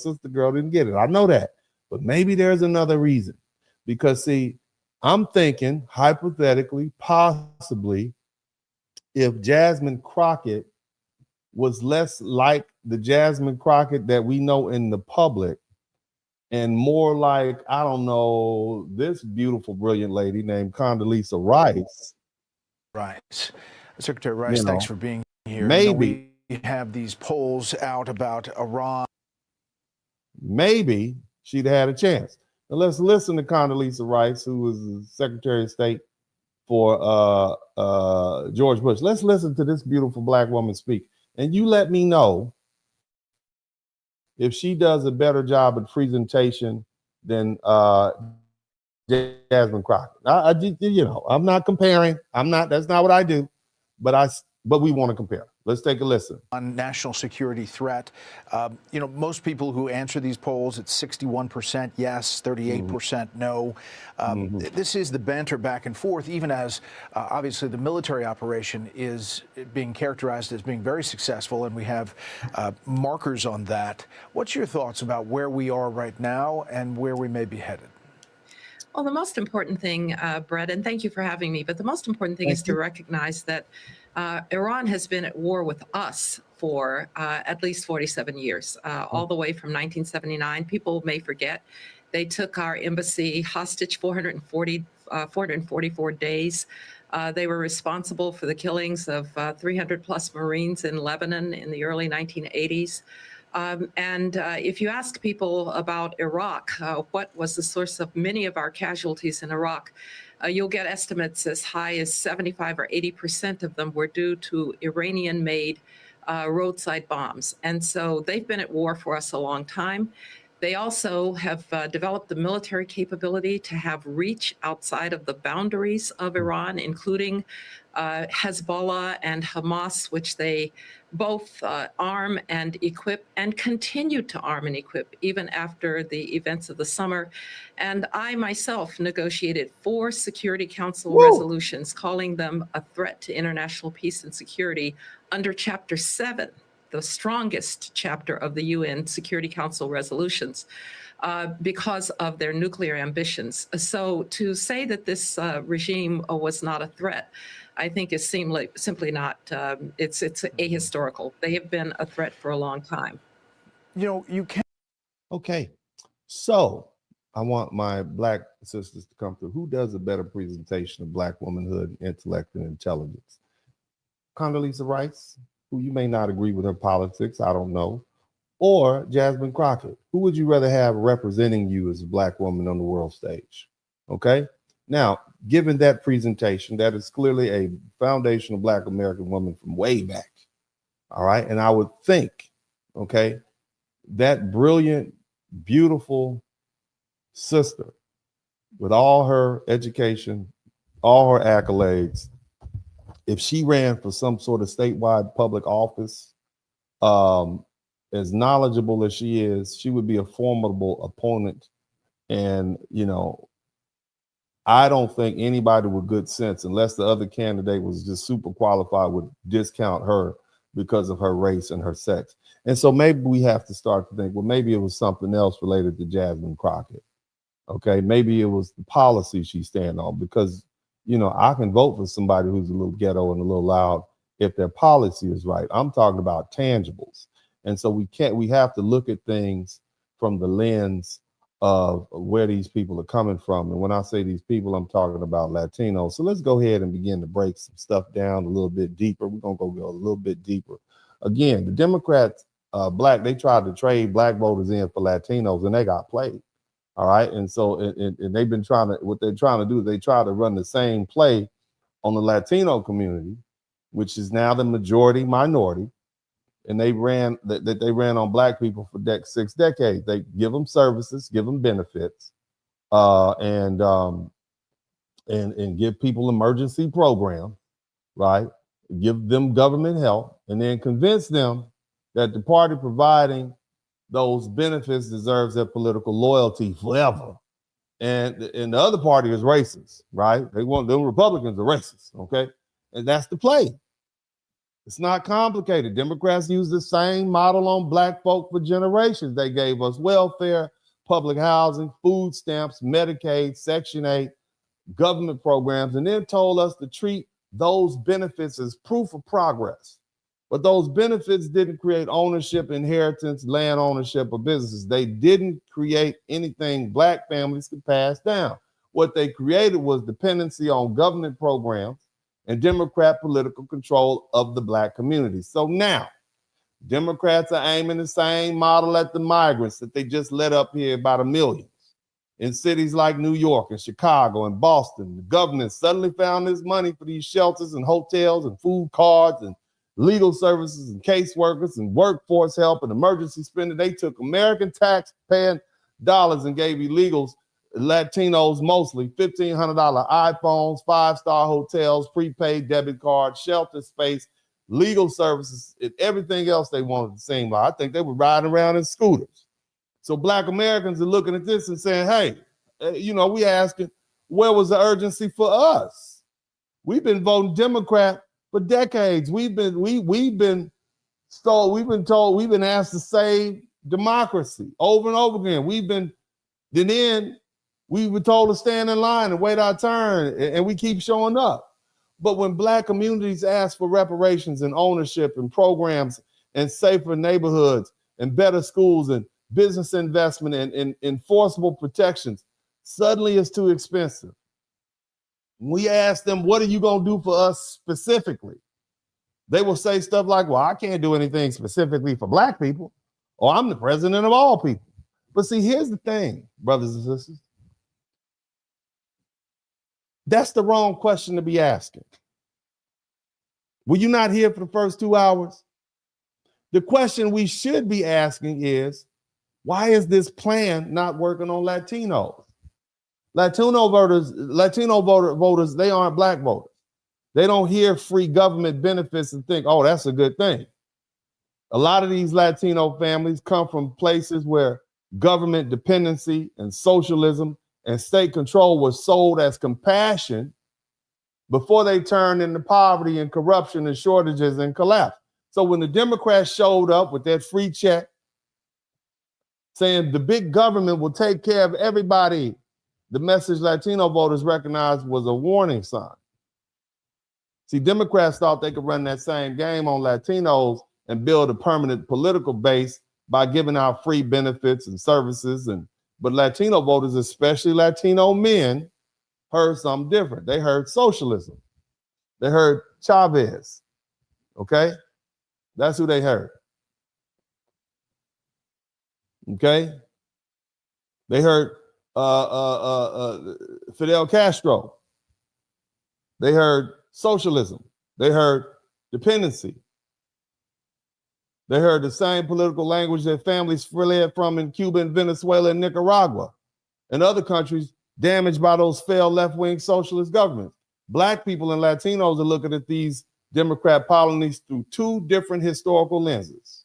sister girl didn't get it. I know that. But maybe there's another reason. Because, see, I'm thinking hypothetically, possibly, if Jasmine Crockett was less like the Jasmine Crockett that we know in the public and more like, I don't know, this beautiful, brilliant lady named Condoleezza Rice.
Right. Secretary Rice, thanks for being here.
Maybe.
We have these polls out about Iran.
Maybe she'd had a chance. Now let's listen to Condoleezza Rice, who was the Secretary of State for George Bush. Let's listen to this beautiful black woman speak. And you let me know if she does a better job at presentation than Jasmine Crockett. I'm not comparing. That's not what I do. But we want to compare. Let's take a listen.
On national security threat, most people who answer these polls, it's 61% yes, 38% no. This is the banter back and forth, even as obviously the military operation is being characterized as being very successful, and we have markers on that. What's your thoughts about where we are right now and where we may be headed?
Well, the most important thing, Brett, and thank you for having me, but the most important thing is to recognize that Iran has been at war with us for at least 47 years, all the way from 1979. People may forget. They took our embassy hostage 444 days. They were responsible for the killings of 300 plus Marines in Lebanon in the early 1980s. If you ask people about Iraq, what was the source of many of our casualties in Iraq, you'll get estimates as high as 75 or 80% of them were due to Iranian-made roadside bombs. And so they've been at war for us a long time. They also have developed the military capability to have reach outside of the boundaries of Iran, including Hezbollah and Hamas, which they both arm and equip and continue to arm and equip even after the events of the summer. And I myself negotiated 4 Security Council resolutions calling them a threat to international peace and security under Chapter 7, the strongest chapter of the UN Security Council resolutions, because of their nuclear ambitions. So to say that this regime was not a threat, I think is simply not, it's ahistorical. They have been a threat for a long time.
You can't.
Okay, so I want my black sisters to come through. Who does a better presentation of black womanhood, intellect, and intelligence? Condoleezza Rice, who you may not agree with her politics, I don't know, or Jasmine Crockett? Who would you rather have representing you as a black woman on the world stage? Okay. Now, given that presentation, that is clearly a foundational black American woman from way back. All right. And I would think, okay, that brilliant, beautiful sister with all her education, all her accolades, if she ran for some sort of statewide public office, as knowledgeable as she is, she would be a formidable opponent. And, I don't think anybody with good sense, unless the other candidate was just super qualified, would discount her because of her race and her sex. And so maybe we have to start to think, well, maybe it was something else related to Jasmine Crockett. Okay, maybe it was the policy she stand on, because, I can vote for somebody who's a little ghetto and a little loud if their policy is right. I'm talking about tangibles. And so we have to look at things from the lens of where these people are coming from. And when I say these people, I'm talking about Latinos. So let's go ahead and begin to break some stuff down a little bit deeper. We're going to go a little bit deeper. Again, the Democrats, they tried to trade black voters in for Latinos, and they got played. All right. And so and they've been what they're trying to do is they try to run the same play on the Latino community, which is now the majority minority. And they ran on black people for 6 decades. They give them services, give them benefits, and give people emergency programs, right? Give them government help, and then convince them that the party providing those benefits deserves their political loyalty forever. And the other party is racist, right? Them Republicans are racist, okay? And that's the play. It's not complicated. Democrats use the same model on black folk for generations. They gave us welfare, public housing, food stamps, Medicaid, Section 8, government programs and then told us to treat those benefits as proof of progress. But those benefits didn't create ownership, inheritance, land ownership, or businesses. They didn't create anything black families could pass down. What they created was dependency on government programs and Democrat political control of the black community. So now, Democrats are aiming the same model at the migrants that they just let up here by the millions. In cities like New York and Chicago and Boston, the government suddenly found this money for these shelters and hotels and food cards and legal services and caseworkers and workforce help and emergency spending. They took American tax-paying dollars and gave illegals, Latinos mostly, $1,500 iPhones, five-star hotels, prepaid debit cards, shelter space, legal services, and everything else they wanted to seem like. I think they were riding around in scooters. So black Americans are looking at this and saying, hey, we asking, where was the urgency for us? We've been voting Democrat for decades. We've been asked to save democracy over and over again. We were told to stand in line and wait our turn, and we keep showing up. But when black communities ask for reparations and ownership and programs and safer neighborhoods and better schools and business investment and enforceable protections, suddenly it's too expensive. We ask them, what are you going to do for us specifically? They will say stuff like, well, I can't do anything specifically for black people, or I'm the president of all people. But see, here's the thing, brothers and sisters. That's the wrong question to be asking. Were you not here for the first 2 hours? The question we should be asking is, why is this plan not working on Latinos? Latino voters, they aren't black voters. They don't hear free government benefits and think, oh, that's a good thing. A lot of these Latino families come from places where government dependency and socialism and state control was sold as compassion before they turned into poverty and corruption and shortages and collapse. So when the Democrats showed up with that free check saying the big government will take care of everybody, the message Latino voters recognized was a warning sign. See, Democrats thought they could run that same game on Latinos and build a permanent political base by giving out free benefits and services. But Latino voters, especially Latino men, heard something different. They heard socialism. They heard Chavez. Okay? That's who they heard. Okay? They heard Fidel Castro. They heard socialism. They heard dependency. They heard the same political language that families fled from in Cuba and Venezuela and Nicaragua and other countries damaged by those failed left-wing socialist governments. Black people and Latinos are looking at these Democrat policies through two different historical lenses.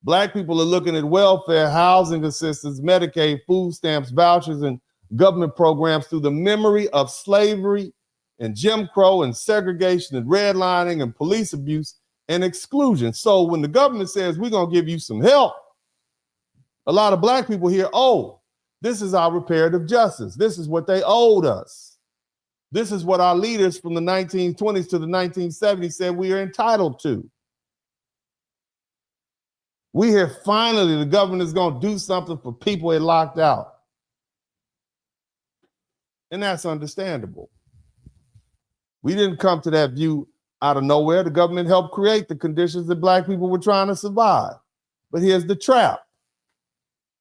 Black people are looking at welfare, housing assistance, Medicaid, food stamps, vouchers, and government programs through the memory of slavery and Jim Crow and segregation and redlining and police abuse and exclusion. So when the government says we're going to give you some help, a lot of black people hear, oh, this is our reparative justice. This is what they owed us. This is what our leaders from the 1920s to the 1970s said we are entitled to. We hear finally the government is going to do something for people it locked out. And that's understandable. We didn't come to that view out of nowhere. The government helped create the conditions that black people were trying to survive. But here's the trap.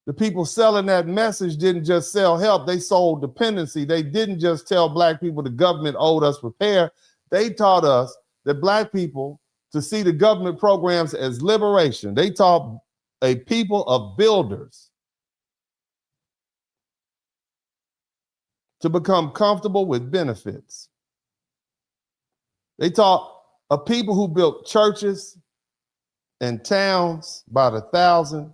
The people selling that message didn't just sell help, they sold dependency. They didn't just tell black people the government owed us repair. They taught us that black people to see the government programs as liberation. They taught a people of builders to become comfortable with benefits. They taught a people who built churches and towns by the thousand,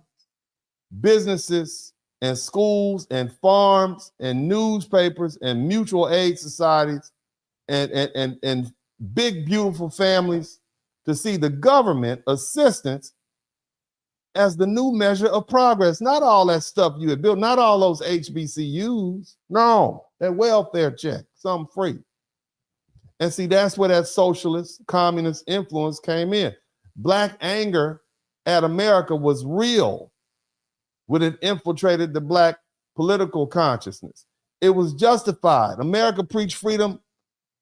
businesses and schools and farms and newspapers and mutual aid societies and big, beautiful families to see the government assistance as the new measure of progress. Not all that stuff you had built, not all those HBCUs. No. that welfare check, something free. And see, that's where that socialist, communist influence came in. Black anger at America was real when it infiltrated the black political consciousness. It was justified. America preached freedom,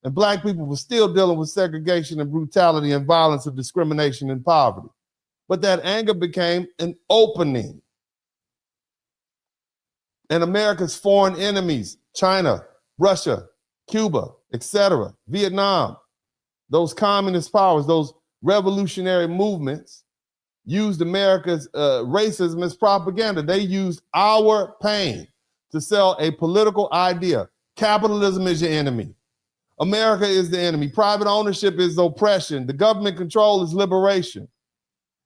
and black people were still dealing with segregation and brutality and violence and discrimination and poverty. But that anger became an opening. And America's foreign enemies, China, Russia, Cuba, etc., Vietnam, those communist powers, those revolutionary movements used America's racism as propaganda. They used our pain to sell a political idea. Capitalism is your enemy. America is the enemy. Private ownership is oppression. The government control is liberation.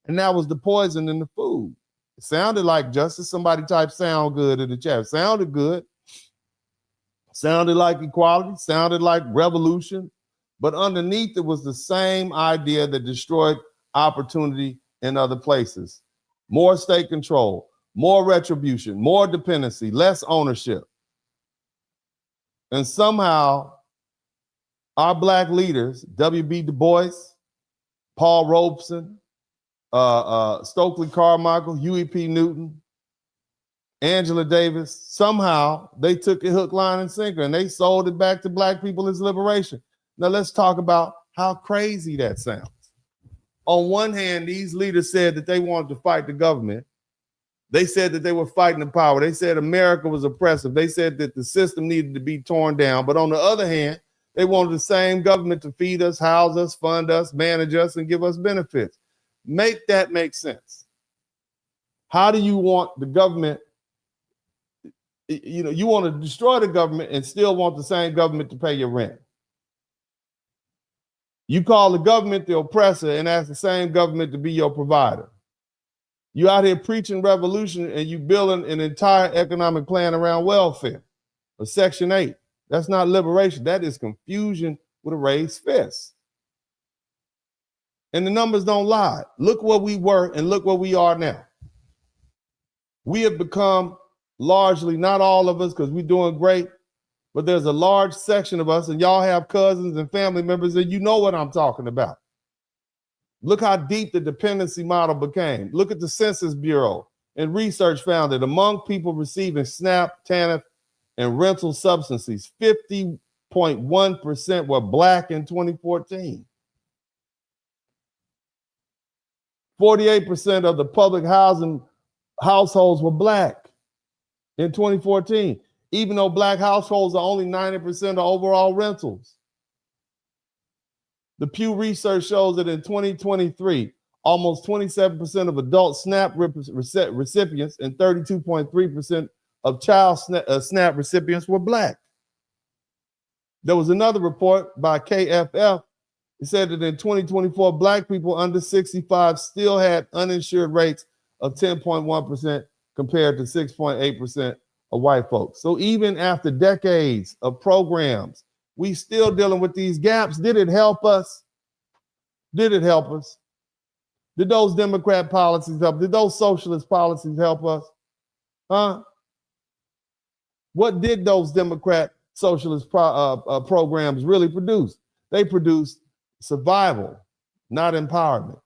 And that was the poison in the food. It sounded like justice. Somebody typed sound good in the chat. It sounded good. Sounded like equality. Sounded like revolution. But underneath it was the same idea that destroyed opportunity in other places. More state control, more retribution, more dependency, less ownership. And somehow our black leaders, W.B. Du Bois, Paul Robeson, Stokely Carmichael, Huey P. Newton, Angela Davis, somehow they took it hook, line, and sinker, and they sold it back to black people as liberation. Now let's talk about how crazy that sounds. On one hand, these leaders said that they wanted to fight the government. They said that they were fighting the power. They said America was oppressive. They said that the system needed to be torn down. But on the other hand, they wanted the same government to feed us, house us, fund us, manage us, and give us benefits. Make that make sense. How do you want the government, you want to destroy the government and still want the same government to pay your rent? You call the government the oppressor and ask the same government to be your provider. You out here preaching revolution and you building an entire economic plan around welfare or Section 8. That's not liberation. That is confusion with a raised fist. And the numbers don't lie. Look where we were and look where we are now. We have become largely, not all of us, because we're doing great, but there's a large section of us, and y'all have cousins and family members, and you know what I'm talking about. Look how deep the dependency model became. Look at the Census Bureau, and research found that among people receiving SNAP, TANF, and rental subsidies, 50.1% were black in 2014. 48% of the public housing households were black in 2014, even though black households are only 90% of overall rentals. The Pew Research shows that in 2023, almost 27% of adult SNAP recipients and 32.3% of child SNAP recipients were black. There was another report by KFF. It said that in 2024, black people under 65 still had uninsured rates of 10.1% compared to 6.8% of white folks. So even after decades of programs, we still dealing with these gaps. Did it help us? Did it help us? Did those Democrat policies help? Did those socialist policies help us? Huh? What did those Democrat socialist programs really produce? They produced survival, not empowerment.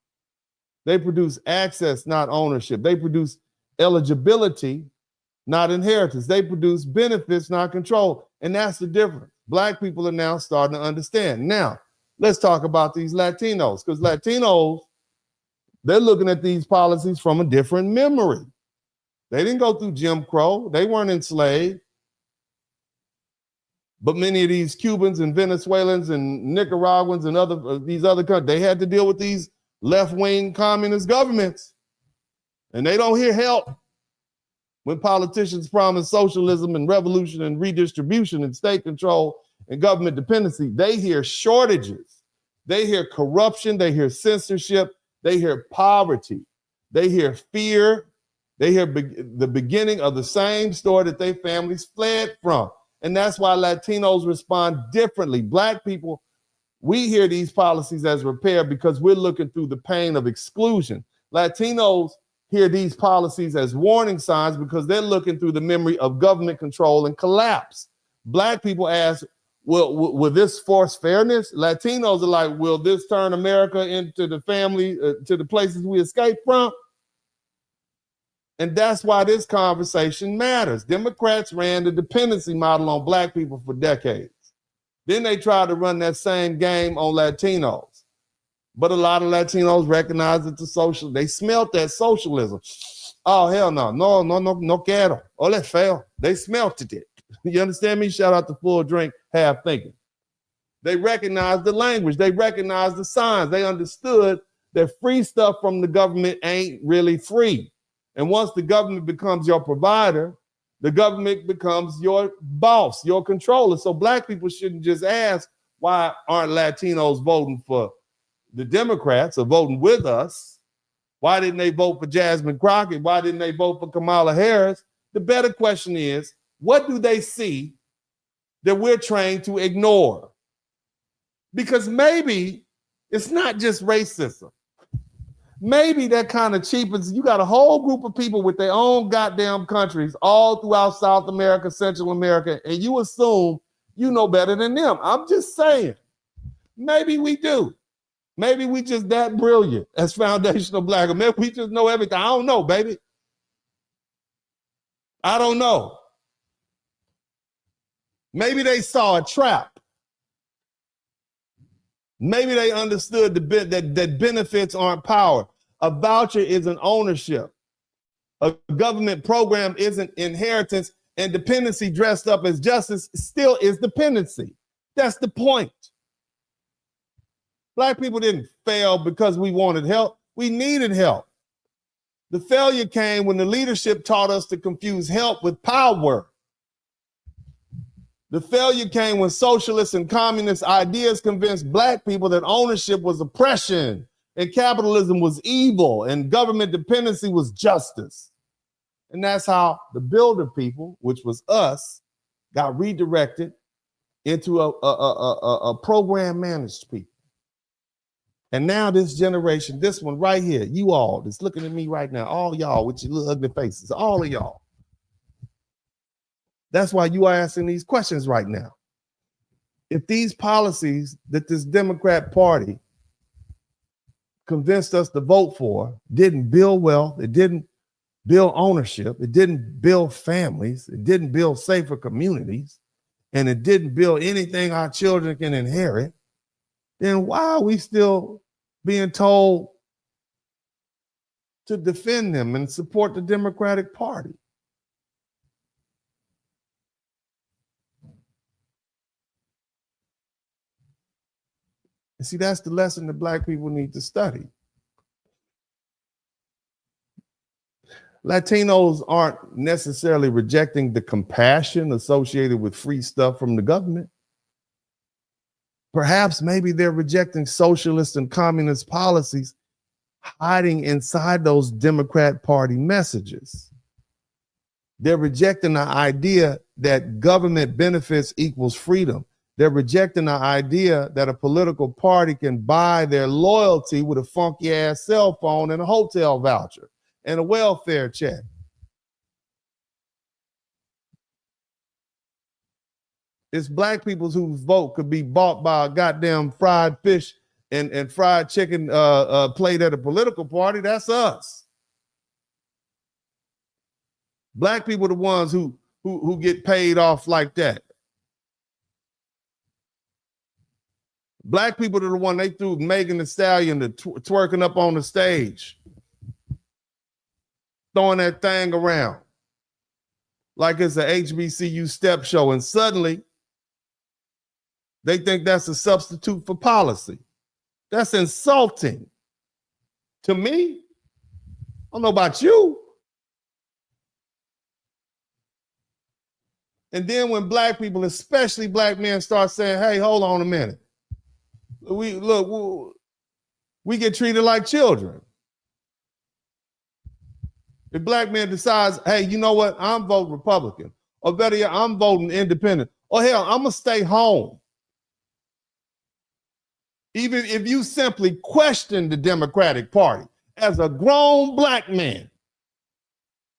They produce access, not ownership. They produce eligibility, not inheritance. They produce benefits, not control. And that's the difference. Black people are now starting to understand. Now, let's talk about these Latinos, because Latinos, they're looking at these policies from a different memory. They didn't go through Jim Crow. They weren't enslaved. But many of these Cubans and Venezuelans and Nicaraguans and these other countries, they had to deal with these left-wing communist governments. And they don't hear help when politicians promise socialism and revolution and redistribution and state control and government dependency. They hear shortages. They hear corruption. They hear censorship. They hear poverty. They hear fear. They hear the beginning of the same story that their families fled from. And that's why Latinos respond differently. Black people, we hear these policies as repair because we're looking through the pain of exclusion. Latinos hear these policies as warning signs because they're looking through the memory of government control and collapse. Black people ask, will this force fairness? Latinos are like, will this turn America into the family, to the places we escaped from? And that's why this conversation matters. Democrats ran the dependency model on Black people for decades. Then they tried to run that same game on Latinos. But a lot of Latinos recognize that they smelt that socialism. Oh, hell no. No quiero. Oh, let's fail. They smelted it. You understand me? Shout out to Full Drink, Half Thinking. They recognized the language. They recognized the signs. They understood that free stuff from the government ain't really free. And once the government becomes your provider, the government becomes your boss, your controller. So Black people shouldn't just ask, why aren't Latinos voting for the Democrats or voting with us? Why didn't they vote for Jasmine Crockett? Why didn't they vote for Kamala Harris? The better question is, what do they see that we're trained to ignore? Because maybe it's not just racism. Maybe that kind of cheapens. You got a whole group of people with their own goddamn countries all throughout South America, Central America, and you assume you know better than them. I'm just saying, maybe we do. Maybe we just that brilliant as foundational Black. Maybe we just know everything. I don't know, baby. I don't know. Maybe they saw a trap. Maybe they understood that benefits aren't power. A voucher isn't ownership. A government program isn't inheritance, and dependency dressed up as justice still is dependency. That's the point. Black people didn't fail because we wanted help. We needed help. The failure came when the leadership taught us to confuse help with power. The failure came when socialist and communist ideas convinced Black people that ownership was oppression and capitalism was evil and government dependency was justice. And that's how the builder people, which was us, got redirected into a program managed people. And now this generation, this one right here, you all that's looking at me right now, all y'all with your little ugly faces, all of y'all. That's why you are asking these questions right now. If these policies that this Democrat Party convinced us to vote for didn't build wealth, it didn't build ownership, it didn't build families, it didn't build safer communities, and it didn't build anything our children can inherit, then why are we still being told to defend them and support the Democratic Party? And see, that's the lesson that Black people need to study. Latinos aren't necessarily rejecting the compassion associated with free stuff from the government. Perhaps maybe they're rejecting socialist and communist policies hiding inside those Democrat Party messages. They're rejecting the idea that government benefits equals freedom. They're rejecting the idea that a political party can buy their loyalty with a funky ass cell phone and a hotel voucher and a welfare check. It's Black people whose vote could be bought by a goddamn fried fish and fried chicken plate at a political party. That's us. Black people are the ones who get paid off like that. Black people are the one they threw Megan Thee Stallion to twerking up on the stage, throwing that thing around like it's an HBCU step show, and suddenly they think that's a substitute for policy. That's insulting to me. I don't know about you. And then when Black people, especially Black men, start saying, hey, hold on a minute. We get treated like children. If Black man decides, hey, you know what? I'm voting Republican. Or better yet, I'm voting independent. Or hell, I'm going to stay home. Even if you simply question the Democratic Party as a grown Black man,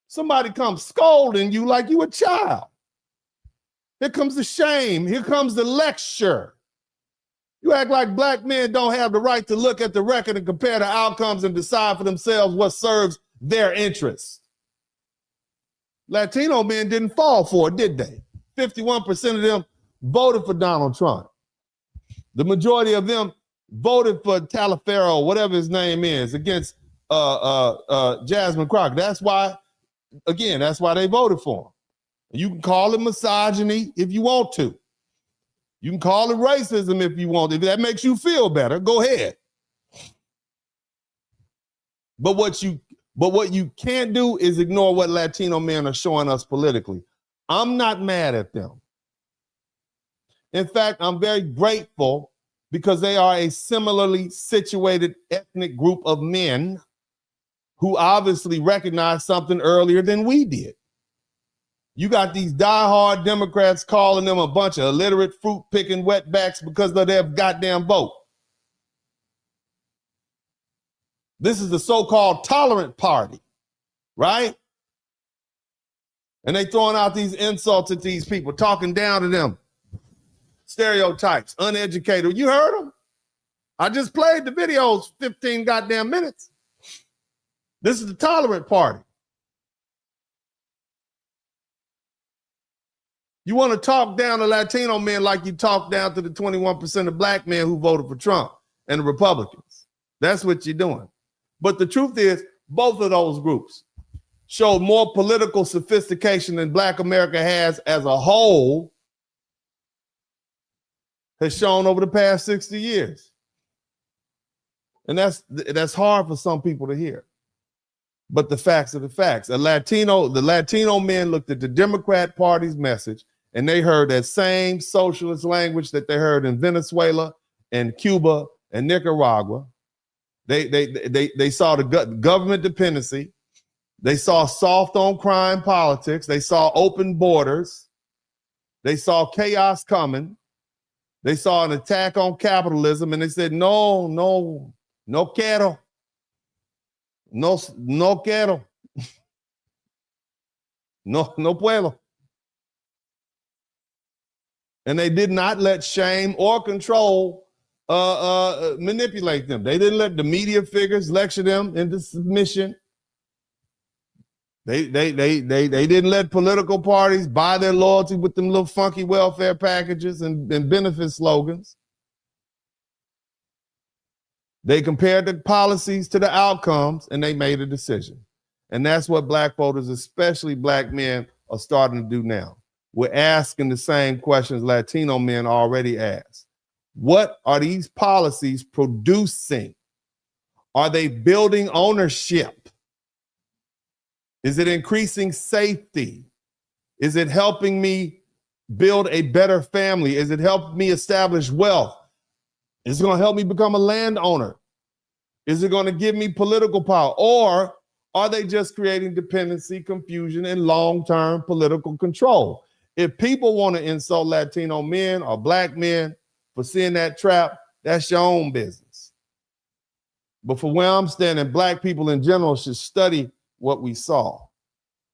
somebody comes scolding you like you a child. Here comes the shame. Here comes the lecture. You act like black men don't have the right to look at the record and compare the outcomes and decide for themselves what serves their interests. Latino men didn't fall for it, did they? 51% of them voted for Donald Trump. The majority of them voted for Talaferro, whatever his name is, against Jasmine Crockett. That's why they voted for him. You can call it misogyny if you want to. You can call it racism if you want. If that makes you feel better, go ahead. But what you can't do is ignore what Latino men are showing us politically. I'm not mad at them. In fact, I'm very grateful because they are a similarly situated ethnic group of men who obviously recognized something earlier than we did. You got these diehard Democrats calling them a bunch of illiterate, fruit-picking wetbacks because of their goddamn vote. This is the so-called tolerant party, right? And they throwing out these insults at these people, talking down to them. Stereotypes, uneducated. You heard them? I just played the videos 15 goddamn minutes. This is the tolerant party. You want to talk down to Latino men like you talk down to the 21% of black men who voted for Trump and the Republicans. That's what you're doing. But the truth is, both of those groups showed more political sophistication than black America has as a whole, has shown over the past 60 years. And that's hard for some people to hear. But the facts are the facts. The Latino men looked at the Democrat Party's message and they heard that same socialist language that they heard in Venezuela and Cuba and Nicaragua. They saw the government dependency. They saw soft on crime politics. They saw open borders. They saw chaos coming. They saw an attack on capitalism, and they said, no quiero. No quiero. No puedo. And they did not let shame or control manipulate them. They didn't let the media figures lecture them into submission. They didn't let political parties buy their loyalty with them little funky welfare packages and benefit slogans. They compared the policies to the outcomes and they made a decision. And that's what black voters, especially black men, are starting to do now. We're asking the same questions Latino men already asked. What are these policies producing? Are they building ownership? Is it increasing safety? Is it helping me build a better family? Is it helping me establish wealth? Is it going to help me become a landowner? Is it going to give me political power? Or are they just creating dependency, confusion, and long-term political control? If people want to insult Latino men or black men for seeing that trap, that's your own business. But for where I'm standing, black people in general should study what we saw.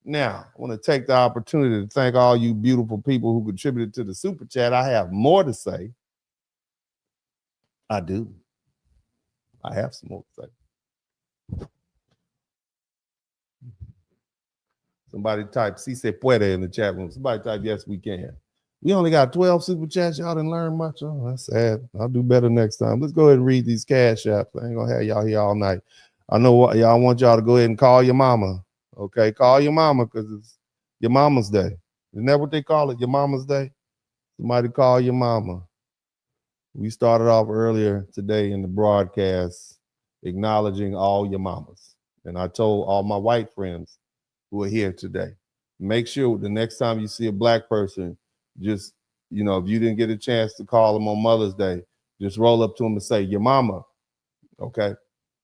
Now, I want to take the opportunity to thank all you beautiful people who contributed to the super chat. I have more to say. I do. I have some more to say. Somebody type "si se puede" in the chat room. Somebody type "yes, we can." We only got 12 super chats. Y'all didn't learn much. Oh, that's sad. I'll do better next time. Let's go ahead and read these cash apps. I ain't gonna have y'all here all night. I know what y'all want y'all to go ahead and call your mama. Okay, call your mama because it's your mama's day. Isn't that what they call it? Your mama's day? Somebody call your mama. We started off earlier today in the broadcast acknowledging all your mamas. And I told all my white friends who are here today, make sure the next time you see a black person, just, if you didn't get a chance to call them on Mother's Day, just roll up to them and say, your mama. Okay.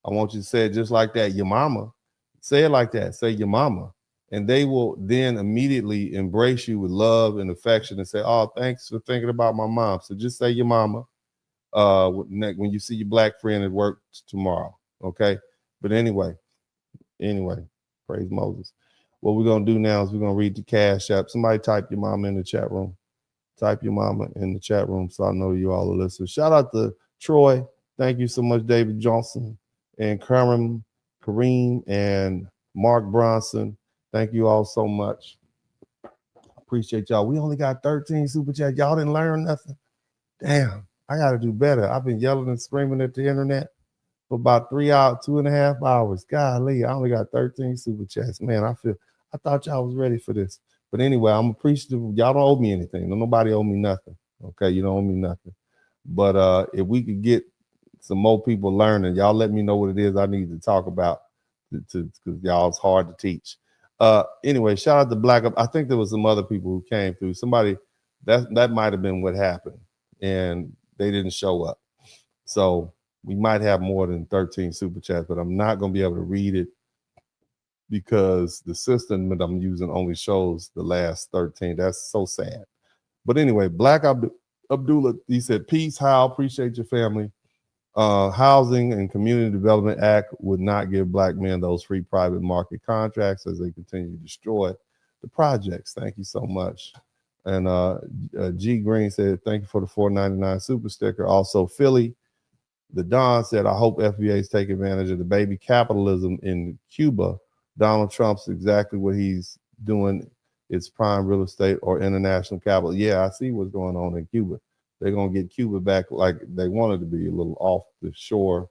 I want you to say it just like that. Your mama. Say it like that. Say your mama. And they will then immediately embrace you with love and affection and say, oh, thanks for thinking about my mom. So just say your mama when you see your black friend at work tomorrow. Okay. But anyway, praise Moses. What we're going to do now is we're going to read the cash app. Somebody type your mama in the chat room. Type your mama in the chat room so I know you all are listening. Shout out to Troy. Thank you so much, David Johnson and Kareem and Mark Bronson. Thank you all so much. Appreciate y'all. We only got 13 super chats. Y'all didn't learn nothing. Damn, I got to do better. I've been yelling and screaming at the internet for about 3 hours, 2.5 hours. Golly, I only got 13 super chats. Man, I thought y'all was ready for this. But anyway, I'm appreciative. Y'all don't owe me anything. Nobody owe me nothing. Okay, you don't owe me nothing. But if we could get some more people learning, y'all let me know what it is I need to talk about because y'all it's hard to teach. Anyway, shout out to Black Up. I think there was some other people who came through. Somebody that might have been what happened, and they didn't show up. So we might have more than 13 super chats, but I'm not going to be able to read it because the system that I'm using only shows the last 13. That's so sad. But anyway, Black Abdullah, he said, peace, Hal, appreciate your family. Housing and Community Development Act would not give Black men those free private market contracts as they continue to destroy the projects. Thank you so much. And G Green said, thank you for the $4.99 super sticker. Also, Philly, the Don said, I hope FBAs take advantage of the baby capitalism in Cuba. Donald Trump's exactly what he's doing. It's prime real estate or international capital. Yeah, I see what's going on in Cuba. They're going to get Cuba back like they wanted to be, a little off the shore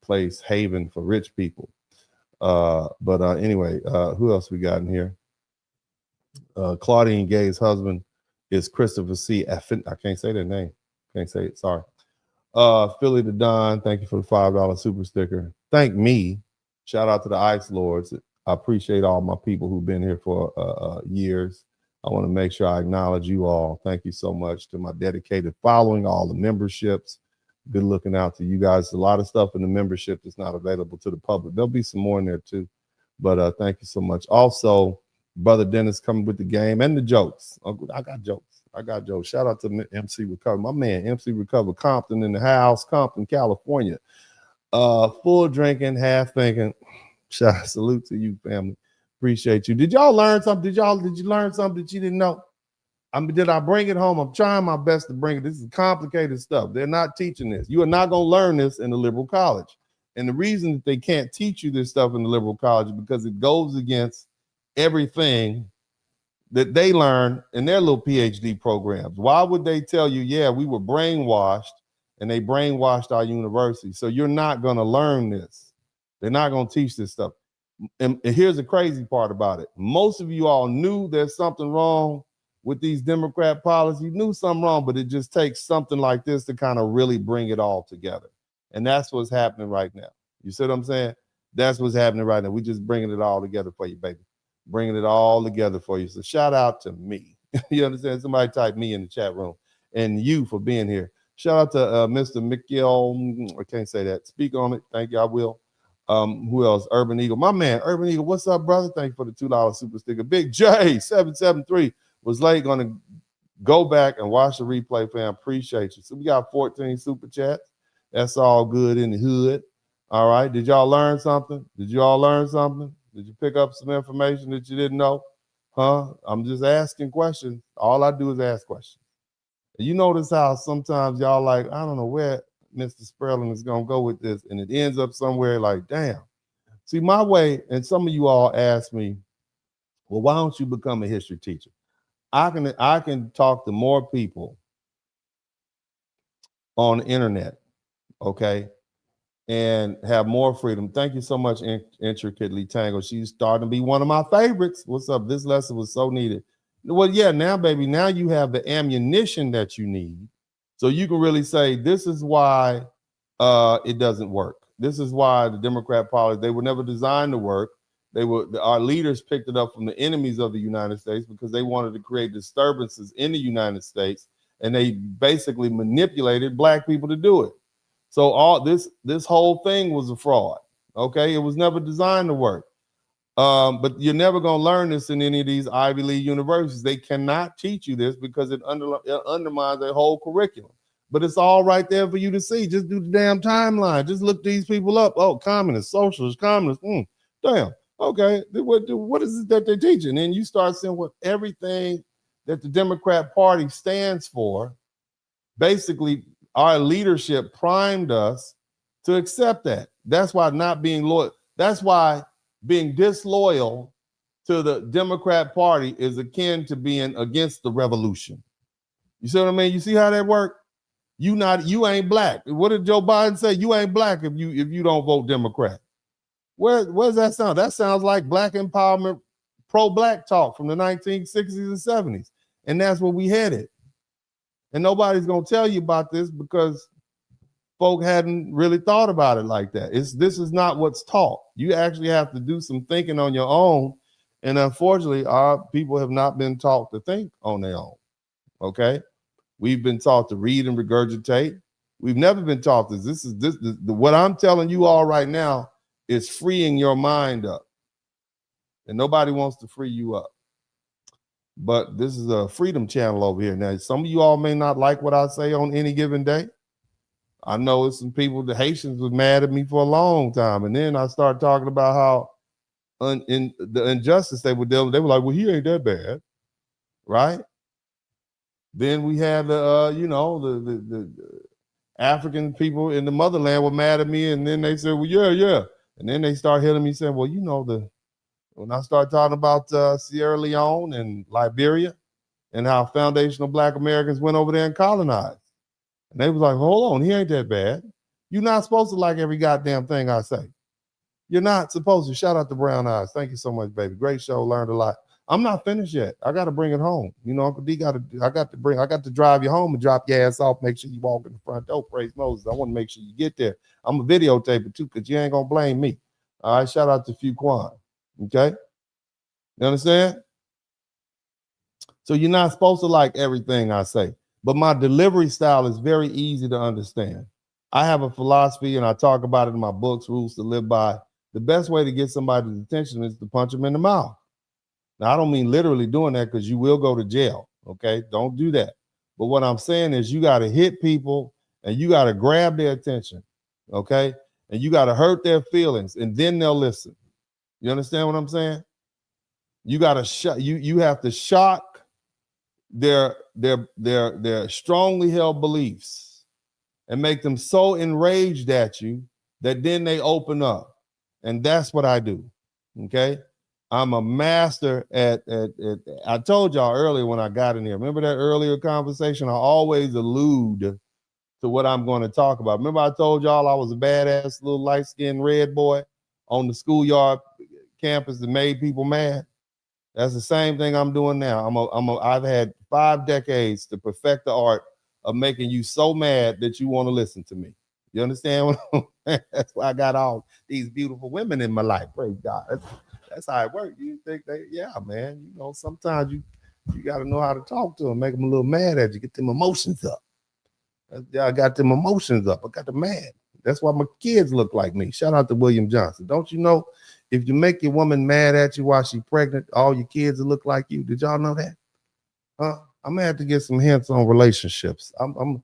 place, haven for rich people. Anyway, who else we got in here? Claudine Gay's husband is Christopher C. I can't say their name. Can't say it. Sorry. Philly the Don, thank you for the $5 super sticker. Thank me. Shout out to the Ice Lords. I appreciate all my people who've been here for years. I want to make sure I acknowledge you all. Thank you so much to my dedicated following, all the memberships. Good looking out to you guys. A lot of stuff in the membership that's not available to the public. There'll be some more in there too. But thank you so much. Also, Brother Dennis coming with the game and the jokes. I got jokes. Shout out to MC Recover. My man, MC Recover, Compton in the house, Compton, California. Full drinking, half thinking. Salute to you, family. Appreciate you. Did y'all learn something? Did you learn something that you didn't know? Did I bring it home? I'm trying my best to bring it. This is complicated stuff. They're not teaching this. You are not going to learn this in the liberal college. And the reason that they can't teach you this stuff in the liberal college is because it goes against everything that they learn in their little PhD programs. Why would they tell you, yeah, we were brainwashed and they brainwashed our university? So you're not going to learn this. They're not going to teach this stuff. And here's the crazy part about it. Most of you all knew there's something wrong with these Democrat policies. You knew something wrong, but it just takes something like this to kind of really bring it all together. And that's what's happening right now. You see what I'm saying? That's what's happening right now. We're just bringing it all together for you, baby. Bringing it all together for you. So shout out to me. You understand? Somebody type me in the chat room. And you for being here. Shout out to Mr. Mikhail. I can't say that. Speak on it. Thank you. I will. Who else? Urban Eagle. My man, Urban Eagle. What's up, brother? Thank you for the $2 super sticker. Big J 773 was late. Gonna go back and watch the replay, fam. Appreciate you. So we got 14 super chats. That's all good in the hood. All right. Did y'all learn something? Did you all learn something? Did you pick up some information that you didn't know? Huh? I'm just asking questions. All I do is ask questions. And you notice how sometimes y'all like, I don't know where Mr. Spurling is going to go with this, and it ends up somewhere like, damn. See, my way, and some of you all ask me, well, why don't you become a history teacher? I can talk to more people on the internet, okay, and have more freedom. Thank you so much, Intricately Tangled. She's starting to be one of my favorites. What's up? This lesson was so needed. Well, yeah, now, baby, now you have the ammunition that you need. So you can really say, this is why it doesn't work. This is why the Democrat policy, they were never designed to work. Our leaders picked it up from the enemies of the United States because they wanted to create disturbances in the United States, and they basically manipulated Black people to do it. So all this whole thing was a fraud. Okay, it was never designed to work. But you're never going to learn this in any of these Ivy League universities. They cannot teach you this because it undermines their whole curriculum. But it's all right there for you to see. Just do the damn timeline. Just look these people up. Oh, communists, socialists, communists. Damn. Okay. What is it that they're teaching? And you start seeing what everything that the Democrat Party stands for, basically our leadership primed us to accept that. That's why not being loyal, that's why being disloyal to the Democrat Party is akin to being against the revolution. You see what I mean? You see how that works? You ain't black. What did Joe Biden say? You ain't black if you don't vote Democrat. Where does that sound? That sounds like black empowerment, pro-black talk from the 1960s and 70s. And that's where we headed. And nobody's gonna tell you about this because folk hadn't really thought about it like that. This is not what's taught. You actually have to do some thinking on your own. And unfortunately, our people have not been taught to think on their own. Okay? We've been taught to read and regurgitate. We've never been taught this. What I'm telling you all right now is freeing your mind up. And nobody wants to free you up. But this is a freedom channel over here. Now, some of you all may not like what I say on any given day. I know some people, the Haitians was mad at me for a long time. And then I started talking about how in the injustice they were dealing with. They were like, well, he ain't that bad. Right? Then we had the African people in the motherland were mad at me, and then they said, well, yeah. And then they start hitting me saying, well, when I start talking about Sierra Leone and Liberia and how foundational Black Americans went over there and colonized. And they was like, hold on, he ain't that bad. You're not supposed to like every goddamn thing I say. You're not supposed to. Shout out to Brown Eyes. Thank you so much, baby. Great show. Learned a lot. I'm not finished yet. I got to bring it home. Uncle D I got to drive you home and drop your ass off. Make sure you walk in the front door. Praise Moses. I want to make sure you get there. I'm a videotape it too, because you ain't going to blame me. All right. Shout out to Fuquan. Okay. You understand? So you're not supposed to like everything I say, but my delivery style is very easy to understand. I have a philosophy and I talk about it in my books, Rules to Live By. The best way to get somebody's attention is to punch them in the mouth. Now, I don't mean literally doing that, because you will go to jail. Okay. Don't do that. But what I'm saying is you got to hit people and you got to grab their attention. Okay. And you got to hurt their feelings, and then they'll listen. You understand what I'm saying? You got to you have to shock their strongly held beliefs and make them so enraged at you that then they open up. And that's what I do. Okay. I'm a master at I told y'all earlier when I got in here. Remember that earlier conversation? I always allude to what I'm going to talk about. Remember I told y'all I was a badass little light-skinned red boy on the schoolyard campus that made people mad? That's the same thing I'm doing now. I've had 5 decades to perfect the art of making you so mad that you want to listen to me. You understand? That's why I got all these beautiful women in my life. Praise God. That's how it works. You think yeah, man. Sometimes you got to know how to talk to them, make them a little mad at you, get them emotions up. I got them emotions up. I got them mad. That's why my kids look like me. Shout out to William Johnson. Don't you know, if you make your woman mad at you while she's pregnant, all your kids will look like you? Did y'all know that? I'm gonna have to get some hints on relationships. I'm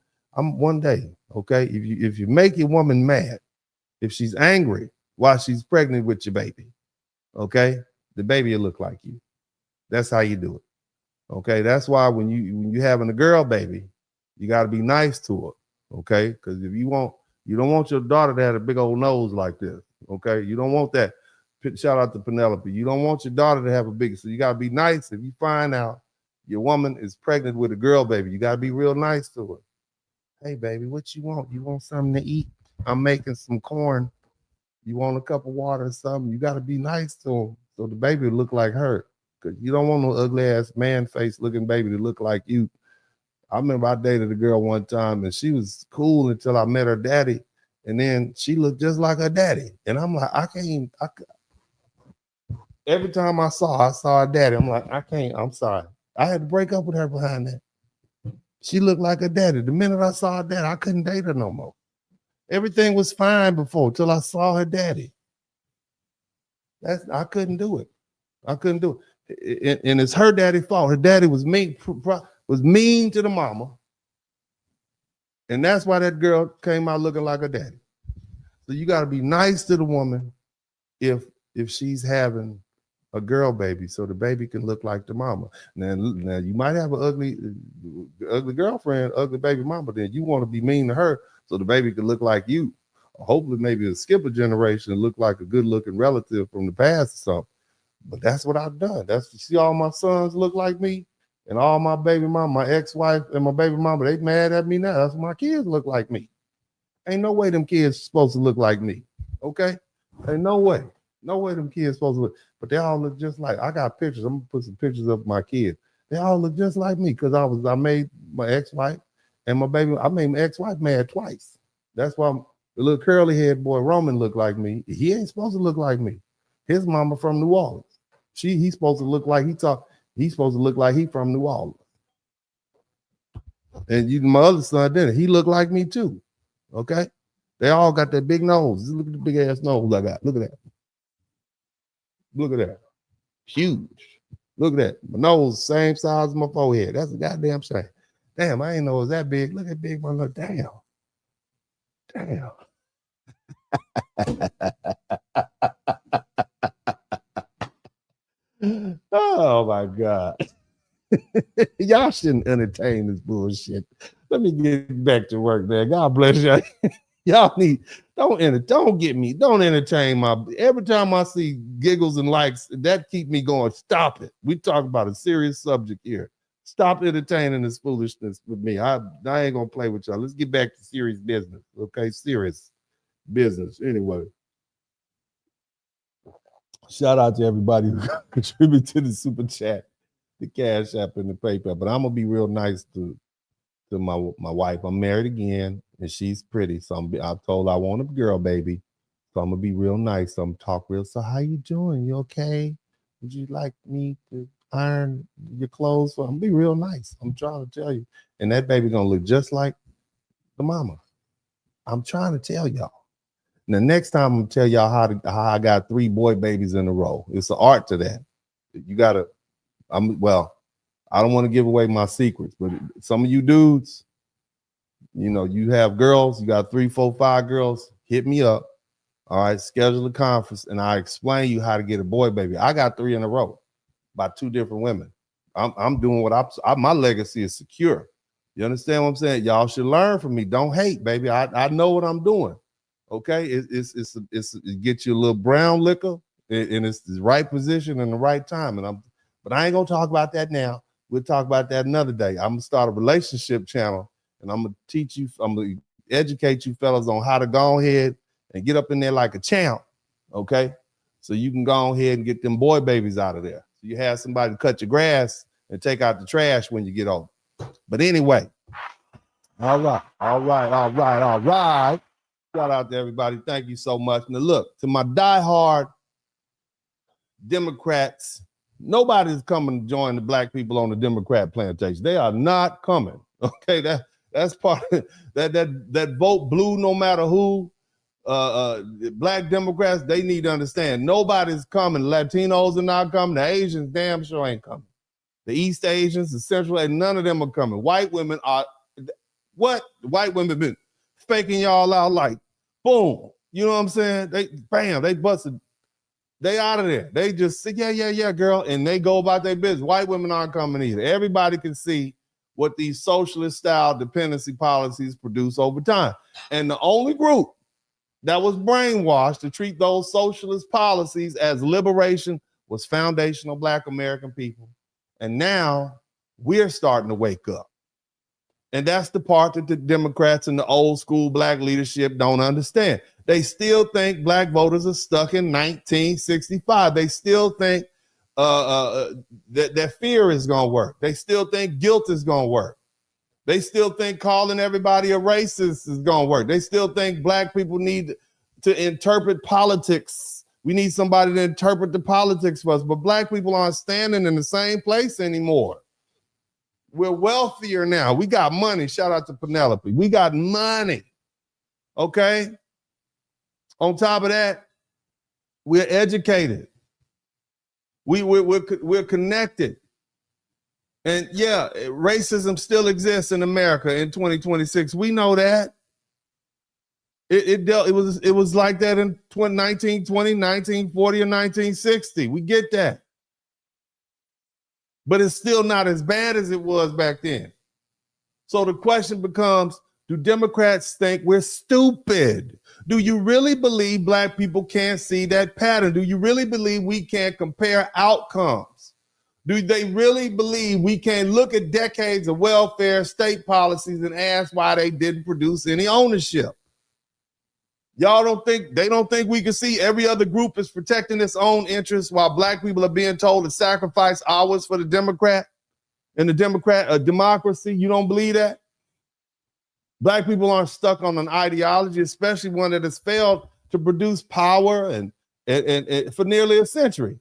one day, okay? If you make your woman mad, if she's angry while she's pregnant with your baby, okay, the baby will look like you. That's how you do it. Okay, that's why when you having a girl baby, you got to be nice to her. Okay, because if you don't want your daughter to have a big old nose like this. Okay, you don't want that. Shout out to Penelope. You don't want your daughter to have a big. So you got to be nice. If you find out your woman is pregnant with a girl baby, you got to be real nice to her. Hey, baby, what you want? You want something to eat? I'm making some corn. You want a cup of water or something? You got to be nice to him so the baby will look like her. Because you don't want no ugly ass man face looking baby to look like you. I remember I dated a girl one time and she was cool until I met her daddy. And then she looked just like her daddy. And I'm like, every time I saw her daddy, I'm like, I'm sorry. I had to break up with her behind that. She looked like her daddy. The minute I saw her daddy, I couldn't date her no more. Everything was fine before till I saw her daddy. I couldn't do it. I couldn't do it. And it's her daddy's fault. Her daddy was mean to the mama. And that's why that girl came out looking like her daddy. So you got to be nice to the woman if she's having a girl baby, so the baby can look like the mama. Now you might have an ugly girlfriend, ugly baby mama. Then you want to be mean to her, so the baby can look like you. Or hopefully, maybe skip a generation and look like a good-looking relative from the past or something. But that's what I've done. That's, you see, all my sons look like me, and all my baby mama, my ex-wife, and my baby mama, they mad at me now. That's what my kids look like me. Ain't no way them kids supposed to look like me. Okay, ain't no way. No way them kids supposed to look, but they all look just like. I got pictures. I'm gonna put some pictures of my kids. They all look just like me because I made my ex-wife and my baby. I made my ex-wife mad twice. That's why the little curly head boy Roman looked like me. He ain't supposed to look like me. His mama from New Orleans. He's supposed to look like he's supposed to look like he from New Orleans. And my other son didn't. He looked like me too. Okay, they all got that big nose. Look at the big ass nose I got. Look at that. Look at that. Huge. Look at that. My nose, same size as my forehead. That's a goddamn shame. Damn, I ain't know it was that big. Look at big one. Look, damn. Damn. Oh my God. Y'all shouldn't entertain this bullshit. Let me get back to work, man. God bless y'all. Y'all don't entertain every time I see giggles and likes, that keep me going. Stop it. We talk about a serious subject here. Stop entertaining this foolishness with me. I ain't gonna play with y'all. Let's get back to serious business. Okay, serious business. Anyway. Shout out to everybody who contributed to the super chat, the Cash App, and the PayPal. But I'm gonna be real nice to my wife. I'm married again, and she's pretty. So I told her I want a girl baby. So I'm gonna be real nice. I'm talk real. So how you doing? You okay? Would you like me to iron your clothes? So I'm gonna be real nice. I'm trying to tell you. And that baby gonna look just like the mama. I'm trying to tell y'all. Now, next time I'm gonna tell y'all how I got 3 boy babies in a row. It's an art to that. You gotta. I don't want to give away my secrets, but some of you dudes, you have girls. You got 3, 4, 5 girls. Hit me up. All right, schedule a conference, and I explain you how to get a boy baby. I got 3 in a row by 2 different women. I'm doing what my legacy is secure. You understand what I'm saying? Y'all should learn from me. Don't hate, baby. I know what I'm doing. Okay, it gets you a little brown liquor, and it's the right position and the right time. But I ain't gonna talk about that now. We'll talk about that another day. I'm gonna start a relationship channel, and I'm gonna teach you. I'm gonna educate you fellas on how to go ahead and get up in there like a champ. Okay, so you can go ahead and get them boy babies out of there. So you have somebody to cut your grass and take out the trash when you get old. But anyway, all right. Shout out to everybody. Thank you so much. Now look, to my diehard Democrats, nobody's coming to join the black people on the Democrat plantation. They are not coming. Okay, that's part of that vote blue no matter who. Black Democrats, they need to understand nobody's coming. Latinos are not coming. The Asians damn sure ain't coming. The East Asians, the Central, none of them are coming. White women are what? White women been faking y'all out like boom. You know what I'm saying? They busted. They out of there. They just say, yeah, girl. And they go about their business. White women aren't coming either. Everybody can see what these socialist style dependency policies produce over time. And the only group that was brainwashed to treat those socialist policies as liberation was foundational Black American people. And now we're starting to wake up. And that's the part that the Democrats and the old school Black leadership don't understand. They still think Black voters are stuck in 1965. They still think that fear is going to work. They still think guilt is going to work. They still think calling everybody a racist is going to work. They still think Black people need to interpret politics. We need somebody to interpret the politics for us. But Black people aren't standing in the same place anymore. We're wealthier now. We got money. Shout out to Penelope. We got money. Okay? On top of that, we're educated. We're connected. And yeah, racism still exists in America in 2026. We know that. It was like that in 1920, 1940, or 1960. We get that. But it's still not as bad as it was back then. So the question becomes, do Democrats think we're stupid? Do you really believe black people can't see that pattern? Do you really believe we can't compare outcomes? Do they really believe we can look at decades of welfare state policies and ask why they didn't produce any ownership? They don't think we can see every other group is protecting its own interests while black people are being told to sacrifice ours for the Democrat and the democracy? You don't believe that? Black people aren't stuck on an ideology, especially one that has failed to produce power and for nearly a century.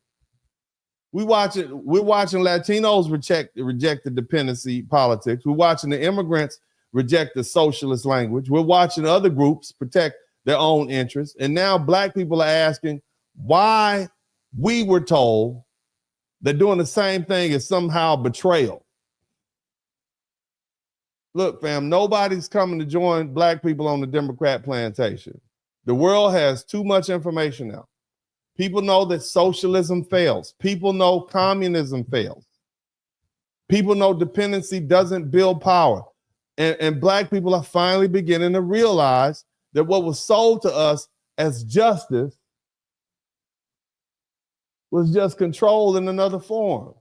We're watching Latinos reject the dependency politics. We're watching the immigrants reject the socialist language. We're watching other groups protect their own interests. And now black people are asking why we were told that doing the same thing is somehow betrayal. Look, fam, nobody's coming to join black people on the Democrat plantation. The world has too much information now. People know that socialism fails. People know communism fails. People know dependency doesn't build power. And black people are finally beginning to realize that what was sold to us as justice was just control in another form.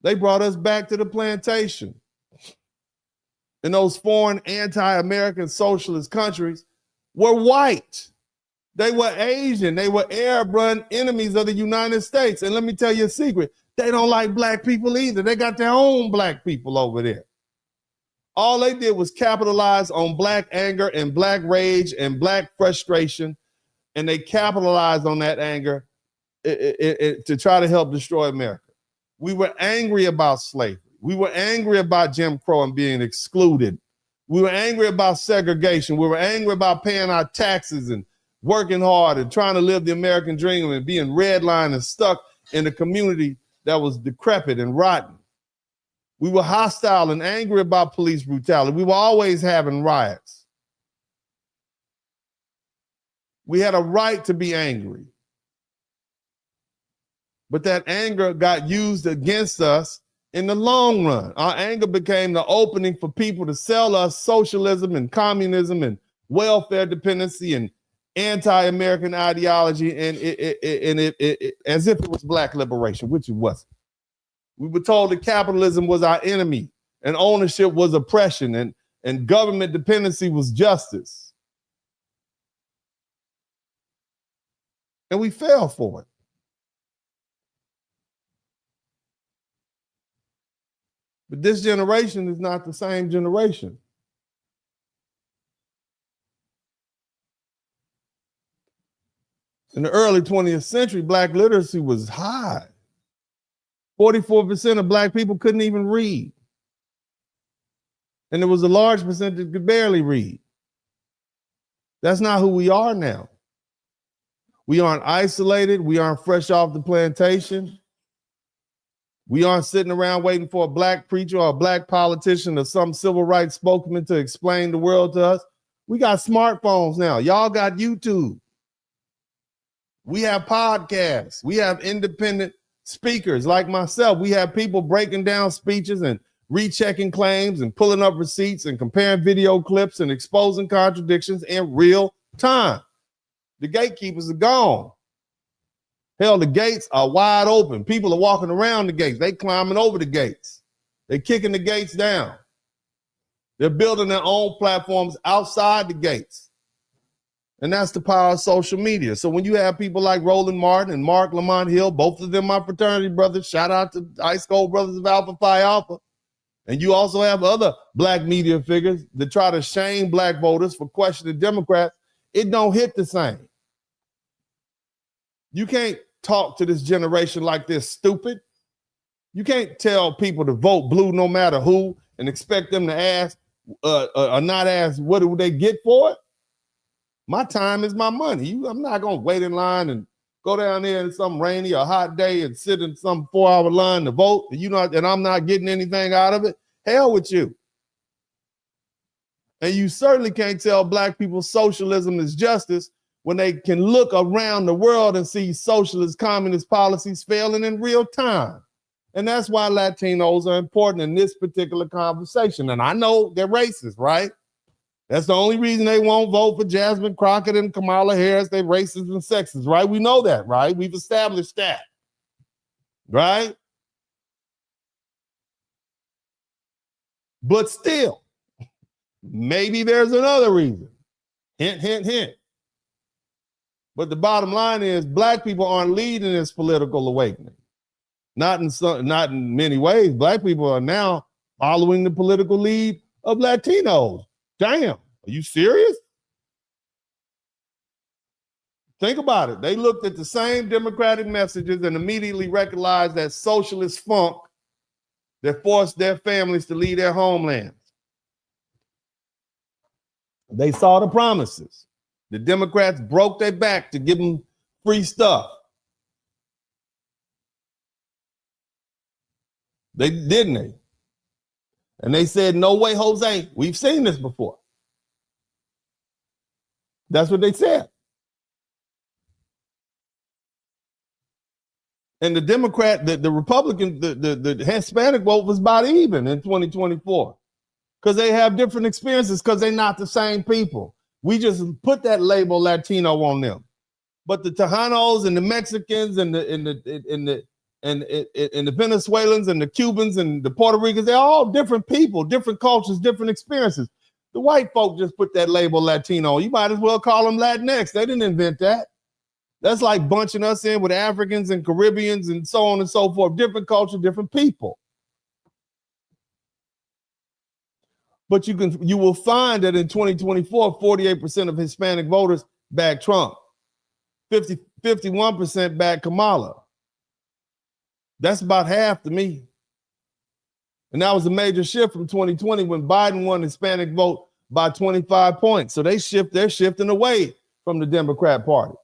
They brought us back to the plantation. And those foreign anti-American socialist countries were white. They were Asian. They were Arab-run enemies of the United States. And let me tell you a secret. They don't like black people either. They got their own black people over there. All they did was capitalize on black anger and black rage and black frustration. And they capitalized on that anger to try to help destroy America. We were angry about slavery. We were angry about Jim Crow and being excluded. We were angry about segregation. We were angry about paying our taxes and working hard and trying to live the American dream and being redlined and stuck in a community that was decrepit and rotten. We were hostile and angry about police brutality. We were always having riots. We had a right to be angry. But that anger got used against us in the long run. Our anger became the opening for people to sell us socialism and communism and welfare dependency and anti-American ideology, and it as if it was black liberation, which it wasn't. We were told that capitalism was our enemy and ownership was oppression and government dependency was justice. And we fell for it. But this generation is not the same generation. In the early 20th century, black literacy was high. 44% of black people couldn't even read. And there was a large percentage that could barely read. That's not who we are now. We aren't isolated. We aren't fresh off the plantation. We aren't sitting around waiting for a black preacher or a black politician or some civil rights spokesman to explain the world to us. We got smartphones now. Y'all got YouTube. We have podcasts. We have independent speakers like myself. We have people breaking down speeches and rechecking claims and pulling up receipts and comparing video clips and exposing contradictions in real time. The gatekeepers are gone. Hell, the gates are wide open. People are walking around the gates. They climbing over the gates. They're kicking the gates down. They're building their own platforms outside the gates. And that's the power of social media. So when you have people like Roland Martin and Mark Lamont Hill, both of them my fraternity brothers, shout out to Ice Cold Brothers of Alpha Phi Alpha. And you also have other black media figures that try to shame black voters for questioning Democrats. It don't hit the same. You can't talk to this generation like this, stupid. You can't tell people to vote blue no matter who and expect them to ask or not ask what do they get for it. My time is my money. I'm not going to wait in line and go down there in some rainy or hot day and sit in some 4-hour line to vote, and I'm not getting anything out of it. Hell with you. And you certainly can't tell black people socialism is justice when they can look around the world and see socialist communist policies failing in real time. And that's why Latinos are important in this particular conversation. And I know they're racist, right? That's the only reason they won't vote for Jasmine Crockett and Kamala Harris. They're racist and sexist, right? We know that, right? We've established that, right? But still, maybe there's another reason. Hint, hint, hint. But the bottom line is black people aren't leading this political awakening. Not in many ways. Black people are now following the political lead of Latinos. Damn, are you serious? Think about it. They looked at the same democratic messages and immediately recognized that socialist funk that forced their families to leave their homelands. They saw the promises. The Democrats broke their back to give them free stuff. They didn't they? And they said, no way, Jose. We've seen this before. That's what they said. And the Democrat, the Republican, the Hispanic vote was about even in 2024 because they have different experiences because they're not the same people. We just put that label Latino on them. But the Tejanos and the Mexicans and the Venezuelans and the Cubans and the Puerto Ricans, they're all different people, different cultures, different experiences. The white folk just put that label Latino. You might as well call them Latinx. They didn't invent that. That's like bunching us in with Africans and Caribbeans and so on and so forth. Different culture, different people. But you will find that in 2024, 48% of Hispanic voters back Trump. 51% back Kamala. That's about half to me. And that was a major shift from 2020 when Biden won Hispanic vote by 25 points. So they're shifting away from the Democrat Party.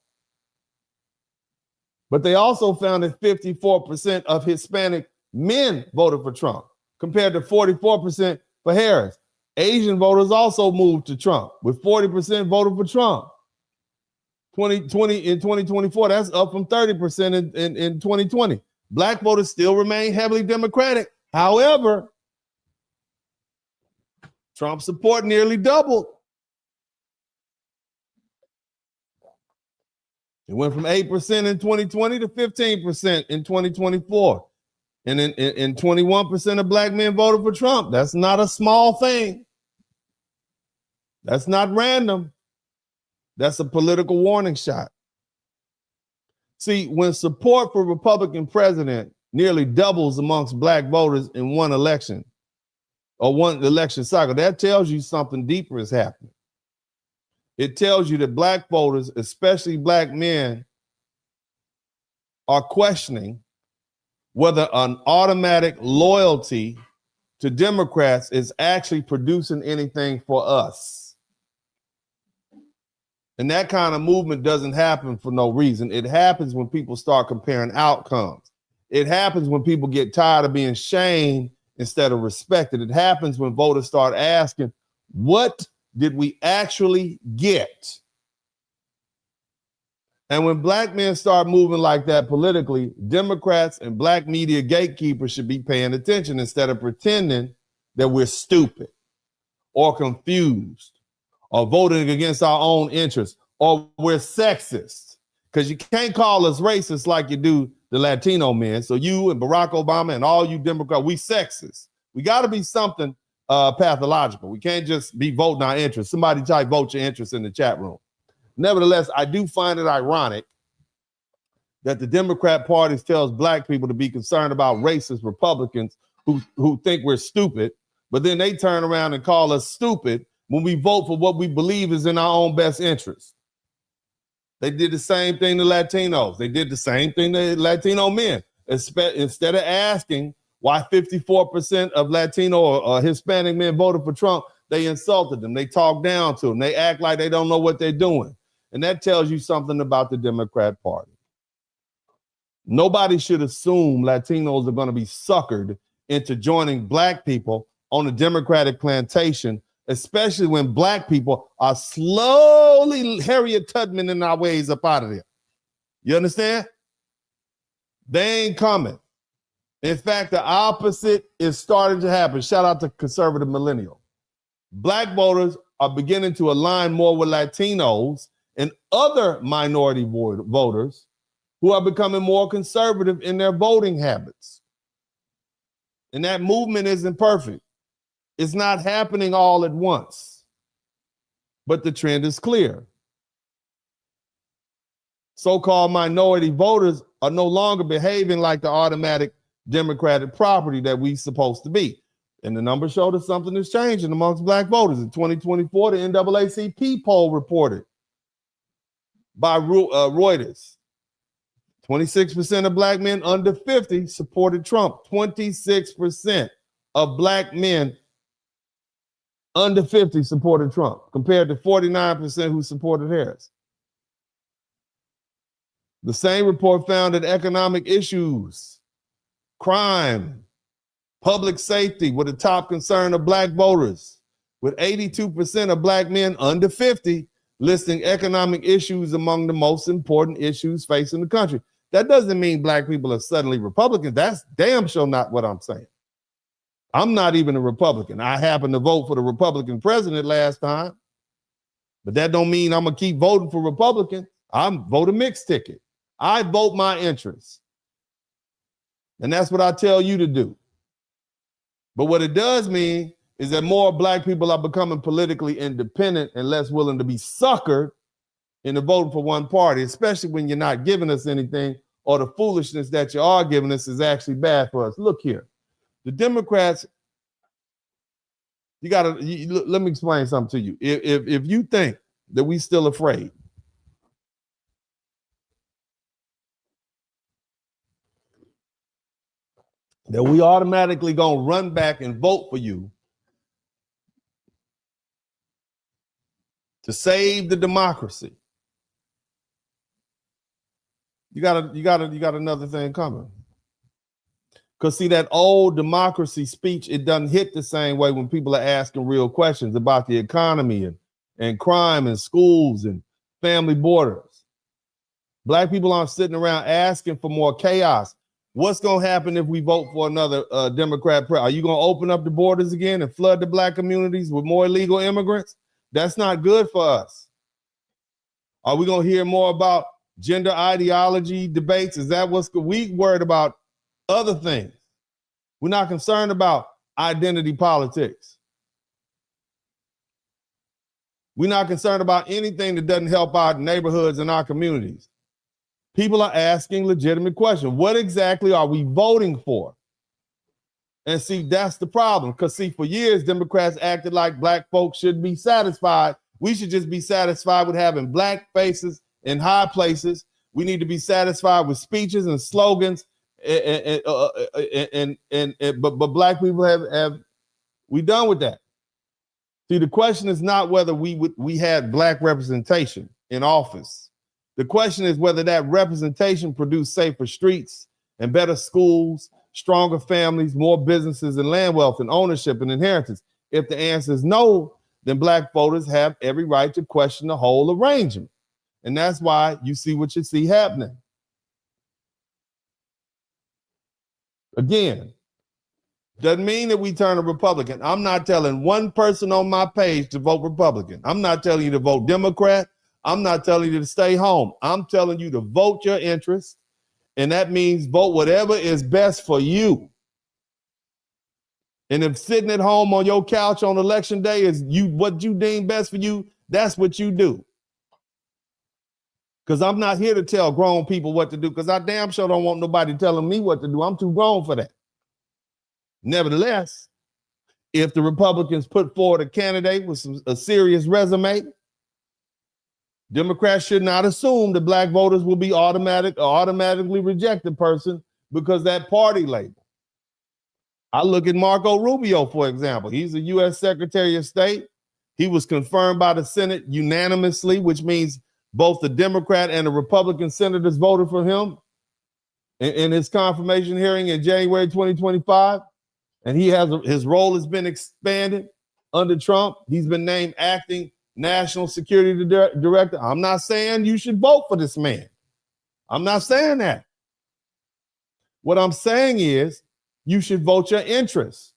But they also found that 54% of Hispanic men voted for Trump, compared to 44% for Harris. Asian voters also moved to Trump, with 40% voted for Trump. In 2024, that's up from 30% in 2020. Black voters still remain heavily Democratic. However, Trump support nearly doubled. It went from 8% in 2020 to 15% in 2024. And 21% of black men voted for Trump. That's not a small thing. That's not random. That's a political warning shot. See, when support for Republican president nearly doubles amongst black voters in one election or one election cycle, that tells you something deeper is happening. It tells you that black voters, especially black men, are questioning whether an automatic loyalty to Democrats is actually producing anything for us. And that kind of movement doesn't happen for no reason. It happens when people start comparing outcomes. It happens when people get tired of being shamed instead of respected. It happens when voters start asking, what did we actually get? And when black men start moving like that politically, Democrats and black media gatekeepers should be paying attention instead of pretending that we're stupid or confused or voting against our own interests or we're sexist. Because you can't call us racist like you do the Latino men. So you and Barack Obama and all you Democrats, we sexist. We got to be something pathological. We can't just be voting our interests. Somebody type vote your interests in the chat room. Nevertheless, I do find it ironic that the Democrat Party tells black people to be concerned about racist Republicans who think we're stupid, but then they turn around and call us stupid when we vote for what we believe is in our own best interest. They did the same thing to Latinos. They did the same thing to Latino men. Instead of asking why 54% of Latino or Hispanic men voted for Trump, they insulted them. They talk down to them. They act like they don't know what they're doing. And that tells you something about the Democrat Party. Nobody should assume Latinos are going to be suckered into joining black people on the Democratic plantation especially when black people are slowly Harriet Tubman in our ways up out of there. You understand? They ain't coming. In fact, the opposite is starting to happen. Shout out to conservative millennial. Black voters are beginning to align more with Latinos and other minority voters who are becoming more conservative in their voting habits. And that movement isn't perfect. It's not happening all at once, but the trend is clear. So-called minority voters are no longer behaving like the automatic Democratic property that we supposed to be. And the numbers showed us something is changing amongst black voters. In 2024, the NAACP poll reported by Reuters, 26% of black men under 50 supported Trump. 26% of black men under 50 supported Trump, compared to 49% who supported Harris. The same report found that economic issues, crime, public safety were the top concern of black voters, with 82% of black men under 50 listing economic issues among the most important issues facing the country. That doesn't mean black people are suddenly Republicans. That's damn sure not what I'm saying. I'm not even a Republican. I happened to vote for the Republican president last time, but that don't mean I'm gonna keep voting for Republican. I'm vote a mixed ticket. I vote my interests. And that's what I tell you to do. But what it does mean is that more black people are becoming politically independent and less willing to be suckered into voting for one party, especially when you're not giving us anything or the foolishness that you are giving us is actually bad for us. Look here. The Democrats, let me explain something to you. If you think that we still afraid, that we automatically gonna run back and vote for you to save the democracy, you got another thing coming. Because see, that old democracy speech, it doesn't hit the same way when people are asking real questions about the economy and crime and schools and family borders. Black people aren't sitting around asking for more chaos. What's going to happen if we vote for another Democrat? Are you going to open up the borders again and flood the black communities with more illegal immigrants? That's not good for us. Are we going to hear more about gender ideology debates? Is that what's we worried about? Other things. We're not concerned about identity politics. We're not concerned about anything that doesn't help our neighborhoods and our communities. People are asking legitimate questions. What exactly are we voting for? And see, that's the problem. Because see, for years, Democrats acted like black folks should be satisfied. We should just be satisfied with having black faces in high places. We need to be satisfied with speeches and slogans. But black people have we done with that. See, the question is not whether we had black representation in office. The question is whether that representation produced safer streets and better schools, stronger families, more businesses and land wealth and ownership and inheritance. If the answer is no, then black voters have every right to question the whole arrangement. And that's why you see what you see happening. Again, doesn't mean that we turn a Republican. I'm not telling one person on my page to vote Republican. I'm not telling you to vote Democrat. I'm not telling you to stay home. I'm telling you to vote your interest. And that means vote whatever is best for you. And if sitting at home on your couch on election day is what you deem best for you, that's what you do. Because I'm not here to tell grown people what to do, because I damn sure don't want nobody telling me what to do. I'm too grown for that. Nevertheless, if the Republicans put forward a candidate with a serious resume, Democrats should not assume that black voters will be automatically reject the person because that party label. I look at Marco Rubio, for example. He's a U.S. Secretary of State. He was confirmed by the Senate unanimously, which means both the Democrat and the Republican senators voted for him in his confirmation hearing in January 2025. And his role has been expanded. under Trump. He's been named acting national security director. I'm not saying you should vote for this man. I'm not saying that. What I'm saying is you should vote your interest.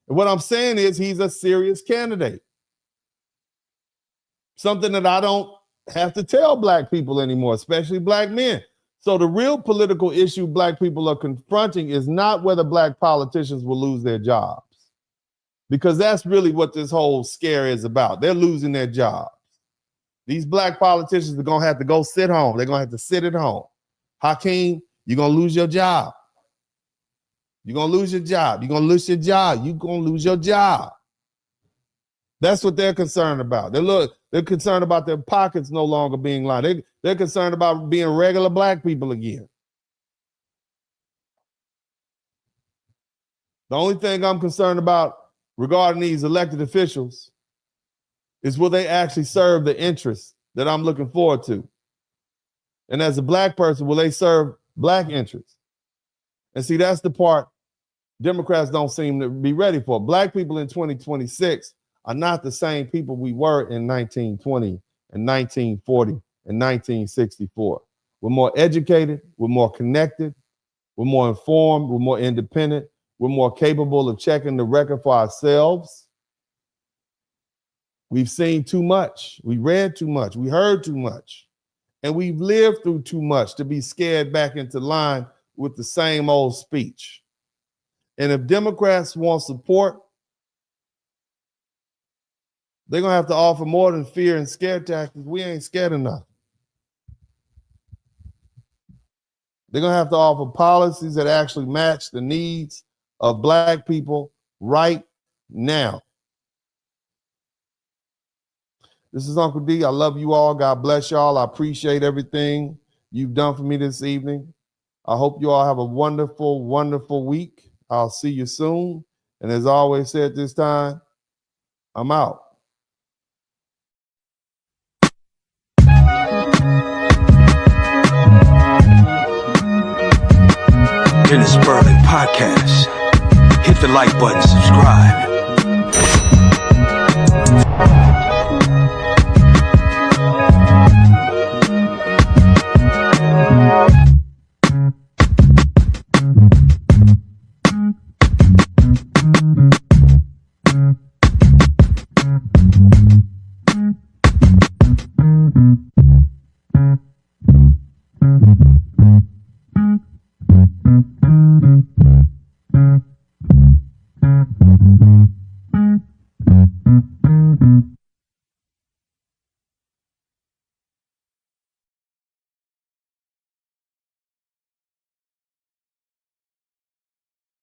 And what I'm saying is he's a serious candidate. Something that I don't have to tell black people anymore, especially black men. So the real political issue black people are confronting is not whether black politicians will lose their jobs, because that's really what this whole scare is about. They're losing their jobs. These black politicians are going to have to go sit home. They're going to have to sit at home. Hakeem, you're going to lose your job. You're going to lose your job. You're going to lose your job. You're going to lose your job. That's what they're concerned about. They're concerned about their pockets no longer being lined. They're concerned about being regular black people again. The only thing I'm concerned about regarding these elected officials is will they actually serve the interests that I'm looking forward to? And as a black person, will they serve black interests? And see, that's the part Democrats don't seem to be ready for. Black people in 2026 are not the same people we were in 1920 and 1940 and 1964. We're more educated, we're more connected, we're more informed, we're more independent, we're more capable of checking the record for ourselves. We've seen too much, we read too much, we heard too much, and we've lived through too much to be scared back into line with the same old speech. And if Democrats want support, they're going to have to offer more than fear and scare tactics. We ain't scared enough. They're going to have to offer policies that actually match the needs of black people right now. This is Uncle D. I love you all. God bless y'all. I appreciate everything you've done for me this evening. I hope you all have a wonderful, wonderful week. I'll see you soon. And as I always said this time, I'm out.
In the Spurling podcast, hit the like button, subscribe.